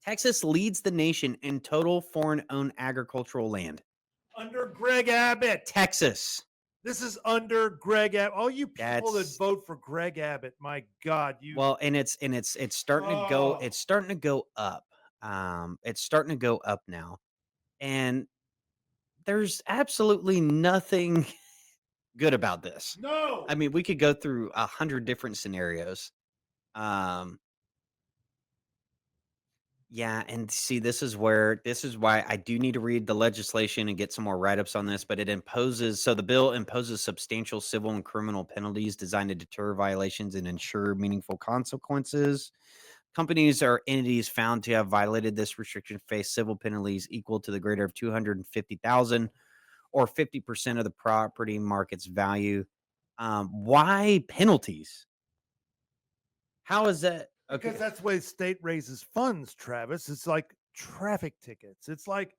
A: Texas leads the nation in total foreign-owned agricultural land.
B: Under Greg Abbott.
A: Texas.
B: This is under Greg Abbott. All you people that vote for Greg Abbott, my God, you.
A: Well, and it's starting to go. It's starting to go up. It's starting to go up now, and there's absolutely nothing good about this.
B: No.
A: I mean, we could go through 100 different scenarios. Yeah, and see, this is why I do need to read the legislation and get some more write-ups on this, but the bill imposes substantial civil and criminal penalties designed to deter violations and ensure meaningful consequences. Companies or entities found to have violated this restriction face civil penalties equal to the greater of $250,000 or 50% of the property market's value. Why penalties? How is that? Okay.
B: Because that's the way the state raises funds, Travis. It's like traffic tickets. It's like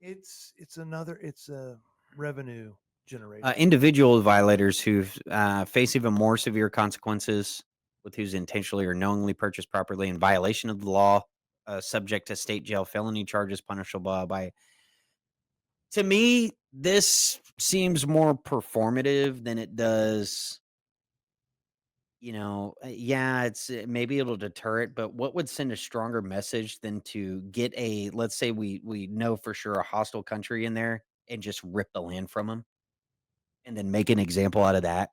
B: it's a revenue generator.
A: Individual violators who face even more severe consequences with whose intentionally or knowingly purchased property in violation of the law, subject to state jail felony charges punishable by To me, this seems more performative than it does. Maybe it'll deter it, but what would send a stronger message than to get let's say we know for sure a hostile country in there and just rip the land from them and then make an example out of that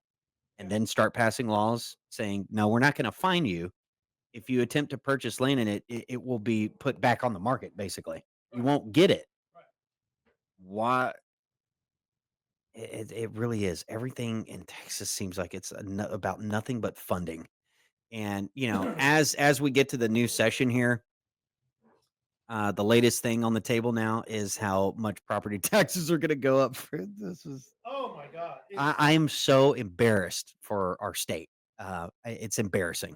A: and then start passing laws saying, no, we're not going to fine you. If you attempt to purchase land in it will be put back on the market, basically. You won't get it. Why? It really is. Everything in Texas seems like it's about nothing but funding. And, as we get to the new session here, the latest thing on the table now is how much property taxes are going to go up.
B: Oh my God.
A: I am so embarrassed for our state. It's embarrassing.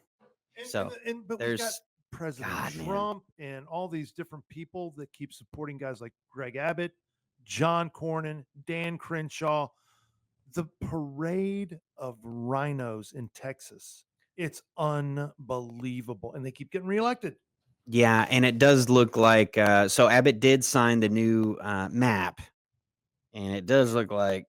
B: But we've got President Trump and all these different people that keep supporting guys like Greg Abbott, John Cornyn, Dan Crenshaw. The parade of rhinos in Texas, it's unbelievable. And they keep getting reelected.
A: Yeah, and it does look like so Abbott did sign the new map, and it does look like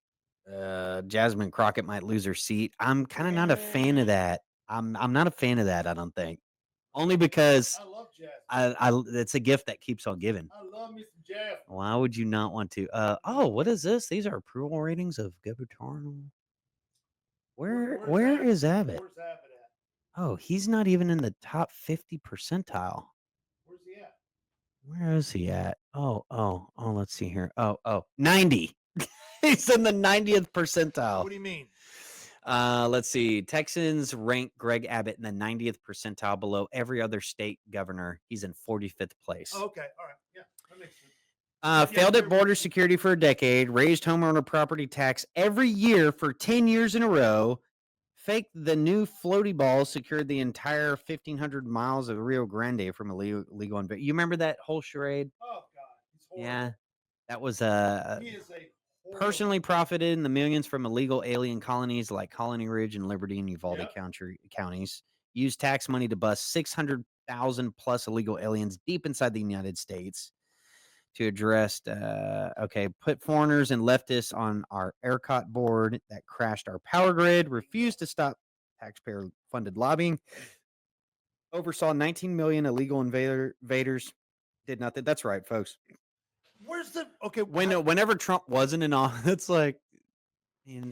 A: Jasmine Crockett might lose her seat. I'm kind of not a fan of that. I'm not a fan of that, I don't think. Only because
B: I love Jasmine.
A: I it's a gift that keeps on giving.
B: I love me some Jasmine.
A: Why would you not want to? What is this? These are approval ratings of gubernatorial. Where is Abbott?
B: Where's Abbott at?
A: Oh, he's not even in the top 50 percentile.
B: Where's he at?
A: Where is he at? Oh, let's see here. 90. He's in the 90th percentile.
B: What do you mean?
A: Let's see. Texans rank Greg Abbott in the 90th percentile below every other state governor. He's in 45th place.
B: Okay, all right. Yeah, that makes sense.
A: Failed at border security for a decade, raised homeowner property tax every year for 10 years in a row, faked the new floaty ball, secured the entire 1,500 miles of Rio Grande from illegal invasion. You remember that whole charade?
B: Oh, God. He's horrible.
A: Yeah. That was
B: He is a
A: personally profited in the millions from illegal alien colonies like Colony Ridge and Liberty and Uvalde counties. Used tax money to bust 600,000 plus illegal aliens deep inside the United States. To address, put foreigners and leftists on our ERCOT board that crashed our power grid, refused to stop taxpayer-funded lobbying, oversaw 19 million illegal invaders, did nothing. That's right, folks.
B: Where's the
A: Whenever Trump wasn't in office, it's like,
B: we're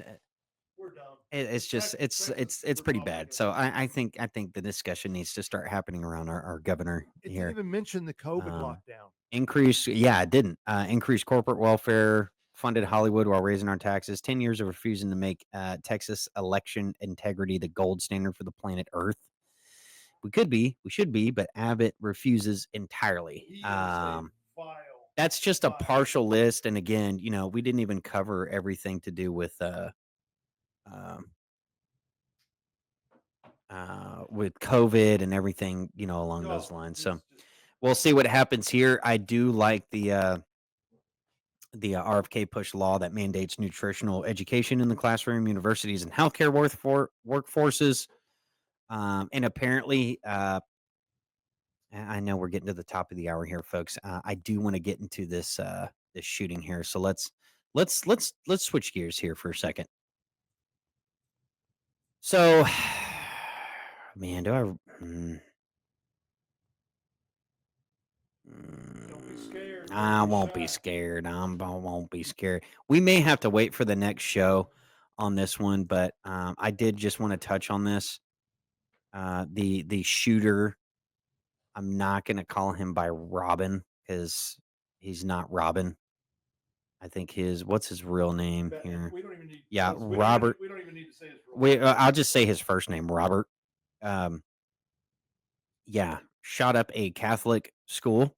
B: dumb.
A: It's just it's pretty bad. So I think the discussion needs to start happening around our governor
B: It
A: here.
B: didn't even mention the COVID lockdown.
A: It didn't. Increase corporate welfare, funded Hollywood while raising our taxes, 10 years of refusing to make Texas election integrity the gold standard for the planet Earth. We should be, but Abbott refuses entirely. That's just a partial list. And again, we didn't even cover everything to do with COVID and everything, along those lines. So we'll see what happens here. I do like the RFK push law that mandates nutritional education in the classroom, universities, and healthcare workforces. And apparently, I know we're getting to the top of the hour here, folks. I do want to get into this shooting here. So let's switch gears here for a second. So, man, do I?
B: Don't be scared.
A: I won't be scared. I won't be scared. We may have to wait for the next show on this one, but I did just want to touch on this. The shooter. I'm not going to call him by Robin because he's not Robin. I think what's his real name here?
B: We don't even need.
A: Robert.
B: We don't even need to say his real name.
A: I'll just say his first name, Robert. Shot up a Catholic school,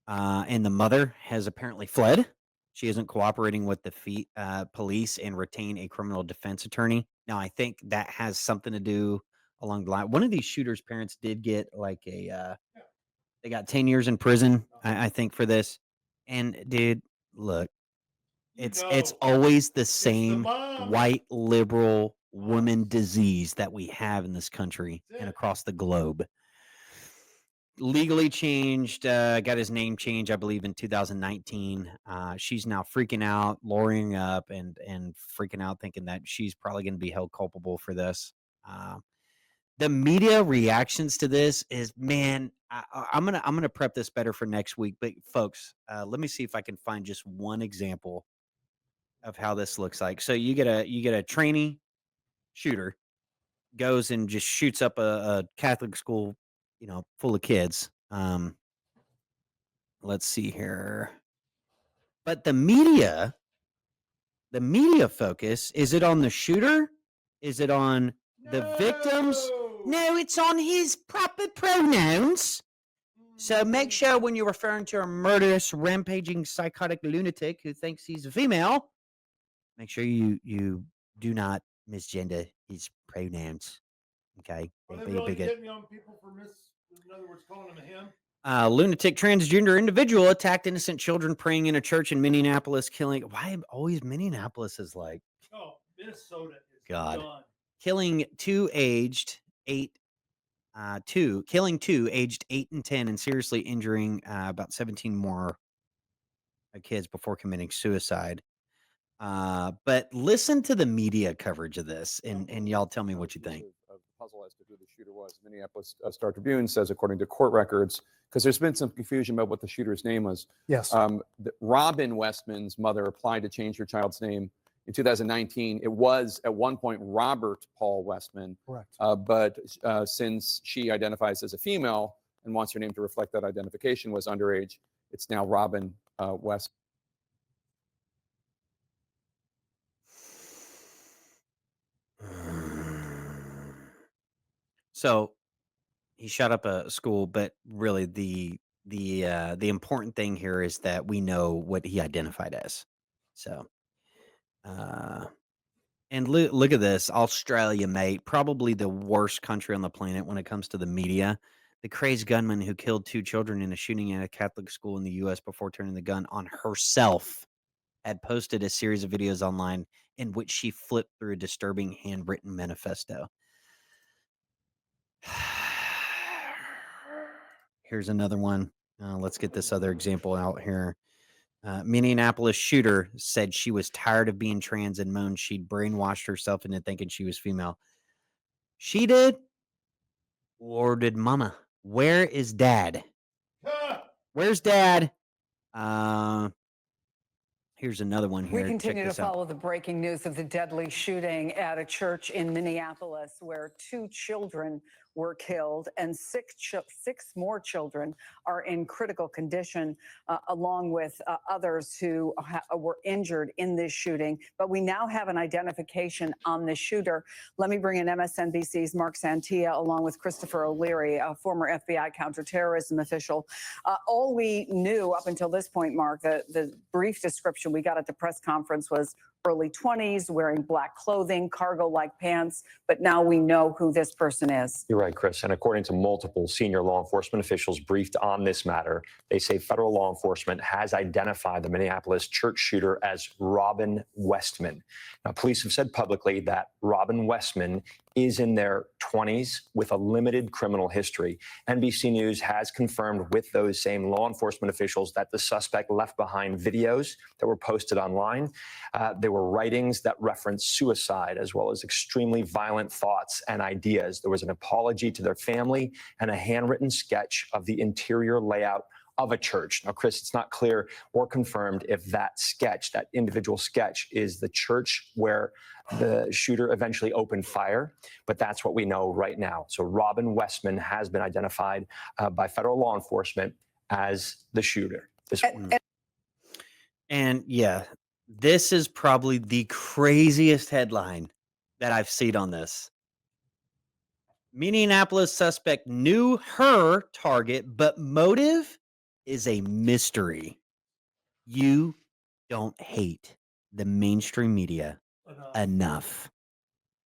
A: and the mother has apparently fled. She isn't cooperating with the police and retain a criminal defense attorney. Now, I think that has something to do along the line. One of these shooters' parents did get they got 10 years in prison, I think, for this. And dude, look, it's always the same white liberal woman disease that we have in this country and across the globe. legally changed, got his name changed, I believe, in 2019. She's now freaking out, lawyering up, and freaking out, thinking that she's probably going to be held culpable for this. The media reactions to this is, man, I'm gonna prep this better for next week. But folks, let me see if I can find just one example of how this looks like. So you get a trainee shooter goes and just shoots up a Catholic school, full of kids. Let's see here. But the media focus, is it on the shooter? Is it on the victims? No, it's on his proper pronouns. So make sure when you're referring to a murderous, rampaging, psychotic lunatic who thinks he's a female, make sure you do not misgender his pronouns. Okay?
B: Are they really getting on people for in other words, calling him a him?
A: Lunatic transgender individual attacked innocent children praying in a church in Minneapolis, killing. Why always Minneapolis is like?
B: Oh, Minnesota is
A: God.
B: done.
A: Killing two aged 8 and 10 and seriously injuring about 17 more kids before committing suicide. But listen to the media coverage of this, and y'all tell me what you think.
O: Of the puzzle as to who the shooter was. Minneapolis Star Tribune says, according to court records, because there's been some confusion about what the shooter's name was.
D: Yes.
O: Robin Westman's mother applied to change her child's name in 2019. It was at one point Robert Paul Westman.
D: Correct.
O: But since she identifies as a female and wants her name to reflect that identification, was underage, it's now Robin West.
A: So he shot up a school, but really the important thing here is that we know what he identified as. So, and look at this, Australia, mate, probably the worst country on the planet when it comes to the media. The crazed gunman who killed 2 children in a shooting at a Catholic school in the U.S. before turning the gun on herself had posted a series of videos online in which she flipped through a disturbing handwritten manifesto. Here's another one. Let's get this other example out here. Minneapolis shooter said she was tired of being trans and moaned she'd brainwashed herself into thinking she was female. She did? Or did mama? Where is dad? Where's dad? Here's another one here.
P: We continue to follow the breaking news of the deadly shooting at a church in Minneapolis where 2 children were killed and 6 more children are in critical condition, along with others who were injured in this shooting. But we now have an identification on the shooter. Let me bring in MSNBC's Mark Santia along with Christopher O'Leary, a former FBI counterterrorism official. All we knew up until this point, Mark, the brief description we got at the press conference was early 20s, wearing black clothing, cargo-like pants, but now we know who this person is.
Q: You're right, Chris. And according to multiple senior law enforcement officials briefed on this matter, they say federal law enforcement has identified the Minneapolis church shooter as Robin Westman. Now, police have said publicly that Robin Westman is in their 20s with a limited criminal history. NBC News has confirmed with those same law enforcement officials that the suspect left behind videos that were posted online. There were writings that referenced suicide, as well as extremely violent thoughts and ideas. There was an apology to their family and a handwritten sketch of the interior layout of a church. Now, Chris, it's not clear or confirmed if that sketch, that individual sketch, is the church where the shooter eventually opened fire, but that's what we know right now. So Robin Westman has been identified by federal law enforcement as the shooter.
A: And yeah, this is probably the craziest headline that I've seen on this. Minneapolis suspect knew her target, but motive is a mystery. You don't hate the mainstream media enough.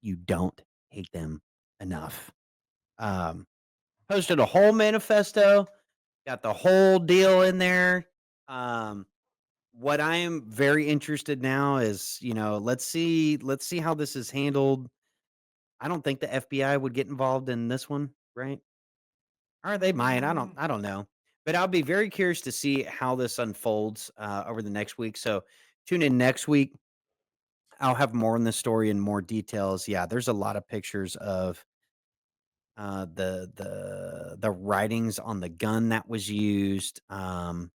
A: You don't hate them enough. Posted a whole manifesto, got the whole deal in there. What I am very interested now is, let's see how this is handled. I don't think the FBI would get involved in this one, right? Or they might. I don't know. But I'll be very curious to see how this unfolds over the next week. So tune in next week. I'll have more on the story and more details. Yeah, there's a lot of pictures of the writings on the gun that was used. And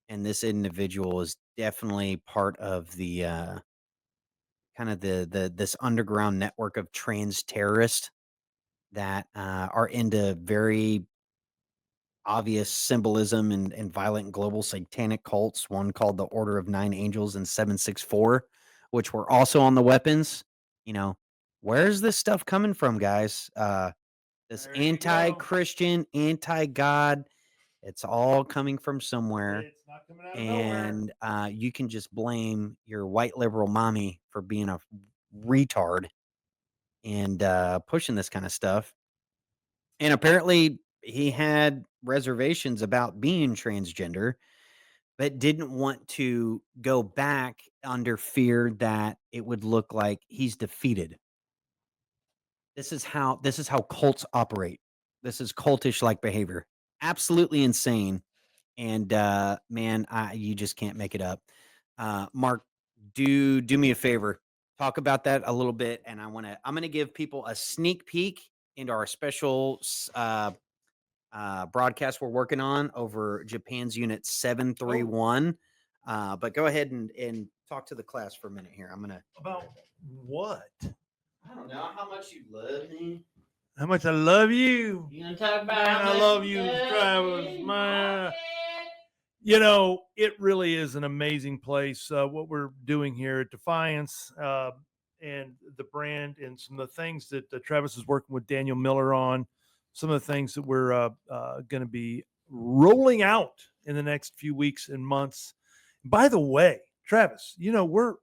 A: this individual is definitely part of the kind of the this underground network of trans terrorists that are into very obvious symbolism and violent global satanic cults, one called the Order of Nine Angels and 764, which were also on the weapons. You know, where's this stuff coming from, guys? This anti-Christian, anti-God, it's all coming from somewhere.
B: It's not coming out of nowhere.
A: And you can just blame your white liberal mommy for being a retard and pushing this kind of stuff. And apparently he had reservations about being transgender, but didn't want to go back under fear that it would look like he's defeated. This is how cults operate. This is cultish like behavior. Absolutely insane. And man, you just can't make it up. Mark, do me a favor. Talk about that a little bit, and I'm gonna give people a sneak peek into our special broadcast we're working on over Japan's Unit 731. But go ahead and talk to the class for a minute here. I'm gonna
B: about what?
A: I don't know how much you love me.
B: How much I love you.
A: You gonna talk about
B: Man, I love you, Travis. Man. You know, it really is an amazing place. What we're doing here at Defiance and the brand and some of the things that Travis is working with Daniel Miller on, some of the things that we're going to be rolling out in the next few weeks and months. By the way, Travis, you know, we're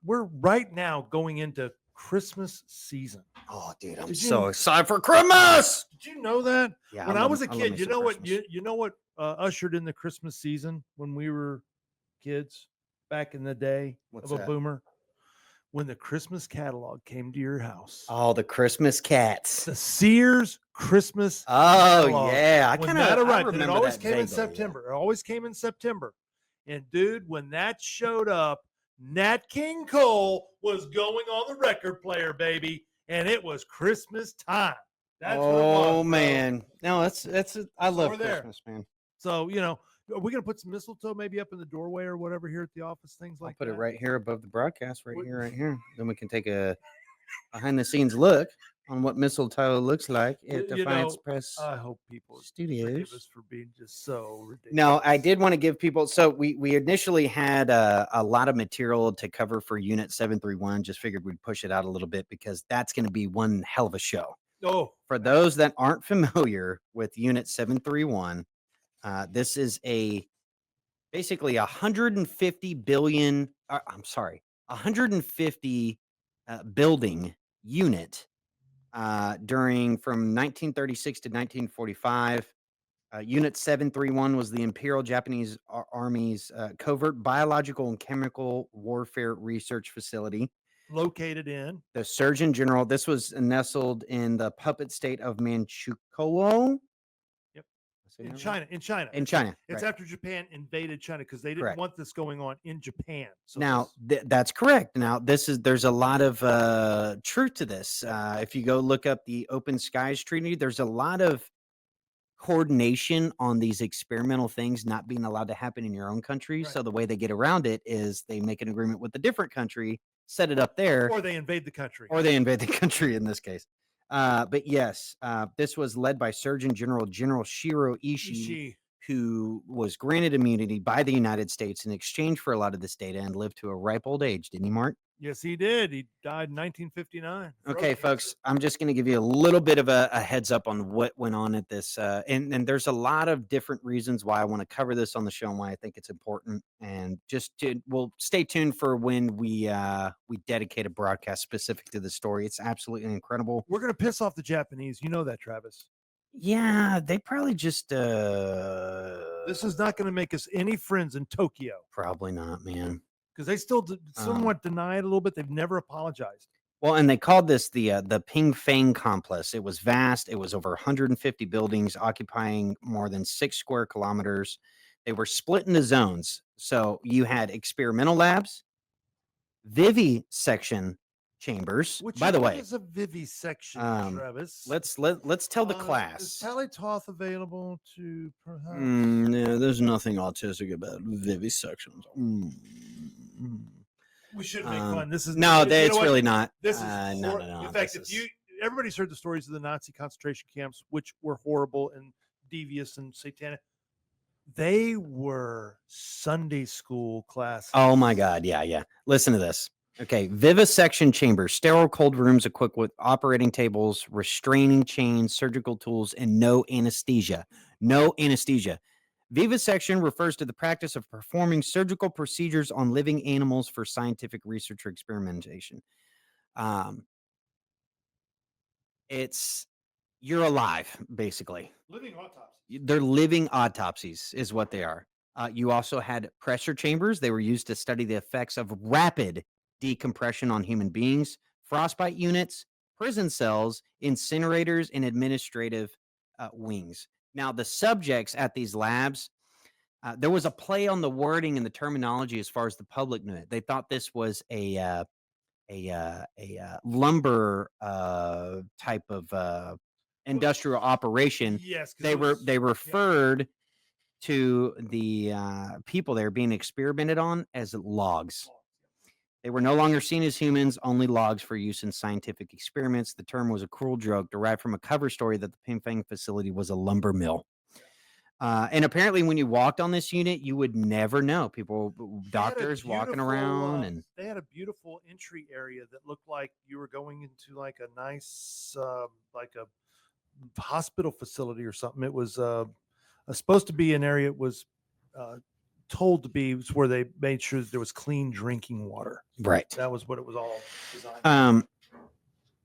B: right now going into Christmas season.
A: Oh, dude, I'm so excited for Christmas.
B: Did you know that?
A: Yeah,
B: when I was a kid, you know what? You know what ushered in the Christmas season when we were kids back in the day
A: What's
B: of a
A: that?
B: boomer? When the Christmas catalog came to your house.
A: Oh, the Christmas cats.
B: The Sears Christmas.
A: Oh,
B: catalog.
A: yeah. I
B: When
A: kind
B: that
A: of
B: arrived, and it
A: remember
B: always
A: that
B: came in
A: vaguely,
B: September. It always came in September. And dude, when that showed up, Nat King Cole was going on the record player, baby, and it was Christmas time. That's what it was, bro.
A: Man. No, that's I love
B: we're there.
A: Christmas, man.
B: So, you know, are we going to put some mistletoe maybe up in the doorway or whatever here at the office, things like
A: I'll
B: that?
A: put it right here above the broadcast, right here. Then we can take a behind the scenes look on what mistletoe looks like at Defiance Press
B: I hope people
A: Studios.
B: forgive us for being just so ridiculous.
A: No, I did want to give people. So we initially had a lot of material to cover for Unit 731. Just figured we'd push it out a little bit because that's going to be one hell of a show.
B: Oh,
A: for those that aren't familiar with Unit 731, this is basically 150 billion. I'm sorry, 150 building unit during from 1936 to 1945. Unit 731 was the Imperial Japanese Army's covert biological and chemical warfare research facility.
B: Located in
A: the Surgeon General. This was nestled in the puppet state of Manchukuo.
B: Yep. In China.
A: In China.
B: It's
A: right.
B: after Japan invaded China because they didn't
A: Correct.
B: want this going on in Japan. So
A: Now that's correct. Now there's a lot of truth to this. If you go look up the Open Skies Treaty, there's a lot of coordination on these experimental things not being allowed to happen in your own country.
B: Right.
A: So the way they get around it is they make an agreement with a different country, set it up there,
B: or they invade the country.
A: Or they invade the country in this case. But yes, this was led by Surgeon General Shiro Ishii, who was granted immunity by the United States in exchange for a lot of this data and lived to a ripe old age. Didn't he, Mark?
B: Yes, he did. He died in 1959.
A: Okay, folks, I'm just going to give you a little bit of a heads up on what went on at this. And there's a lot of different reasons why I want to cover this on the show and why I think it's important. And we'll stay tuned for when we dedicate a broadcast specific to the story. It's absolutely incredible.
B: We're going to piss off the Japanese. You know that, Travis.
A: Yeah, they probably just
B: this is not going to make us any friends in Tokyo.
A: Probably not, man.
B: Because they still somewhat deny it a little bit. They've never apologized.
A: Well, and they called this the Ping Fang complex. It was vast. It was over 150 buildings, occupying more than 6 square kilometers. They were split into zones. So you had experimental labs, vivisection chambers. By the
B: What
A: way,
B: is a vivisection, Travis?
A: let's tell the
B: Is
A: class.
B: Palitoth available to perhaps?
A: No, there's nothing autistic about vivisections.
B: We shouldn't make fun. This is
A: no,
B: you know
A: it's
B: what?
A: really not.
B: This is
A: no.
B: In fact, everybody's heard the stories of the Nazi concentration camps, which were horrible and devious and satanic. They were Sunday school classes.
A: Oh my God, yeah. Listen to this. Okay, vivisection chambers, sterile cold rooms equipped with operating tables, restraining chains, surgical tools, and no anesthesia. No anesthesia. Vivisection refers to the practice of performing surgical procedures on living animals for scientific research or experimentation. You're alive, basically.
B: Living autopsies.
A: They're living autopsies is what they are. You also had pressure chambers. They were used to study the effects of rapid decompression on human beings, frostbite units, prison cells, incinerators, and administrative wings. Now, the subjects at these labs, there was a play on the wording and the terminology as far as the public knew it. They thought this was a lumber type of industrial operation.
B: Yes,
A: they referred to the people there being experimented on as logs. They were no longer seen as humans, only logs for use in scientific experiments. The term was a cruel joke derived from a cover story that the Ping Fang facility was a lumber mill. And apparently when you walked on this unit, you would never know. Doctors walking around, and
B: they had a beautiful entry area that looked like you were going into like a nice, like a hospital facility or something. It was supposed to be an area. It was told to be where they made sure that there was clean drinking water.
A: Right.
B: That was what it was all designed.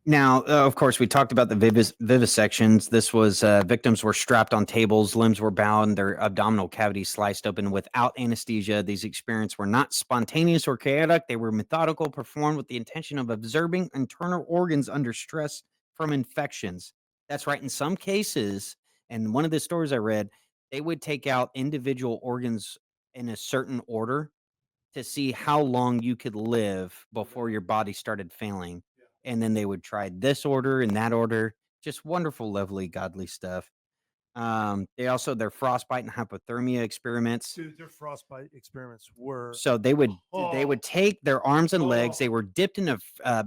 A: Now, of course, we talked about the vivisections. This was victims were strapped on tables, limbs were bound, their abdominal cavities sliced open without anesthesia. These experiments were not spontaneous or chaotic. They were methodical, performed with the intention of observing internal organs under stress from infections. That's right. In some cases, and one of the stories I read, they would take out individual organs in a certain order to see how long you could live before your body started failing. And then they would try this order and that order. Just wonderful, lovely, godly stuff. Their frostbite and hypothermia experiments.
B: Dude, their frostbite experiments were
A: so they would take their arms and legs. They were dipped in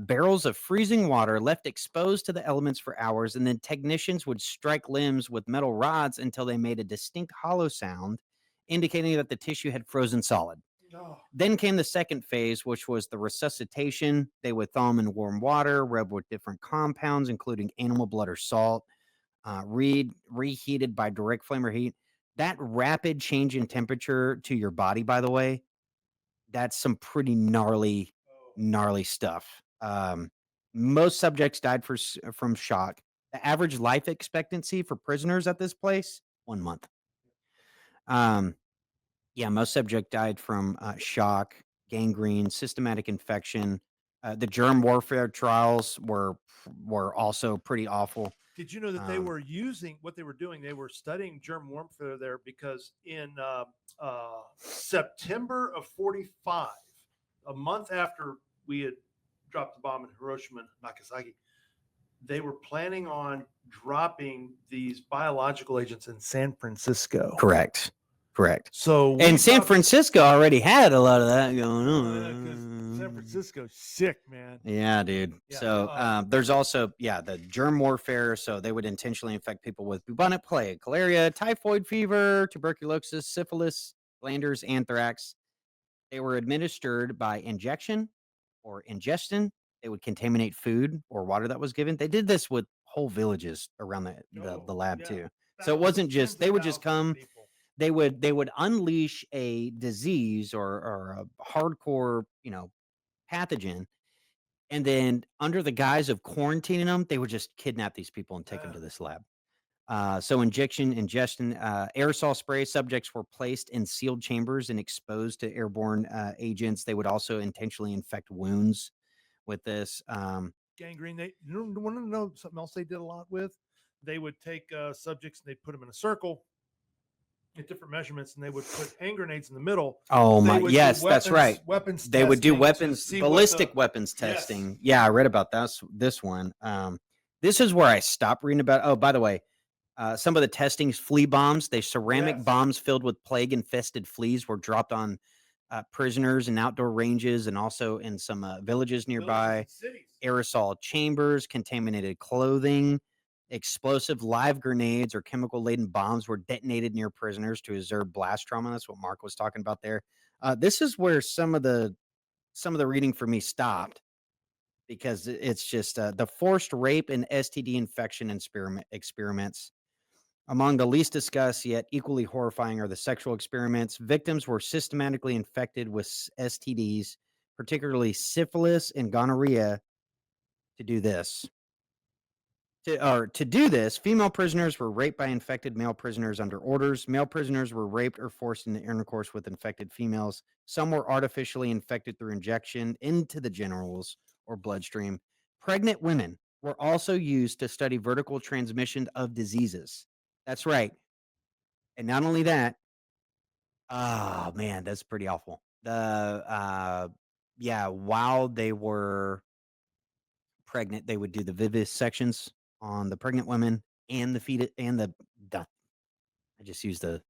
A: barrels of freezing water, left exposed to the elements for hours, and then technicians would strike limbs with metal rods until they made a distinct hollow sound, indicating that the tissue had frozen solid. Then came the second phase, which was the resuscitation. They would thaw them in warm water, rub with different compounds, including animal blood or salt, reheated by direct flame or heat. That rapid change in temperature to your body, by the way, that's some pretty gnarly stuff. Most subjects died from shock. The average life expectancy for prisoners at this place, 1 month. Most subjects died from shock, gangrene, systematic infection. The germ warfare trials were also pretty awful.
B: Did you know that they were using what they were doing? They were studying germ warfare there because in September of 1945, a month after we had dropped the bomb in Hiroshima and Nagasaki, they were planning on dropping these biological agents in San Francisco.
A: Correct.
B: So
A: and San Francisco already had a lot of that going on.
B: San Francisco's sick, man.
A: Yeah, dude.
B: Yeah,
A: so there's also the germ warfare. So they would intentionally infect people with bubonic plague, malaria, typhoid fever, tuberculosis, syphilis, glanders, anthrax. They were administered by injection or ingestion. They would contaminate food or water that was given. They did this with whole villages around the lab too. So it wasn't just they would just come. They would unleash a disease or a hardcore, pathogen, and then under the guise of quarantining them, they would just kidnap these people and take them to this lab. So ingestion, aerosol spray. Subjects were placed in sealed chambers and exposed to airborne agents. They would also intentionally infect wounds with this.
B: Gangrene. They want to know something else they did a lot with. They would take subjects and they'd put them in a circle at different measurements, and they would put hand grenades in the middle.
A: Oh
B: They
A: my,
B: would do
A: yes, that's right.
B: Weapons.
A: They would do
B: testing to
A: weapons,
B: see what
A: ballistic
B: the-
A: weapons
B: Yes.
A: testing. Yeah, I read about this one. This is where I stopped reading about. Oh, by the way, some of the testings, flea bombs. They ceramic
B: Yes.
A: bombs filled with plague-infested fleas were dropped on prisoners in outdoor ranges and also in some villages nearby. Aerosol chambers, contaminated clothing, explosive live grenades or chemical-laden bombs were detonated near prisoners to exert blast trauma. That's what Mark was talking about there. This is where some of the reading for me stopped, because it's just the forced rape and STD infection experiments. Among the least discussed yet equally horrifying are the sexual experiments. Victims were systematically infected with STDs, particularly syphilis and gonorrhea, to do this. To do this, female prisoners were raped by infected male prisoners under orders. Male prisoners were raped or forced into intercourse with infected females. Some were artificially infected through injection into the genitals or bloodstream. Pregnant women were also used to study vertical transmission of diseases. That's right. And not only that, oh man, that's pretty awful. While they were pregnant, they would do the vivisections on the pregnant women and the fetus and I just used the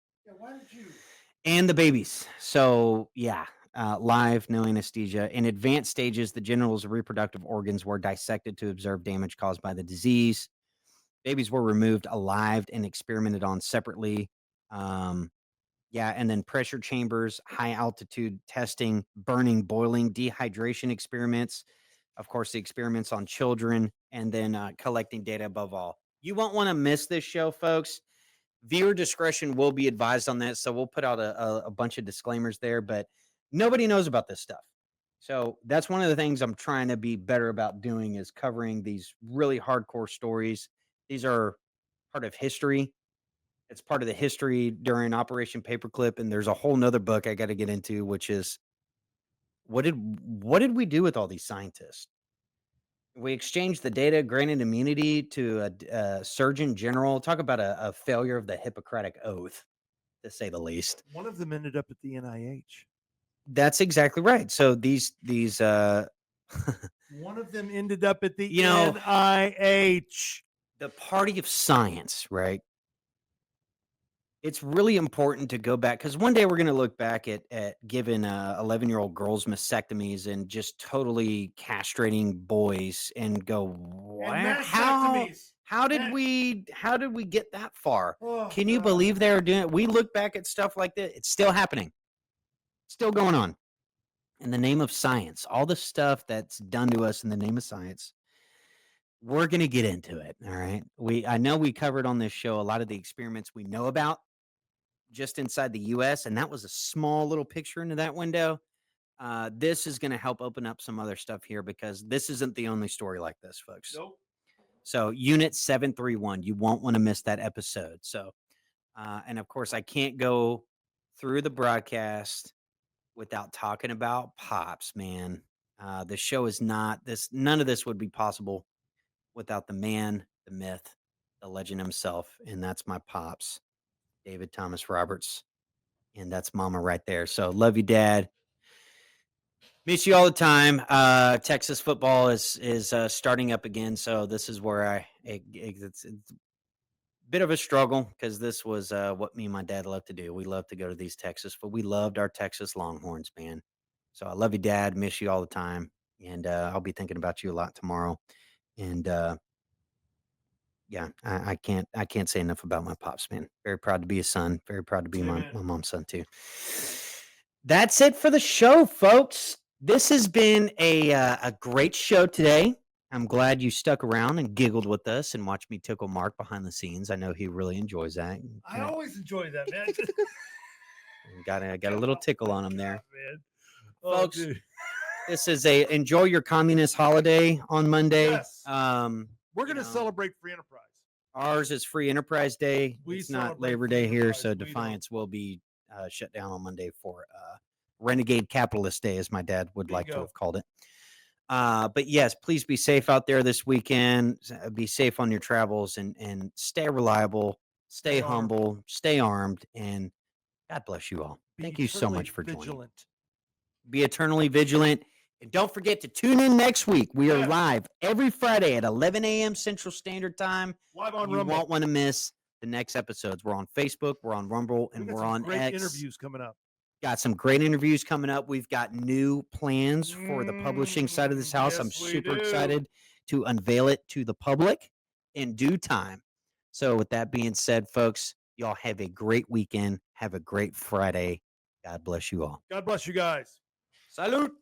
A: and the babies. So live, no anesthesia. In advanced stages, the genitals and reproductive organs were dissected to observe damage caused by the disease. Babies were removed alive and experimented on separately. And then pressure chambers, high altitude testing, burning, boiling, dehydration experiments. Of course, the experiments on children, and then collecting data above all. You won't want to miss this show, folks. Viewer discretion will be advised on that. So we'll put out a bunch of disclaimers there, but nobody knows about this stuff. So that's one of the things I'm trying to be better about doing, is covering these really hardcore stories. These are part of history. It's part of the history during Operation Paperclip. And there's a whole nother book I got to get into, which is what did we do with all these scientists? We exchanged the data, granted immunity to a surgeon general. Talk about a failure of the Hippocratic Oath, to say the least.
B: One of them ended up at the NIH.
A: That's exactly right. So these
B: one of them ended up at the NIH.
A: The party of science, right? It's really important to go back, because one day we're going to look back at giving 11-year-old girls mastectomies and just totally castrating boys and go, what? How did we get that far?
B: Oh,
A: Can you believe they're doing it? We look back at stuff like that. It's still happening. Still going on. In the name of science, all the stuff that's done to us in the name of science. We're going to get into it. All right. I know we covered on this show a lot of the experiments we know about just inside the US, and that was a small little picture into that window. This is going to help open up some other stuff here, because this isn't the only story like this, folks.
B: Nope.
A: So Unit 731, you won't want to miss that episode. So, and of course, I can't go through the broadcast without talking about Pops, man. The show is not this. None of this would be possible without the man, the myth, the legend himself, and that's my Pops, David Thomas Roberts, and that's Mama right there. So love you, Dad. Miss you all the time. Texas football is starting up again, so this is where it's a bit of a struggle, because this was what me and my dad love to do. We love to go to these Texas, but we loved our Texas Longhorns, man. So I love you, Dad. Miss you all the time, and I'll be thinking about you a lot tomorrow. And I can't say enough about my Pops, man. Very proud to be a son. Very proud to be my mom's son too. That's it for the show, folks. This has been a great show today. I'm glad you stuck around and giggled with us and watched me tickle Mark behind the scenes. I know he really enjoys that.
B: I always enjoy that, man.
A: Got a little tickle on him there.
B: Man.
A: Folks,
B: dude.
A: This is enjoy your communist holiday on Monday.
B: Yes. We're going to celebrate free enterprise.
A: Ours is Free Enterprise Day.
B: We
A: It's not
B: celebrate
A: Labor
B: free
A: Day here,
B: enterprise.
A: so
B: We
A: Defiance will be shut down on Monday for Renegade Capitalist Day, as my dad would like to
B: Bingo.
A: have called it. But yes, please be safe out there this weekend. Be safe on your travels and stay reliable, stay humble, stay armed, and God bless you all. Thank you so much for joining. Be eternally vigilant. And don't forget to tune in next week. We are live every Friday at 11 a.m. Central Standard Time.
B: Live on
A: You
B: Rumble.
A: won't want to miss the next episodes. We're on Facebook, we're on Rumble, and we're on
B: great
A: X.
B: interviews coming up.
A: Got some great interviews coming up. We've got new plans for the publishing side of this house. I'm super excited to unveil it to the public in due time. So with that being said, folks, y'all have a great weekend. Have a great Friday. God bless you all.
B: God bless you guys.
A: Salute.